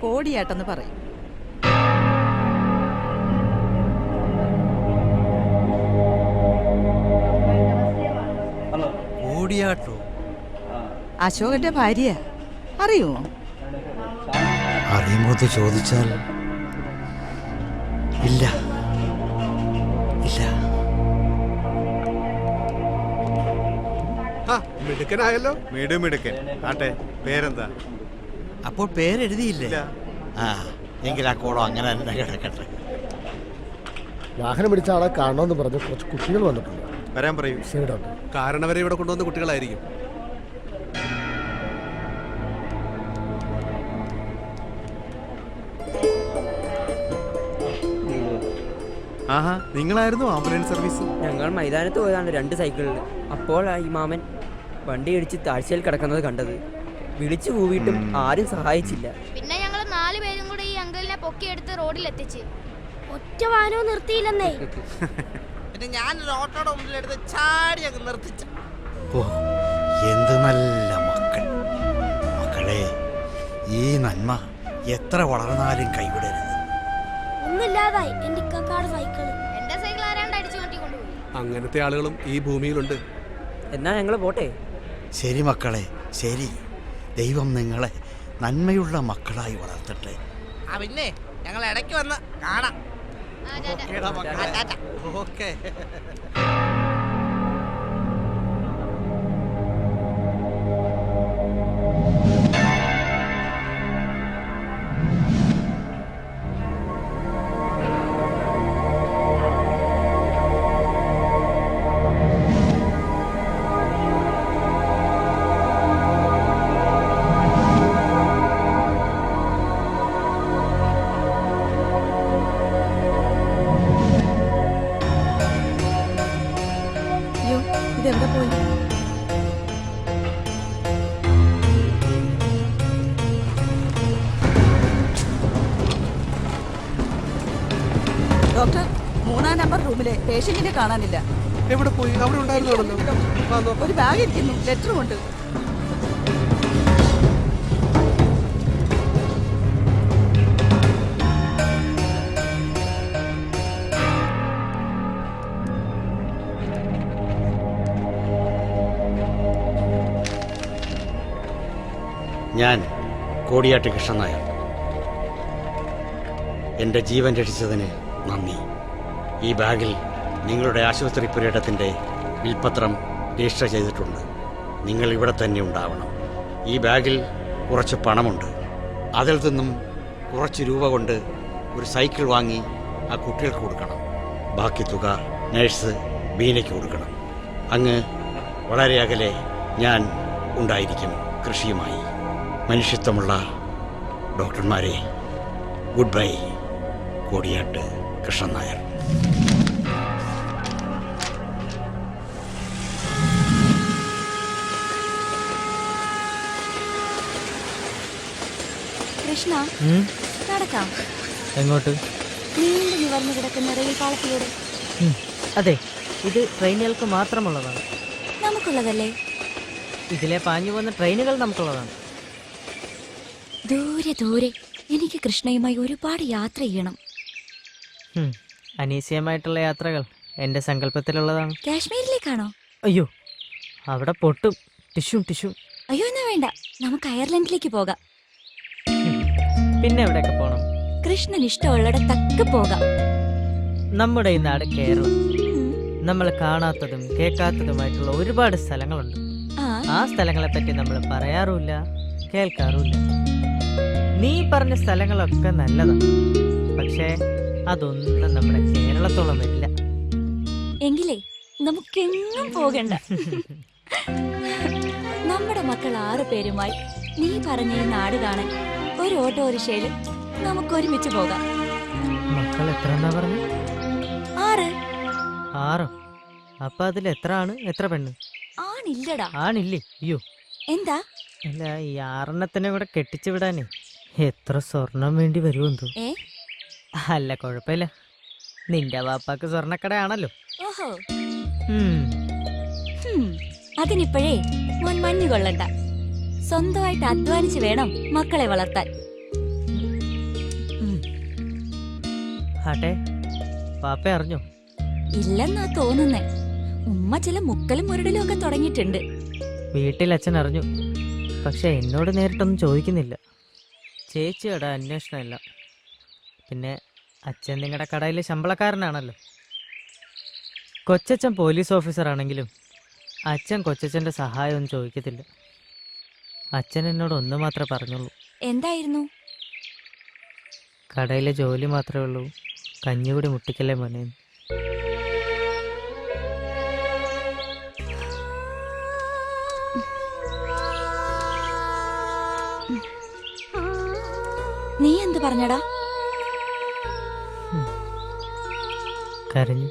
കോടിയാട്ടെന്ന് പറയും. കോടിയാട്ടോ? അശോകന്റെ ഭാര്യ. അറിയുമോ? അറിയുമോ ചോദിച്ചാൽ ഇല്ല ഇല്ല. മിടുക്കനായല്ലോ. മിടുക്കൻ. ആട്ടെ, പേരെന്താ? അപ്പോൾ പേരെഴുതിയില്ലേ? ആ, എങ്കിൽ ആ കോളം അങ്ങനെ തന്നെ കിടക്കട്ടെ. വാഹനം പിടിച്ച ആളെ കാണണമെന്ന് പറഞ്ഞ് കുറച്ച് കുട്ടികൾ വന്നിട്ടുണ്ട്. വരാൻ പറയൂ. ശരി ഡോക്ടർ. കാരണം വരെ ഇവിടെ കൊണ്ടുവന്ന കുട്ടികളായിരിക്കും. ആഹാ, നിങ്ങളായിരുന്നു ആംബുലൻസ് സർവീസ്? ഞങ്ങൾ മൈതാനത്ത് പോയതാണ് 2 സൈക്കിളിൽ. അപ്പോഴാണ് ഈ മാമൻ വണ്ടി ഇടിച്ച് താഴ്ചയിൽ കിടക്കുന്നത് കണ്ടത്. വിളിച്ചു കൂവിയിട്ടും ആരും സഹായിച്ചില്ല. പിന്നെ ഞങ്ങൾ 4 പേരും കൂടി ഈ അങ്കിളിനെ പൊക്കിയെടുത്ത് റോഡിൽ എത്തിച്ച്. ഒറ്റ വാനവും നിർത്തിയില്ലെന്നേ. പിന്നെ ഞാനൊരു ഓട്ടോയുടെ മുമ്പിലെടുത്ത് ചാടി അങ്ങ് നിർത്തിച്ച. ഓ, എന്ത് നല്ല മക്കൾ. മക്കളെ, ഈ നന്മ എത്ര വളർന്നാലും കൈവിടരുത്. ഒന്നില്ലാതായി എന്റെ ഇക്കാക്കാട് സൈക്കിള്. എന്റെ സൈക്കിൾ ആരാണ്ട് അടിച്ചു മാറ്റി കൊണ്ടുപോയി. അങ്ങനത്തെ ആളുകളും ഈ ഭൂമിയിലുണ്ട്. എന്നാ ഞങ്ങൾ പോട്ടെ. ശരി മക്കളെ, ശരി. ദൈവം നിങ്ങളെ നന്മയുള്ള മക്കളായി വളർത്തട്ടെ. പിന്നെ ഞങ്ങൾ ഇടയ്ക്ക് വന്ന് കാണാം. ഓക്കെ. റൂമിലെ പേഷ്യന്റിനെ കാണാനില്ല. എവിടെ പോയി? അവിടെ ഉണ്ടായിരുന്നോ? ഒരു ബാഗ് ഇരിക്കുന്നു, ലെറ്ററും ഉണ്ട്. ഞാൻ കോടിയാട്ട് കൃഷ്ണൻ നായർ. എൻ്റെ ജീവൻ രക്ഷിച്ചതിന് നന്ദി. ഈ ബാഗിൽ നിങ്ങളുടെ ആശുപത്രി പുരയിടത്തിൻ്റെ വിൽപ്പത്രം രജിസ്റ്റർ ചെയ്തിട്ടുണ്ട്. നിങ്ങൾ ഇവിടെ തന്നെ ഉണ്ടാവണം. ഈ ബാഗിൽ കുറച്ച് പണമുണ്ട്. അതിൽ നിന്നും കുറച്ച് രൂപ കൊണ്ട് ഒരു സൈക്കിൾ വാങ്ങി ആ കുട്ടികൾക്ക് കൊടുക്കണം. ബാക്കി തുക നഴ്സ് ബീനയ്ക്ക് കൊടുക്കണം. അങ്ങ് വളരെ അകലെ ഞാൻ ഉണ്ടായിരിക്കും കൃഷിയുമായി. മനുഷ്യത്വമുള്ള ഡോക്ടർമാരെ, ഗുഡ് ബൈ. കോടിയാട്ട് കൃഷ്ണൻ നായർ. കൃഷ്ണ, നടക്കാം. എങ്ങോട്ട്? നീണ്ടു നിവർന്നു കിടക്കുന്ന റെയിൽ പാളത്തിലൂടെ. അതെ, ഇത് ട്രെയിനുകൾക്ക് മാത്രമുള്ളതാണ്. നമുക്കുള്ളതല്ലേ? ഇതിലെ പാഞ്ഞു പോകുന്ന ട്രെയിനുകൾ നമുക്കുള്ളതാണ്. ദൂരെ ദൂരെ എനിക്ക് കൃഷ്ണയുമായി ഒരുപാട് യാത്ര ചെയ്യണം. അനീസ്യമായിട്ടുള്ള യാത്രകൾ എൻ്റെ സങ്കല്പത്തിലുള്ളതാണ്. കാശ്മീരിലേക്കാണോ? അയ്യോ, അവിടെ പൊട്ടും. ടിഷ്യൂ. അയ്യോ, എന്നാ വേണ്ട, നമുക്ക് അയർലൻഡിലേക്ക് പോകാം. പിന്നെ എവിടെയൊക്കെ പോകണം? കൃഷ്ണൻ ഇഷ്ടമുള്ളിടത്തൊക്കെ പോകാം. നമ്മുടെ ഈ നാട് കേരളം. നമ്മൾ കാണാത്തതും കേൾക്കാത്തതുമായിട്ടുള്ള ഒരുപാട് സ്ഥലങ്ങളുണ്ട്. ആ സ്ഥലങ്ങളെ പറ്റി നമ്മൾ പറയാറുമില്ല, കേൾക്കാറുമില്ല. നീ പറഞ്ഞ സ്ഥലങ്ങളൊക്കെ നല്ലതാണ്, പക്ഷേ അതൊന്നും നമ്മുടെ കേരളത്തോളം വരില്ല. എങ്കിലേ നമുക്കെങ്ങും പോകണ്ട. നമ്മുടെ മക്കൾ 6 പേരുമായി നീ പറഞ്ഞ ഈ നാട് കാണാൻ ഒരു ഓട്ടോറിക്ഷയിൽ നമുക്ക് ഒരുമിച്ച് പോകാം. മക്കൾ എത്ര പറഞ്ഞു? 6. 6? അപ്പൊ അതിൽ എത്ര ആണ്, എത്ര പെണ്ണ്? ആണില്ലടാ. ആണില്ലേ? അയ്യോ, എന്താ? അല്ല, ഈ 6 കൂടെ കെട്ടിച്ചു വിടാനേ എത്ര സ്വർണം വേണ്ടി വരുമെന്തോ. അല്ല, കുഴപ്പമില്ല, നിന്റെ വാപ്പാക്ക് സ്വർണ്ണക്കടയാണല്ലോ. ഓഹോ. അതിനിപ്പോഴേ മോൻ മഞ്ഞു കൊള്ളണ്ട. സ്വന്തമായിട്ട് അധ്വാനിച്ച് വേണം മക്കളെ വളർത്താൻ. ആട്ടെ, പാപ്പ അറിഞ്ഞോ? ഇല്ലെന്നാ തോന്നുന്നേ. ഉമ്മ ചില മുക്കലും മുരടലും ഒക്കെ തുടങ്ങിയിട്ടുണ്ട്. വീട്ടിൽ അച്ഛൻ അറിഞ്ഞു, പക്ഷെ എന്നോട് നേരിട്ടൊന്നും ചോദിക്കുന്നില്ല. ചേച്ചിയുടെ അന്വേഷണമില്ല. പിന്നെ അച്ഛൻ നിങ്ങളുടെ കടയിൽ ശമ്പളക്കാരനാണല്ലോ. കൊച്ചച്ഛൻ പോലീസ് ഓഫീസറാണെങ്കിലും അച്ഛൻ കൊച്ചച്ഛൻ്റെ സഹായമൊന്നും ചോദിക്കത്തില്ല. അച്ഛൻ എന്നോട് ഒന്ന് മാത്രമേ പറഞ്ഞുള്ളൂ. എന്തായിരുന്നു? കടയിലെ ജോലി മാത്രമേ ഉള്ളൂ, കഞ്ഞുകൂടി മുട്ടിക്കല്ലേ മോനെ. നീ എന്ത് പറഞ്ഞടാ? കരഞ്ഞു.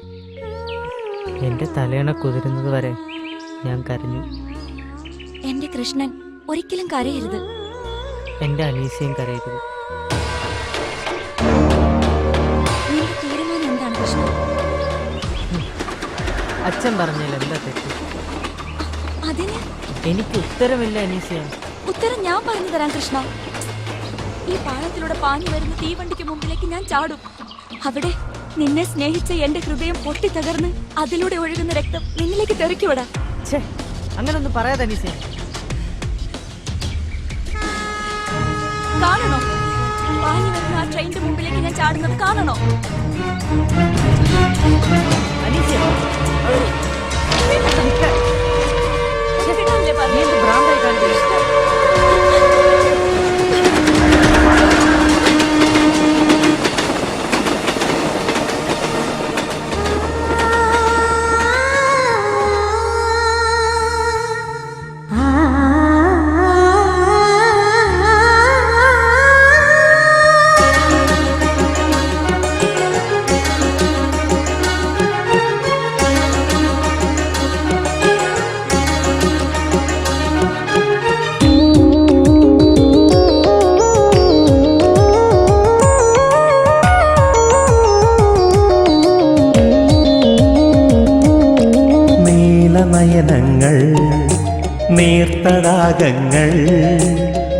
എന്റെ തലയണ കുതിരുന്നത് വരെ ഞാൻ കരഞ്ഞു. എന്റെ കൃഷ്ണൻ ഒരിക്കലും കരയരുത്. എന്റെ അനീസയും കരയരുത്. നിന്റെ തീരുമാനം എന്താണ് കൃഷ്ണ? അച്ഛൻ പറഞ്ഞാൽ എന്താ തെറ്റ്? അതിന് എനിക്ക് ഉത്തരമില്ല അനീസയ. ഉത്തരം ഞാൻ പറഞ്ഞു തരാം കൃഷ്ണ. ഈ പാളത്തിലൂടെ പാഞ്ഞു വരുന്ന തീവണ്ടിക്ക് മുമ്പിലേക്ക് ഞാൻ ചാടും. അവിടെ നിന്നെ സ്നേഹിച്ച എന്റെ ഹൃദയം പൊട്ടിത്തകർന്ന് അതിലൂടെ ഒഴുകുന്ന രക്തം നിന്നിലേക്ക് തെറിക്കൂടാ. അങ്ങനൊന്നും പറയാതെ അനീസയ. കാണണോ? പാഞ്ഞു വരുന്ന ആ ട്രെയിനിന്റെ മുമ്പിലേക്ക് ഞാൻ ചാടുന്നത് കാണണോ? നീർത്തടാകങ്ങൾ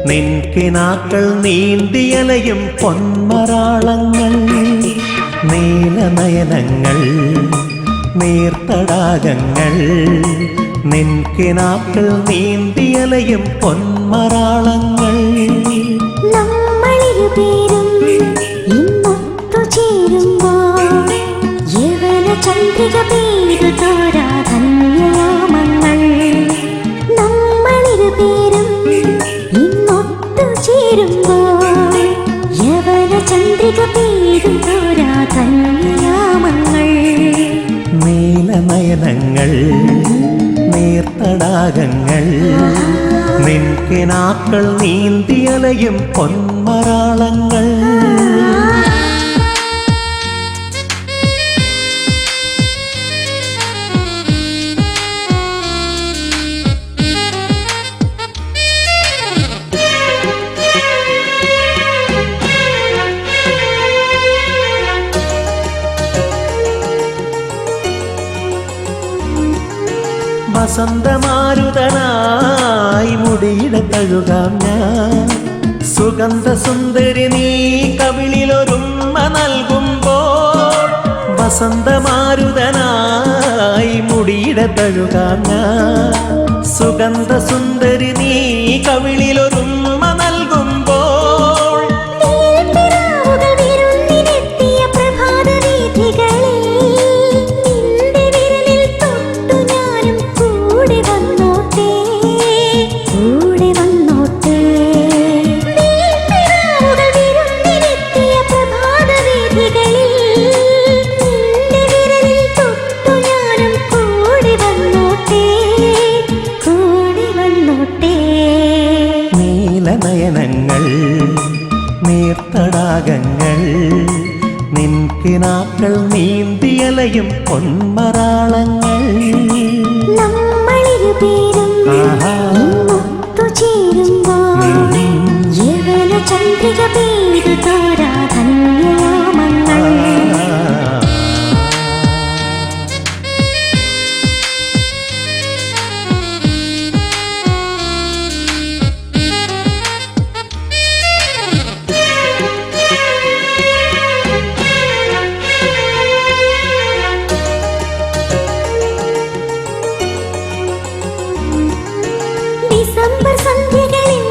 നിൻകിനാക്കൾ നീന്തിയലയും പൊന്മരാളങ്ങൾ നീലനയനങ്ങൾ നീർത്തടാകങ്ങൾ നിൻകിനാക്കൾ നീന്തിയലയും പൊന്മരാളങ്ങൾ നമ്മളിരുപേരും ഇന്നൊത്തു ചേരുമ്പോൾ യവന ചന്ദ്രിക പേരു തോരാ ധന്യയാമങ്ങൾ നമ്മളിരുപേരും ഇന്നൊത്തു ചേരുമ്പോൾ യവന ചന്ദ്രിക പേരു തോരാ ധന്യയാമങ്ങൾ നീലനയനങ്ങൾ നീർത്തടാകങ്ങൾ നിൻകിനാക്കൾ നീന്തിയലയും പൊന്മരാളങ്ങൾ വസന്തമാരുതനായി മുടിയിട തഴുകാം ഞാൻ സുഗന്ധ സുന്ദരി നീ കവിളിലൊരുമ്മ നൽകുമ്പോൾ വസന്തമാരുതനായി മുടിയിട തഴുകാം ഞാൻ സുഗന്ധ സുന്ദരി നീ കവിളിലൊരുമ്മ നൽകുമ്പോൾ നീലനയനങ്ങൾ നീർത്തടാകങ്ങൾ നിൻകിനാക്കൾ നീന്തിയലയും പൊന്മരാളങ്ങൾ നമ്മളിരുപേരും ഇന്നൊത്തു ചേരുമ്പോൾ യവന ചന്ദ്രിക പേരു തോരാ ധന്യയാമങ്ങൾ ഡിസംബർ സന്ധ്യകളിൽ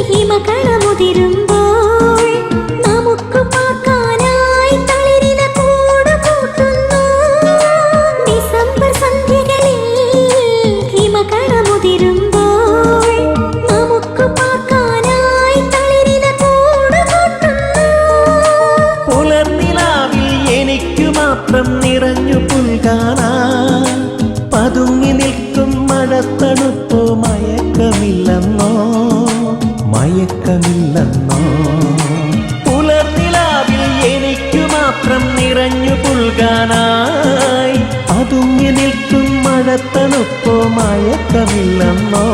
ഹിമകണമുതിരുമ്പോൾ നമുക്ക് പാർക്കാനായി തളിരില കൂട് കൂട്ടുന്നു ഡിസംബർ സന്ധ്യകളിൽ ഹിമകണമുതിരുമ്പോൾ നമുക്ക് പാർക്കാനായി തളിരില കൂട് കൂട്ടുന്നു പുലർനിലാവിൽ എനിക്കു മാത്രം നിറഞ്ഞു പുൽകാനാ പതുങ്ങി നിൽക്കും മഴത്തണുപ്പോ മയക്കമില്ലെന്നോ മയക്കമില്ലെന്നോ പുലർനിലാവിൽ എനിക്കു മാത്രം നിറഞ്ഞു പുൽകാനായി പതുങ്ങി നിൽക്കും മഴത്തണുപ്പോ മയക്കമില്ലെന്നോ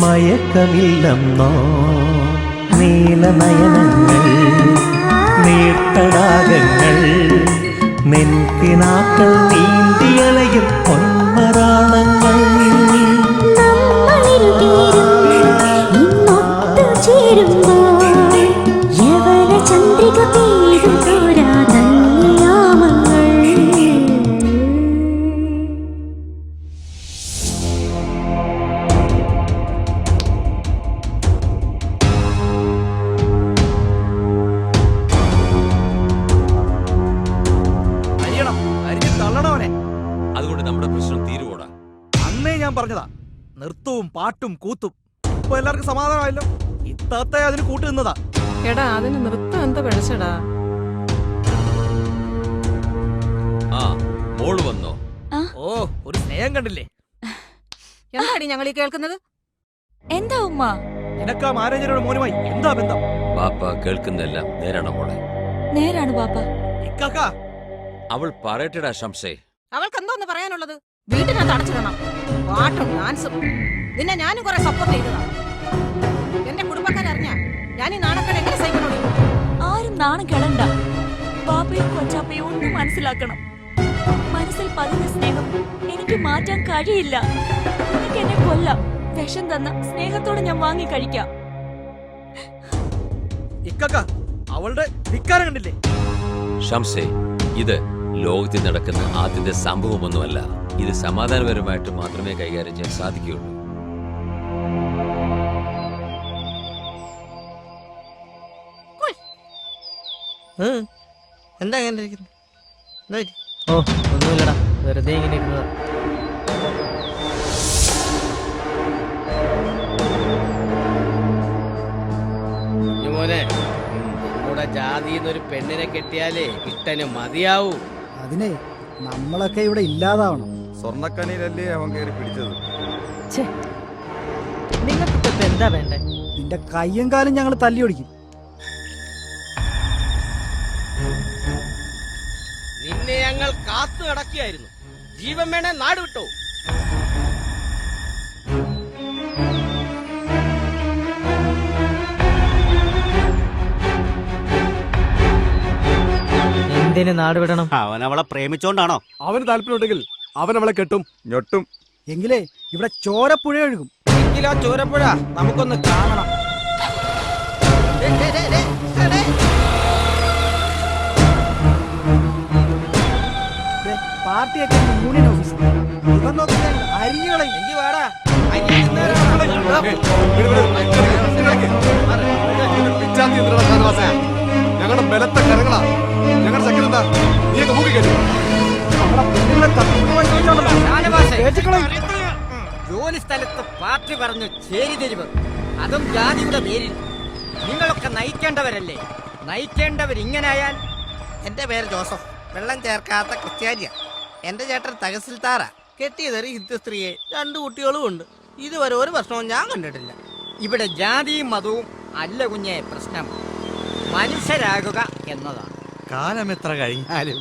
മയക്കമില്ലെന്നോ നീലനയനങ്ങൾ നീർത്തടാകങ്ങൾ നിൻകിനാക്കൾ നീന്തിയലയും പൊന്മരാളങ്ങൾ ഇന്നൊത്തു ചേരുമ്പോൾ യവന ചന്ദ്രിക പേരു തോരാ ധന്യയാമങ്ങൾ അതുകൊണ്ട് നമ്മുടെ പ്രശ്നം തീരുവോടാ. അന്നേ ഞാൻ പറഞ്ഞതാ നൃത്തവും പാട്ടും കൂത്തും ഇപ്പൊ എല്ലാവർക്കും സമാധാനമായല്ലോ. ഇത്താത്ത അതിന് കൂട്ടു നിന്നതാ. എടാ അതിന് നൃത്തം എന്താ പിഴച്ചടാ. ആ മോള് വന്നോ? ഓ ഒരു സ്നേഹം കണ്ടില്ലേ. എന്താടി ഞങ്ങൾ ഈ കേൾക്കുന്നത്? എന്താ ഉമ്മ? നിനക്കാ മാനേജരുടെ മോനുമായി എന്താ ബന്ധം? ബാപ്പ കേൾക്കുന്നതെല്ലാം നേരാണോ മോളെ? നേരാണ് ബാപ്പ. ഇക്കാക്ക അവൾ പറയട്ടെടാ ശംസേ. അവൾക്ക് എന്തോന്ന് പറയാനുള്ളത്? വീട്ടിനകത്ത് അടച്ചിടണം. പാട്ടും ഡാൻസും. നിന്നെ ഞാനും കുറെ സപ്പോർട്ട് ചെയ്തതാ. എന്റെ കുടുംബക്കാരറിഞ്ഞ ഞാൻ ഈ നാണക്കേട് എങ്ങനെ സഹിക്കണോ? ആരും നാണം കെടണ്ട. ബാപ്പയും കൊച്ചാപ്പയും ഒന്ന് മനസ്സിലാക്കണം. മനസ്സിൽ പതിഞ്ഞ സ്നേഹം എനിക്ക് മാറ്റാൻ കഴിയില്ല. എനിക്ക് എന്നെ വിഷം തന്ന സ്നേഹത്തോടെ ഞാൻ വാങ്ങി കഴിക്കാം. അവളുടെ ധിക്കാരം കണ്ടില്ലേ? ഷംസേ, ഇത് ലോകത്തിൽ നടക്കുന്ന ആദ്യത്തെ സംഭവമൊന്നുമല്ല. ഇത് സമാധാനപരമായിട്ട് മാത്രമേ കൈകാര്യം ചെയ്യാൻ സാധിക്കുകയുള്ളൂ. എന്താ അങ്ങനെ ഇരിക്കുന്നത്? ഓ ഒന്നുമില്ലടാ, വെറുതെ ഇങ്ങനെ ഇരുന്നതാ. മോനെ, നമ്മുടെ ജാതിന്നൊരു പെണ്ണിനെ കെട്ടിയാലേ ഇട്ടന് മതിയാവൂ. അതിനെ നമ്മളൊക്കെ ഇവിടെ ഇല്ലാതാവണം. സ്വർണ്ണക്കനിയിലല്ലേ അവൻ കയറി പിടിച്ചത്. നിങ്ങൾക്ക് എന്താ വേണ്ടേ? നിന്റെ കയ്യും കാലും ഞങ്ങൾ തല്ലി ഒടിക്കും. നിന്നെ ഞങ്ങൾ കാത്തു കിടക്കുകയായിരുന്നു. ജീവൻ വേണേ നാട് വിട്ടോ. എന്തിന് നാട് വിടണം? അവൻ അവളെ പ്രേമിച്ചോണ്ടാണോ? അവന് താല്പര്യമുണ്ടെങ്കിൽ അവൻ അവളെ കെട്ടും ഞൊട്ടും. എങ്കിലേ ഇവിടെ ചോരപ്പുഴ ഒഴുകും. എങ്കിലാ ചോരപ്പുഴ നമുക്കൊന്ന് കാണണം. പാർട്ടിയൊക്കെ യൂണിയൻ ഓഫീസ് ഇവൻ നോക്കിയാൽ അരികളെ വാടാ. ഞങ്ങളുടെ ബലത്തെ കരങ്ങളാ. ഞങ്ങളുടെ ചക്കൻ എന്താ നീയൊക്കെ മൂക്കി കേട്ടു. ജോലി സ്ഥലത്ത് പാർട്ടി പറഞ്ഞു ചേരിതിരിവ്, അതും ജാതിയുടെ പേരിൽ. നിങ്ങളൊക്കെ നയിക്കേണ്ടവരല്ലേ? നയിക്കേണ്ടവരിങ്ങനായാൽ. എന്റെ പേര് ജോസഫ്, വെള്ളം ചേർക്കാത്ത ക്രിസ്ത്യാനിയ. എന്റെ ചേട്ടൻ തഹസിൽദാറ. കെട്ടിയതൊരു ഹിന്ദു സ്ത്രീയെ, 2 കുട്ടികളും ഉണ്ട്. ഇതുവരെ ഒരു പ്രശ്നവും ഞാൻ കണ്ടിട്ടില്ല. ഇവിടെ ജാതിയും മതവും അല്ല കുഞ്ഞെ പ്രശ്നം, മനുഷ്യരാകുക എന്നതാണ്. കാലം എത്ര കഴിഞ്ഞാലും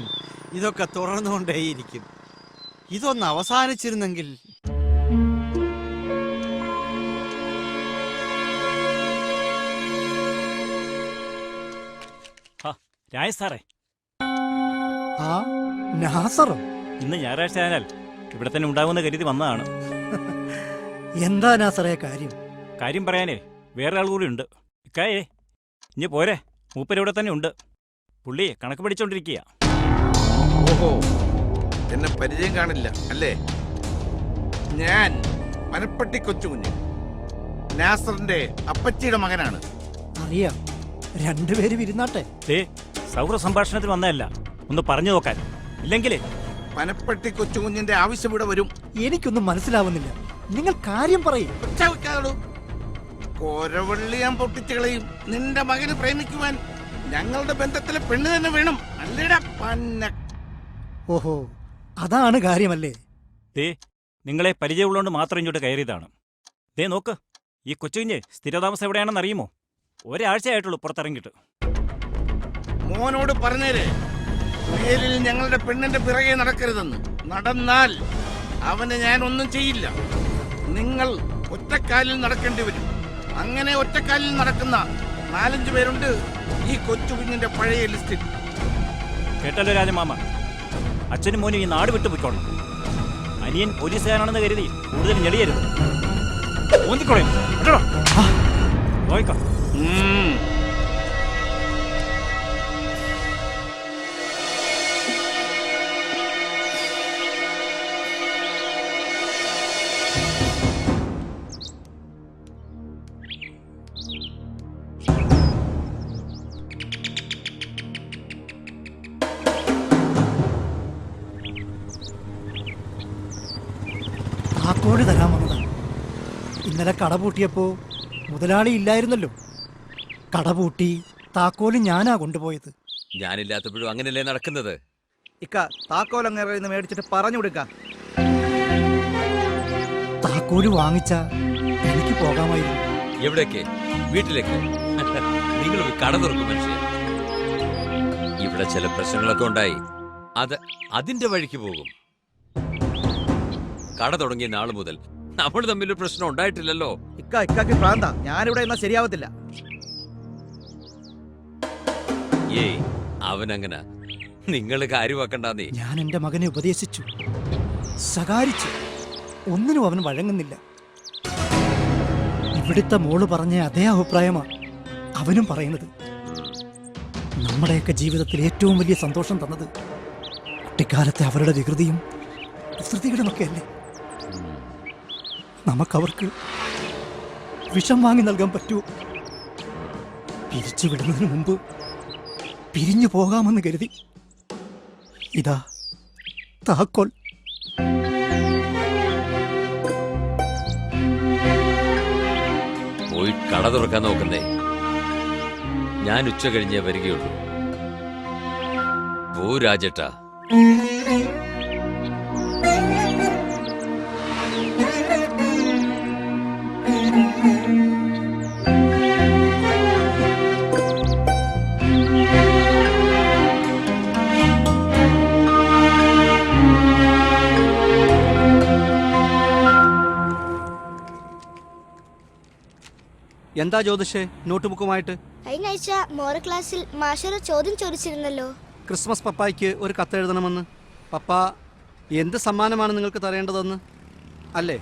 ഇതൊക്കെ തുടർന്നുകൊണ്ടേയിരിക്കും. ഇതൊന്ന് അവസാനിച്ചിരുന്നെങ്കിൽ. രായ സാറേ. നാസറോ? ഇന്ന് ഞായറാഴ്ച ആയാൽ ഇവിടെ തന്നെ ഉണ്ടാകുമെന്ന് കരുതി വന്നതാണ്. എന്താ നാസറേ കാര്യം? കാര്യം പറയാനേ വേറെ ആൾ കൂടി ഉണ്ട്. ഇക്കായേ ഇനി പോരെ, മൂപ്പര് ഇവിടെ തന്നെ ഉണ്ട്. പുള്ളി കണക്ക് പഠിച്ചോണ്ടിരിക്കുക. ഓഹോ, എന്നെ പരിചയം കാണില്ല അല്ലേ? ഞാൻ മനപ്പട്ടി കൊച്ചുകുഞ്ഞ്, നാസറിന്റെ അപ്പച്ചിയുടെ മകനാണ്. അറിയാം, രണ്ടുപേര് വിരുന്നാട്ടെ. സൗഹൃദ സംഭാഷണത്തിൽ വന്നതല്ല, ഒന്ന് പറഞ്ഞു നോക്കാൻ. ഇല്ലെങ്കിലേ മനപ്പട്ടി കൊച്ചുകുഞ്ഞിന്റെ ആവശ്യം ഇവിടെ വരും. എനിക്കൊന്നും മനസ്സിലാവുന്നില്ല. നിങ്ങൾ കാര്യം പറയും. കോരവള്ളി ഞാൻ പൊട്ടിച്ചു കളയും. നിന്റെ മകന് പ്രേമിക്കുവാൻ ഞങ്ങളുടെ ബന്ധത്തിലെ പെണ്ണ് തന്നെ വേണം, അല്ലേടാ പന്ന. ഓഹോ, അതാണ് കാര്യമല്ലേ? നിങ്ങളെ പരിചയമുള്ളതുകൊണ്ട് മാത്രം ഇങ്ങോട്ട് കയറിയതാണ്. നോക്ക്, ഈ കൊച്ചുകുഞ്ഞ് സ്ഥിരതാമസം എവിടെയാണെന്ന് അറിയുമോ? ഒരാഴ്ചയായിട്ടുള്ളൂ പുറത്തിറങ്ങിയിട്ട്. മോനോട് പറഞ്ഞേരെ, മേലിൽ ഞങ്ങളുടെ പെണ്ണിന്റെ പിറകെ നടക്കരുതെന്ന്. നടന്നാൽ അവന് ഞാൻ ഒന്നും ചെയ്യില്ല. നിങ്ങൾ ഒറ്റക്കാലിൽ നടക്കേണ്ടി വരും. അങ്ങനെ ഒറ്റക്കാലിൽ നടക്കുന്ന 4-5 പേരുണ്ട് ഈ കൊച്ചുകുഞ്ഞിന്റെ പഴയ ലിസ്റ്റിൽ. കേട്ടല്ലോ രാജമാമ, അച്ഛനും മോനും ഈ നാട് വിട്ടു പോയിക്കോണം. അനിയൻ പോലീസുകാരാണെന്ന് കരുതി കൂടുതൽ ഞെളിയരുത്. നോക്കാം. താക്കോല് തരാൻ വന്നതാണ്. ഇന്നലെ കട പൂട്ടിയപ്പോ മുതലാളി ഇല്ലായിരുന്നല്ലോ. കട പൂട്ടി താക്കോല് ഞാനാ കൊണ്ടുപോയത്. ഞാനില്ലാത്തപ്പോഴും അങ്ങനെയല്ലേ നടക്കുന്നത്? താക്കോൽ അങ്ങനെ മേടിച്ചിട്ട് പറഞ്ഞു കൊടുക്കാം. താക്കോല് വാങ്ങിച്ച എനിക്ക് പോകാമായിരുന്നു. എവിടേക്ക്? വീട്ടിലേക്ക്. നിങ്ങൾ കട തുറക്കും മനുഷ്യൻ. ഇവിടെ ചില പ്രശ്നങ്ങളൊക്കെ ഉണ്ടായി, അത് അതിന്റെ വഴിക്ക് പോകും. കട തുടങ്ങിയ നാൾ മുതൽ നമ്മൾ തമ്മിൽ പ്രശ്നം ഉണ്ടായിട്ടില്ലല്ലോ. ഇക്കാക്ക് പ്രാന്ത. ഞാനിവിടെ എന്നാ ശരിയാവത്തില്ല. ഏയ്, അവനങ്ങനെ നിങ്ങൾ കാര്യമാക്കണ്ടെന്നേ. ഞാൻ എന്റെ മകനെ ഉപദേശിച്ചു, ശകാരിച്ചു. ഒന്നിനും അവൻ വഴങ്ങുന്നില്ല. ഇവിടുത്തെ മോള് പറഞ്ഞ അതേ അഭിപ്രായമാണ് അവനും പറയുന്നത്. നമ്മുടെയൊക്കെ ജീവിതത്തിൽ ഏറ്റവും വലിയ സന്തോഷം തന്നത് കുട്ടിക്കാലത്തെ അവരുടെ വികൃതിയും കുസൃതികളുമൊക്കെ അല്ലേ. നമുക്കവർക്ക് വിഷം വാങ്ങി നൽകാൻ പറ്റുമോ? പിരിച്ചു വിടുന്നതിന് മുമ്പ് പിരിഞ്ഞു പോകാമെന്ന് കരുതി. ഇതാ താക്കോൽ. പോയി കട തുറക്കാൻ നോക്കുന്നേ. ഞാൻ ഉച്ച കഴിഞ്ഞേ വരികയുള്ളൂ. പോ രാജേട്ടാ. എന്താ ജ്യോതിഷേ നോട്ട് ബുക്കുമായിട്ട്? കഴിഞ്ഞ ആഴ്ച മോറൽ ക്ലാസ്സിൽ മാഷൊരു ചോദ്യം ചോദിച്ചിരുന്നല്ലോ. ക്രിസ്മസ് പപ്പായ്ക്ക് ഒരു കത്ത് എഴുതണമെന്ന്. പപ്പ എന്ത് സമ്മാനമാണ് നിങ്ങൾക്ക് തരേണ്ടതെന്ന് അല്ലേ?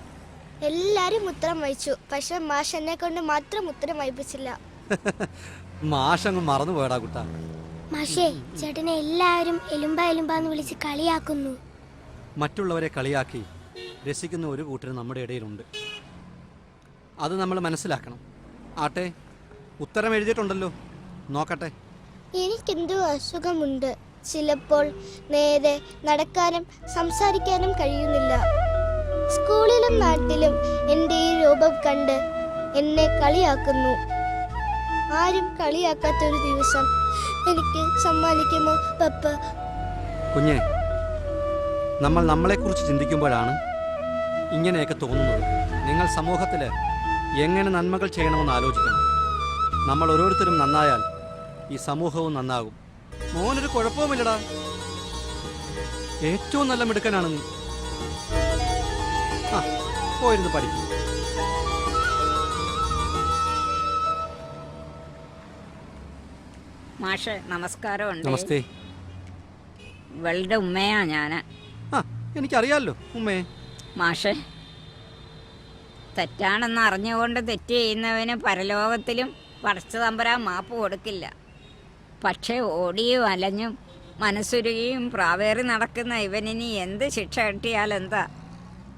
എല്ലാരും ഉത്തരം വായിച്ചു, പക്ഷെ മാഷ് എന്നെ കൊണ്ട് മാത്രം ഉത്തരം വായിപ്പിച്ചില്ല. മാഷങ്ങ് മറന്നു പോയടാ കുട്ടാ. മാഷേ, ചേട്ടനെ എല്ലാവരും എലുമ്പ എലുമ്പാന്ന് വിളിച്ച് കളിയാക്കുന്നു. മറ്റുള്ളവരെ കളിയാക്കി രസിക്കുന്ന ഒരു കൂട്ടർ നമ്മുടെ ഇടയിലുണ്ട്. അത് നമ്മൾ മനസ്സിലാക്കണം. ആട്ടെ, ഉത്തരം എഴുതിയിട്ടുണ്ടല്ലോ, നോക്കട്ടെ. എനിക്കെന്തോ അസുഖമുണ്ട്. ചിലപ്പോൾ നേരെ നടക്കാനും സംസാരിക്കാനും കഴിയുന്നില്ല. സ്കൂളിലും നാട്ടിലും എൻ്റെ ഈ രൂപം കണ്ട് എന്നെ കളിയാക്കുന്നു. ആരും കളിയാക്കാത്തൊരു ദിവസം എനിക്ക് സമ്മാനിക്കുമോ പപ്പ? കുഞ്ഞെ, നമ്മൾ നമ്മളെക്കുറിച്ച് ചിന്തിക്കുമ്പോഴാണ് ഇങ്ങനെയൊക്കെ തോന്നുന്നത്. നിങ്ങൾ സമൂഹത്തിൽ എങ്ങനെ നന്മകൾ ചെയ്യണമെന്ന് ആലോചിക്കണം. നമ്മൾ ഓരോരുത്തരും നന്നായാൽ ഈ സമൂഹവും നന്നാകും. മോനൊരു കുഴപ്പവുമില്ലടാ, ഏറ്റവും നല്ല മിടുക്കനാണ് നീ. ആ, പോയിരുന്നു പഠിക്കും. മാഷെ നമസ്കാരമുണ്ട്. നമസ്തേ. ഇവളുടെ ഉമ്മയാ ഞാന്. ആ, എനിക്കറിയാലോ ഉമ്മേ. മാഷെ, തെറ്റാണെന്ന് അറിഞ്ഞുകൊണ്ട് തെറ്റ് ചെയ്യുന്നവന് പരലോകത്തിലും പടച്ച തമ്പുരാൻ മാപ്പ് കൊടുക്കില്ല. പക്ഷേ ഓടിയും അലഞ്ഞും മനസ്സുരുകിയും പ്രാവേറി നടക്കുന്ന ഇവനിനി എന്ത് ശിക്ഷ കിട്ടിയാലെന്താ?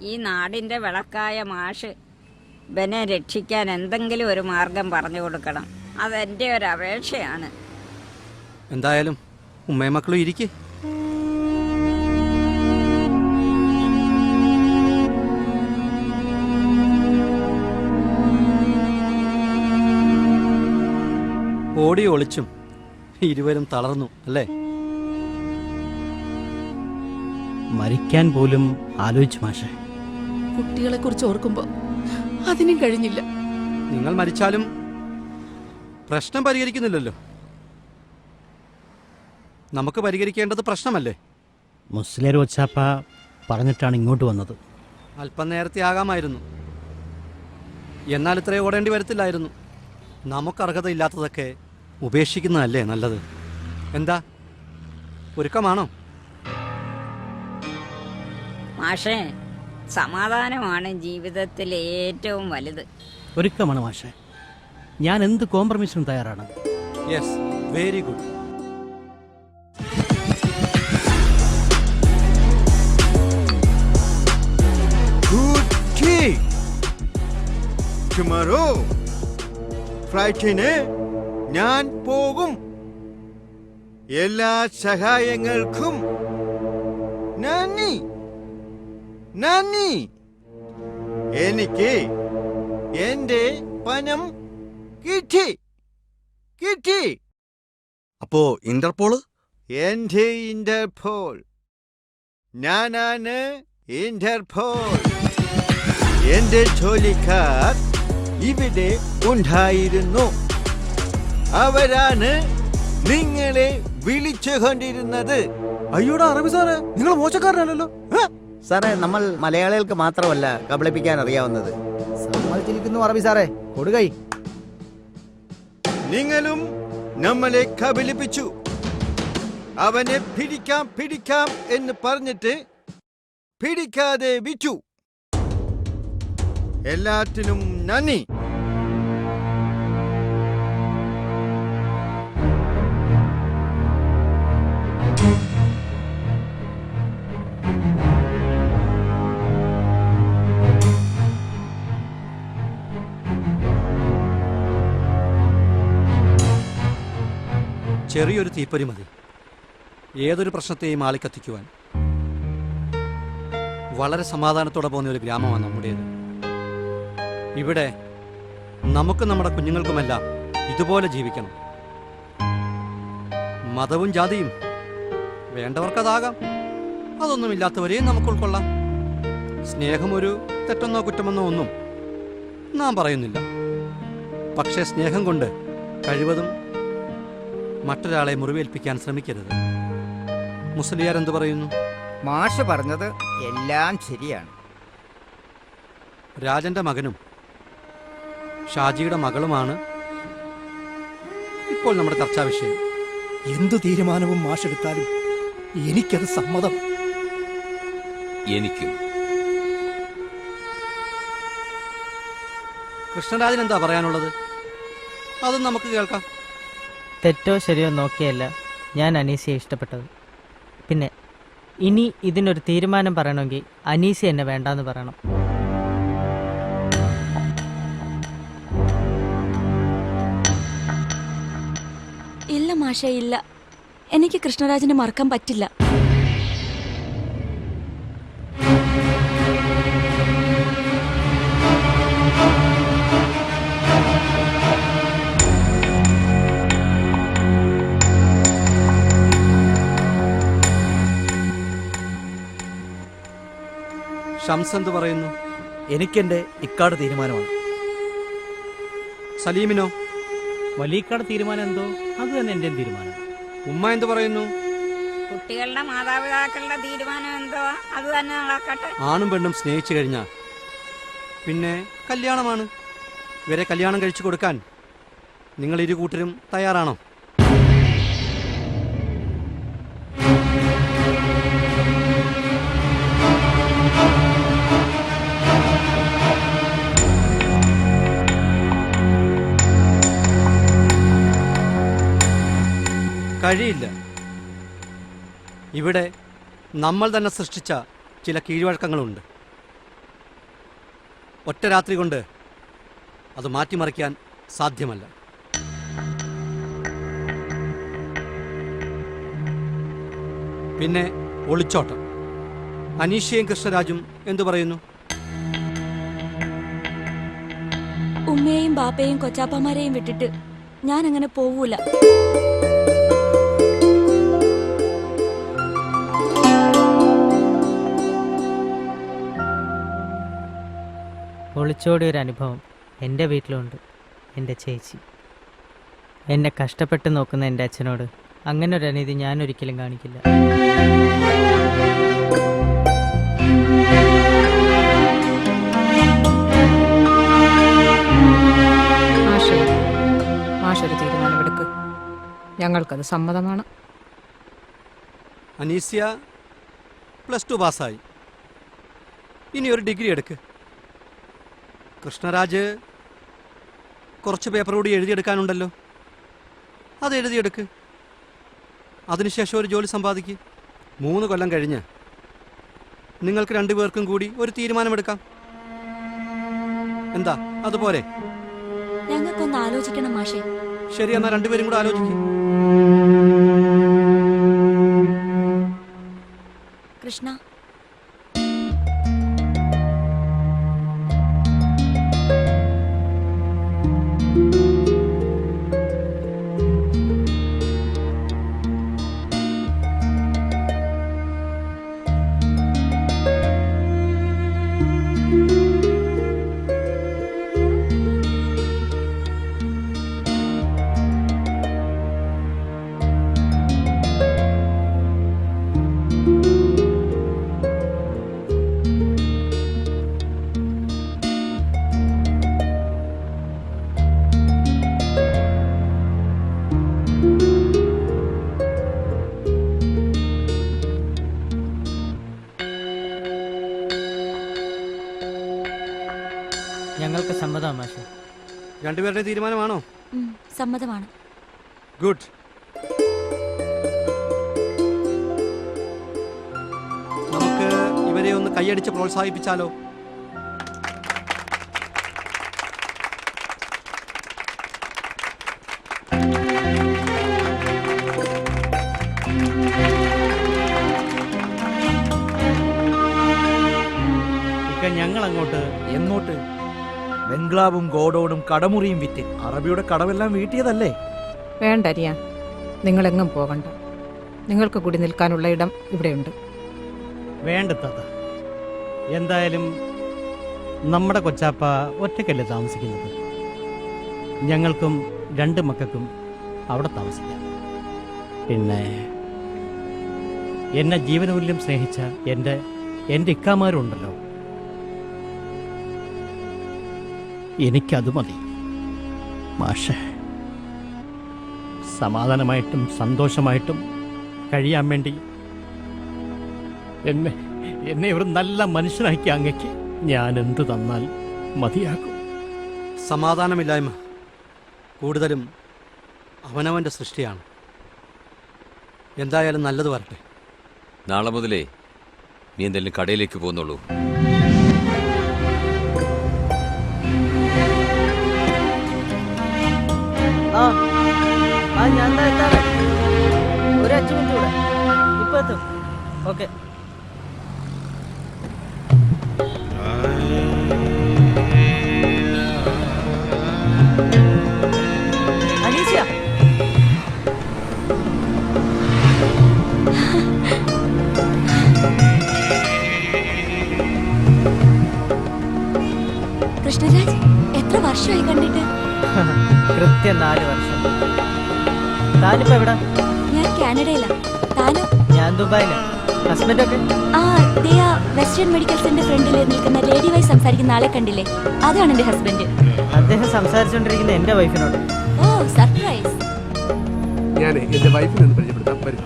ഈ നാടിൻ്റെ വിളക്കായ മാഷ് ഇവനെ രക്ഷിക്കാൻ എന്തെങ്കിലും ഒരു മാർഗം പറഞ്ഞു കൊടുക്കണം. അതെൻ്റെ ഒരു അപേക്ഷയാണ്. എന്തായാലും ഉമ്മയും മക്കളും ഇരിക്കേ. ഓടി ഒളിച്ചും ഇരുവരും തളർന്നു അല്ലേ? മരിക്കാൻ പോലും ആലോചിച്ചു മാഷെ. കുട്ടികളെ കുറിച്ച് ഓർക്കുമ്പോ അതിനും കഴിഞ്ഞില്ല. നിങ്ങൾ മരിച്ചാലും പ്രശ്നം പരിഹരിക്കുന്നില്ലല്ലോ. നമുക്ക് പരിഹരിക്കേണ്ടത് പ്രശ്നമല്ലേ? മുസ്ലിം ഒച്ചാപ്പ പറഞ്ഞിട്ടാണ് ഇങ്ങോട്ട് വന്നത്. അല്പം നേരത്തെ ആകാമായിരുന്നു, എന്നാൽ ഇത്രയും ഓടേണ്ടി വരത്തില്ലായിരുന്നു. നമുക്ക് അർഹതയില്ലാത്തതൊക്കെ ഉപേക്ഷിക്കുന്നതല്ലേ നല്ലത്. എന്താ, ഒരുക്കമാണോ? മാഷേ, സമാധാനമാണ് ജീവിതത്തിൽ ഏറ്റവും വലുത്. ഒരുക്കമാണ് മാഷെ. ഞാൻ എന്ത് കോംപ്രമൈസിനും തയ്യാറാണ്. Yes, very good. ടുമോറോ ഫ്ലൈറ്റിന് ഞാൻ പോകും. എല്ലാ സഹായങ്ങൾക്കും നന്ദി. നന്ദി. എനിക്ക് എന്റെ പണം കിട്ടി. കിട്ടി. അപ്പോ ഇന്റർപോള്? എന്റെ ഇന്റർപോൾ. ഞാനാണ് ഇന്റർപോൾ. എന്റെ ജോലിക്കാർ ഇവിടെ ഉണ്ടായിരുന്നു. അവരാണ് നിങ്ങളെ വിളിച്ചുകൊണ്ടിരുന്നത്. അയ്യോടാ അറബി സാറേ, നിങ്ങൾ മോശക്കാരനല്ലോ. സാറേ, നമ്മൾ മലയാളികൾക്ക് മാത്രമല്ല കബളിപ്പിക്കാൻ അറിയാവുന്നത്. സമ്മതിച്ചിരിക്കുന്നു അറബി സാറേ, കൊടുകൈ. നിങ്ങളും നമ്മളെ കബളിപ്പിച്ചു. അവനെ പിടിക്കാം പിടിക്കാം എന്ന് പറഞ്ഞിട്ട് പിടിക്കാതെ വിറ്റു. എല്ലാത്തിനും നന്ദി. ചെറിയൊരു തീപ്പൊരി മതി ഏതൊരു പ്രശ്നത്തെയും ആളിക്കത്തിക്കുവാൻ. വളരെ സമാധാനത്തോടെ പോകുന്ന ഒരു ഗ്രാമമാണ് നമ്മുടേത്. ഇവിടെ നമുക്ക് നമ്മുടെ കുഞ്ഞുങ്ങൾക്കുമെല്ലാം ഇതുപോലെ ജീവിക്കണം. മതവും ജാതിയും വേണ്ടവർക്കതാകാം, അതൊന്നുമില്ലാത്തവരെയും നമുക്ക് ഉൾക്കൊള്ളാം. സ്നേഹമൊരു തെറ്റെന്നോ കുറ്റമെന്നോ ഒന്നും നാം പറയുന്നില്ല. പക്ഷേ സ്നേഹം കൊണ്ട് കഴിവതും മറ്റൊരാളെ മുറിവേൽപ്പിക്കാൻ ശ്രമിക്കരുത്. മുസ്ലിയാർ എന്തു പറയുന്നു? മാഷ് പറഞ്ഞത് എല്ലാം ശരിയാണ്. രാജന്റെ മകനും ഷാജിയുടെ മകളുമാണ് ഇപ്പോൾ നമ്മുടെ ചർച്ചാ വിഷയം. എന്തു തീരുമാനവും മാഷെടുത്താലും എനിക്കത് സമ്മതം. എനിക്കും. കൃഷ്ണരാജൻ എന്താ പറയാനുള്ളത്? അതും നമുക്ക് കേൾക്കാം. തെറ്റോ ശരിയോ നോക്കിയല്ല ഞാൻ അനീസിയെ ഇഷ്ടപ്പെട്ടത്. പിന്നെ ഇനി ഇതിനൊരു തീരുമാനം പറയണമെങ്കിൽ അനീസി എന്നെ വേണ്ടാന്ന് പറയണം. ഇല്ല മാഷേ, ഇല്ല. എനിക്ക് കൃഷ്ണരാജനെ മറക്കാൻ പറ്റില്ല. ഷംസ് എന്ത് പറയുന്നു? എനിക്കെന്റെ ഇക്കാട് തീരുമാനമാണ്. സലീമിനോ? വലിയക്കാട് തീരുമാനം എന്തോ അത് തന്നെ എൻ്റെ തീരുമാനം. ഉമ്മ എന്ത് പറയുന്നു? കുട്ടികളുടെ മാതാപിതാക്കളുടെ തീരുമാനം എന്തോ അത് തന്നെ നടക്കട്ടെ. ആണും പെണ്ണും സ്നേഹിച്ചു കഴിഞ്ഞാൽ പിന്നെ കല്യാണമാണ്. ഇവരെ കല്യാണം കഴിച്ചു കൊടുക്കാൻ നിങ്ങൾ ഇരു കൂട്ടരും തയ്യാറാണോ? കഴിയില്ല. ഇവിടെ നമ്മൾ തന്നെ സൃഷ്ടിച്ച ചില കീഴ്വഴക്കങ്ങളുണ്ട്. ഒറ്റ രാത്രി കൊണ്ട് അത് മാറ്റിമറിക്കാൻ സാധ്യമല്ല. പിന്നെ ഒളിച്ചോട്ടം. അനീഷയും കൃഷ്ണരാജും എന്തു പറയുന്നു? ഉമ്മയെയും ബാപ്പയെയും കൊച്ചാപ്പമാരെയും വിട്ടിട്ട് ഞാൻ അങ്ങനെ പോവൂല. ഒളിച്ചോടിയൊരു അനുഭവം എൻ്റെ വീട്ടിലുണ്ട്. എൻ്റെ ചേച്ചി എന്നെ കഷ്ടപ്പെട്ട് നോക്കുന്ന എൻ്റെ അച്ഛനോട് അങ്ങനെ ഒരു അനീതി ഞാൻ ഒരിക്കലും കാണിക്കില്ല. മാഷൊരു തീരുമാനമെടുക്ക്. ഞങ്ങൾക്കത് സമ്മതമാണ്. അനീസ്യ +2 പാസ്സായി. ഇനി ഒരു ഡിഗ്രി എടുക്ക്. കൃഷ്ണരാജ് കുറച്ച് പേപ്പർ കൂടി എഴുതിയെടുക്കാനുണ്ടല്ലോ, അത് എഴുതിയെടുക്ക്. അതിനുശേഷം ഒരു ജോലി സമ്പാദിക്ക്. 3 കൊല്ലം കഴിഞ്ഞ് നിങ്ങൾക്ക് 2 പേർക്കും കൂടി ഒരു തീരുമാനമെടുക്കാം. എന്താ, അതുപോലെ? ഞങ്ങൾക്കൊന്ന് ആലോചിക്കണം മാഷേ. ശരി, എന്നാൽ 2 പേരും കൂടെ ആലോചിക്കും. കൃഷ്ണ, ഞങ്ങൾക്ക് സമ്മതമാണ് മാഷെ. 2 പേരുടെ തീരുമാനമാണോ? സമ്മതമാണ്. ഗുഡ്. നമുക്ക് ഇവരെ ഒന്ന് കൈയടിച്ച് പ്രോത്സാഹിപ്പിച്ചാലോ? ഞങ്ങൾ അങ്ങോട്ട്. എങ്ങോട്ട്? ബംഗ്ലാവും ഗോഡൌണും കടമുറിയും വിറ്റ് അറബിയുടെ കടമെല്ലാം വീട്ടിയതല്ലേ? വേണ്ട അരിയ, നിങ്ങളെങ്ങും പോകണ്ട. നിങ്ങൾക്ക് കൂടി നിൽക്കാനുള്ള ഇടം ഇവിടെയുണ്ട്. വേണ്ട താത്ത. എന്തായാലും നമ്മുടെ കൊച്ചാപ്പ ഒറ്റയ്ക്കല്ലേ താമസിക്കുന്നത്. ഞങ്ങൾക്കും 2 മക്കൾക്കും അവിടെ താമസിക്കാം. പിന്നെ എന്നെ ജീവനമൂല്യം സ്നേഹിച്ച എൻ്റെ ഇക്കാമാരുണ്ടല്ലോ, എനിക്കത് മതി. മാഷേ, സമാധാനമായിട്ടും സന്തോഷമായിട്ടും കഴിയാൻ വേണ്ടി എന്നെ ഒരു നല്ല മനുഷ്യനാക്കി അങ്ങയ്ക്ക് ഞാൻ എന്ത് തന്നാൽ മതിയാകും. സമാധാനമില്ലായ്മ കൂടുതലും അവനവൻ്റെ സൃഷ്ടിയാണ്. എന്തായാലും നല്ലത് വരട്ടെ. നാളെ മുതലേ നീ എന്തെങ്കിലും കടയിലേക്ക് പോകുന്നുള്ളൂ. ഞാൻ ഒരു 5 മിനിറ്റ് കൂടെ ഇപ്പൊ എത്തും. ഓക്കെ. അനീസിയ, കൃഷ്ണരാജ്, എത്ര വർഷമായി കണ്ടിട്ട്? കൃത്യം 4 വർഷം. താനിപ്പോ എവിടെ? ഞാൻ കാനഡയിലാ. താനോ? ഞാൻ ദുബായില്. ഹസ്ബൻഡൊക്കെ? വെസ്റ്റേൺ മെഡിക്കൽ സെന്റർ ഫ്രണ്ടിൽ നിൽക്കുന്ന ലേഡി വൈസ് സംസാരിക്കുന്ന ആളെ കണ്ടില്ലേ? അതാണ് എന്റെ ഹസ്ബൻഡ്. അദ്ദേഹം സംസാരിച്ചുകൊണ്ടിരിക്കുന്ന എന്റെ വൈഫിനോട്. ഓ, സർപ്രൈസ്. ഞാൻ എന്റെ വൈഫിനെ ഒന്ന് പരിചയപ്പെടുത്താം. വരൂ.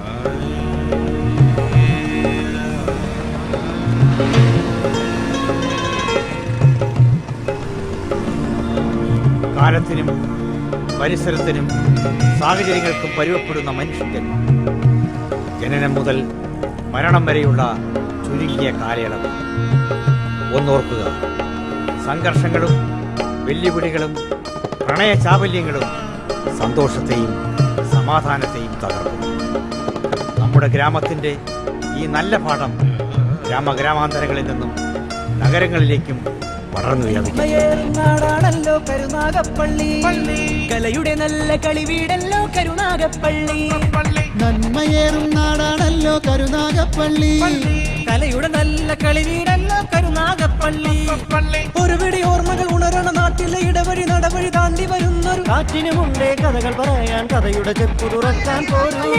കാലത്തിനും പരിസരത്തിനും സാഹചര്യങ്ങൾക്കും പരുവപ്പെടുന്ന മനുഷ്യൻ ജനനം മുതൽ മരണം വരെയുള്ള ചുരുങ്ങിയ കാലയളവ്. ഒന്നോർക്കുക, സംഘർഷങ്ങളും വെല്ലുവിളികളും പ്രണയചാബല്യങ്ങളും സന്തോഷത്തെയും സമാധാനത്തെയും തകർക്കും. നമ്മുടെ ഗ്രാമത്തിൻ്റെ ഈ നല്ല പാഠം ഗ്രാമാന്തരങ്ങളിൽ നിന്നും നഗരങ്ങളിലേക്കും നാടാണല്ലോ കരുനാഗപ്പള്ളി, കലയുടെ നല്ല കളിവീടല്ലോ കരുനാഗപ്പള്ളി. നന്മയേറും നാടാണല്ലോ കരുനാഗപ്പള്ളി, കലയുടെ നല്ല കളിവീടല്ലോ കരുനാഗപ്പള്ളി. ഒരുപിടി ഓർമ്മകൾ ഉണരണ നാട്ടിലെ ഇടവഴി നടവഴി താണ്ടി വരുന്നൊരു കാറ്റിനുമുണ്ടേ കഥകൾ പറയാൻ, കഥയുടെ ചെപ്പു തുറക്കാൻ പോലും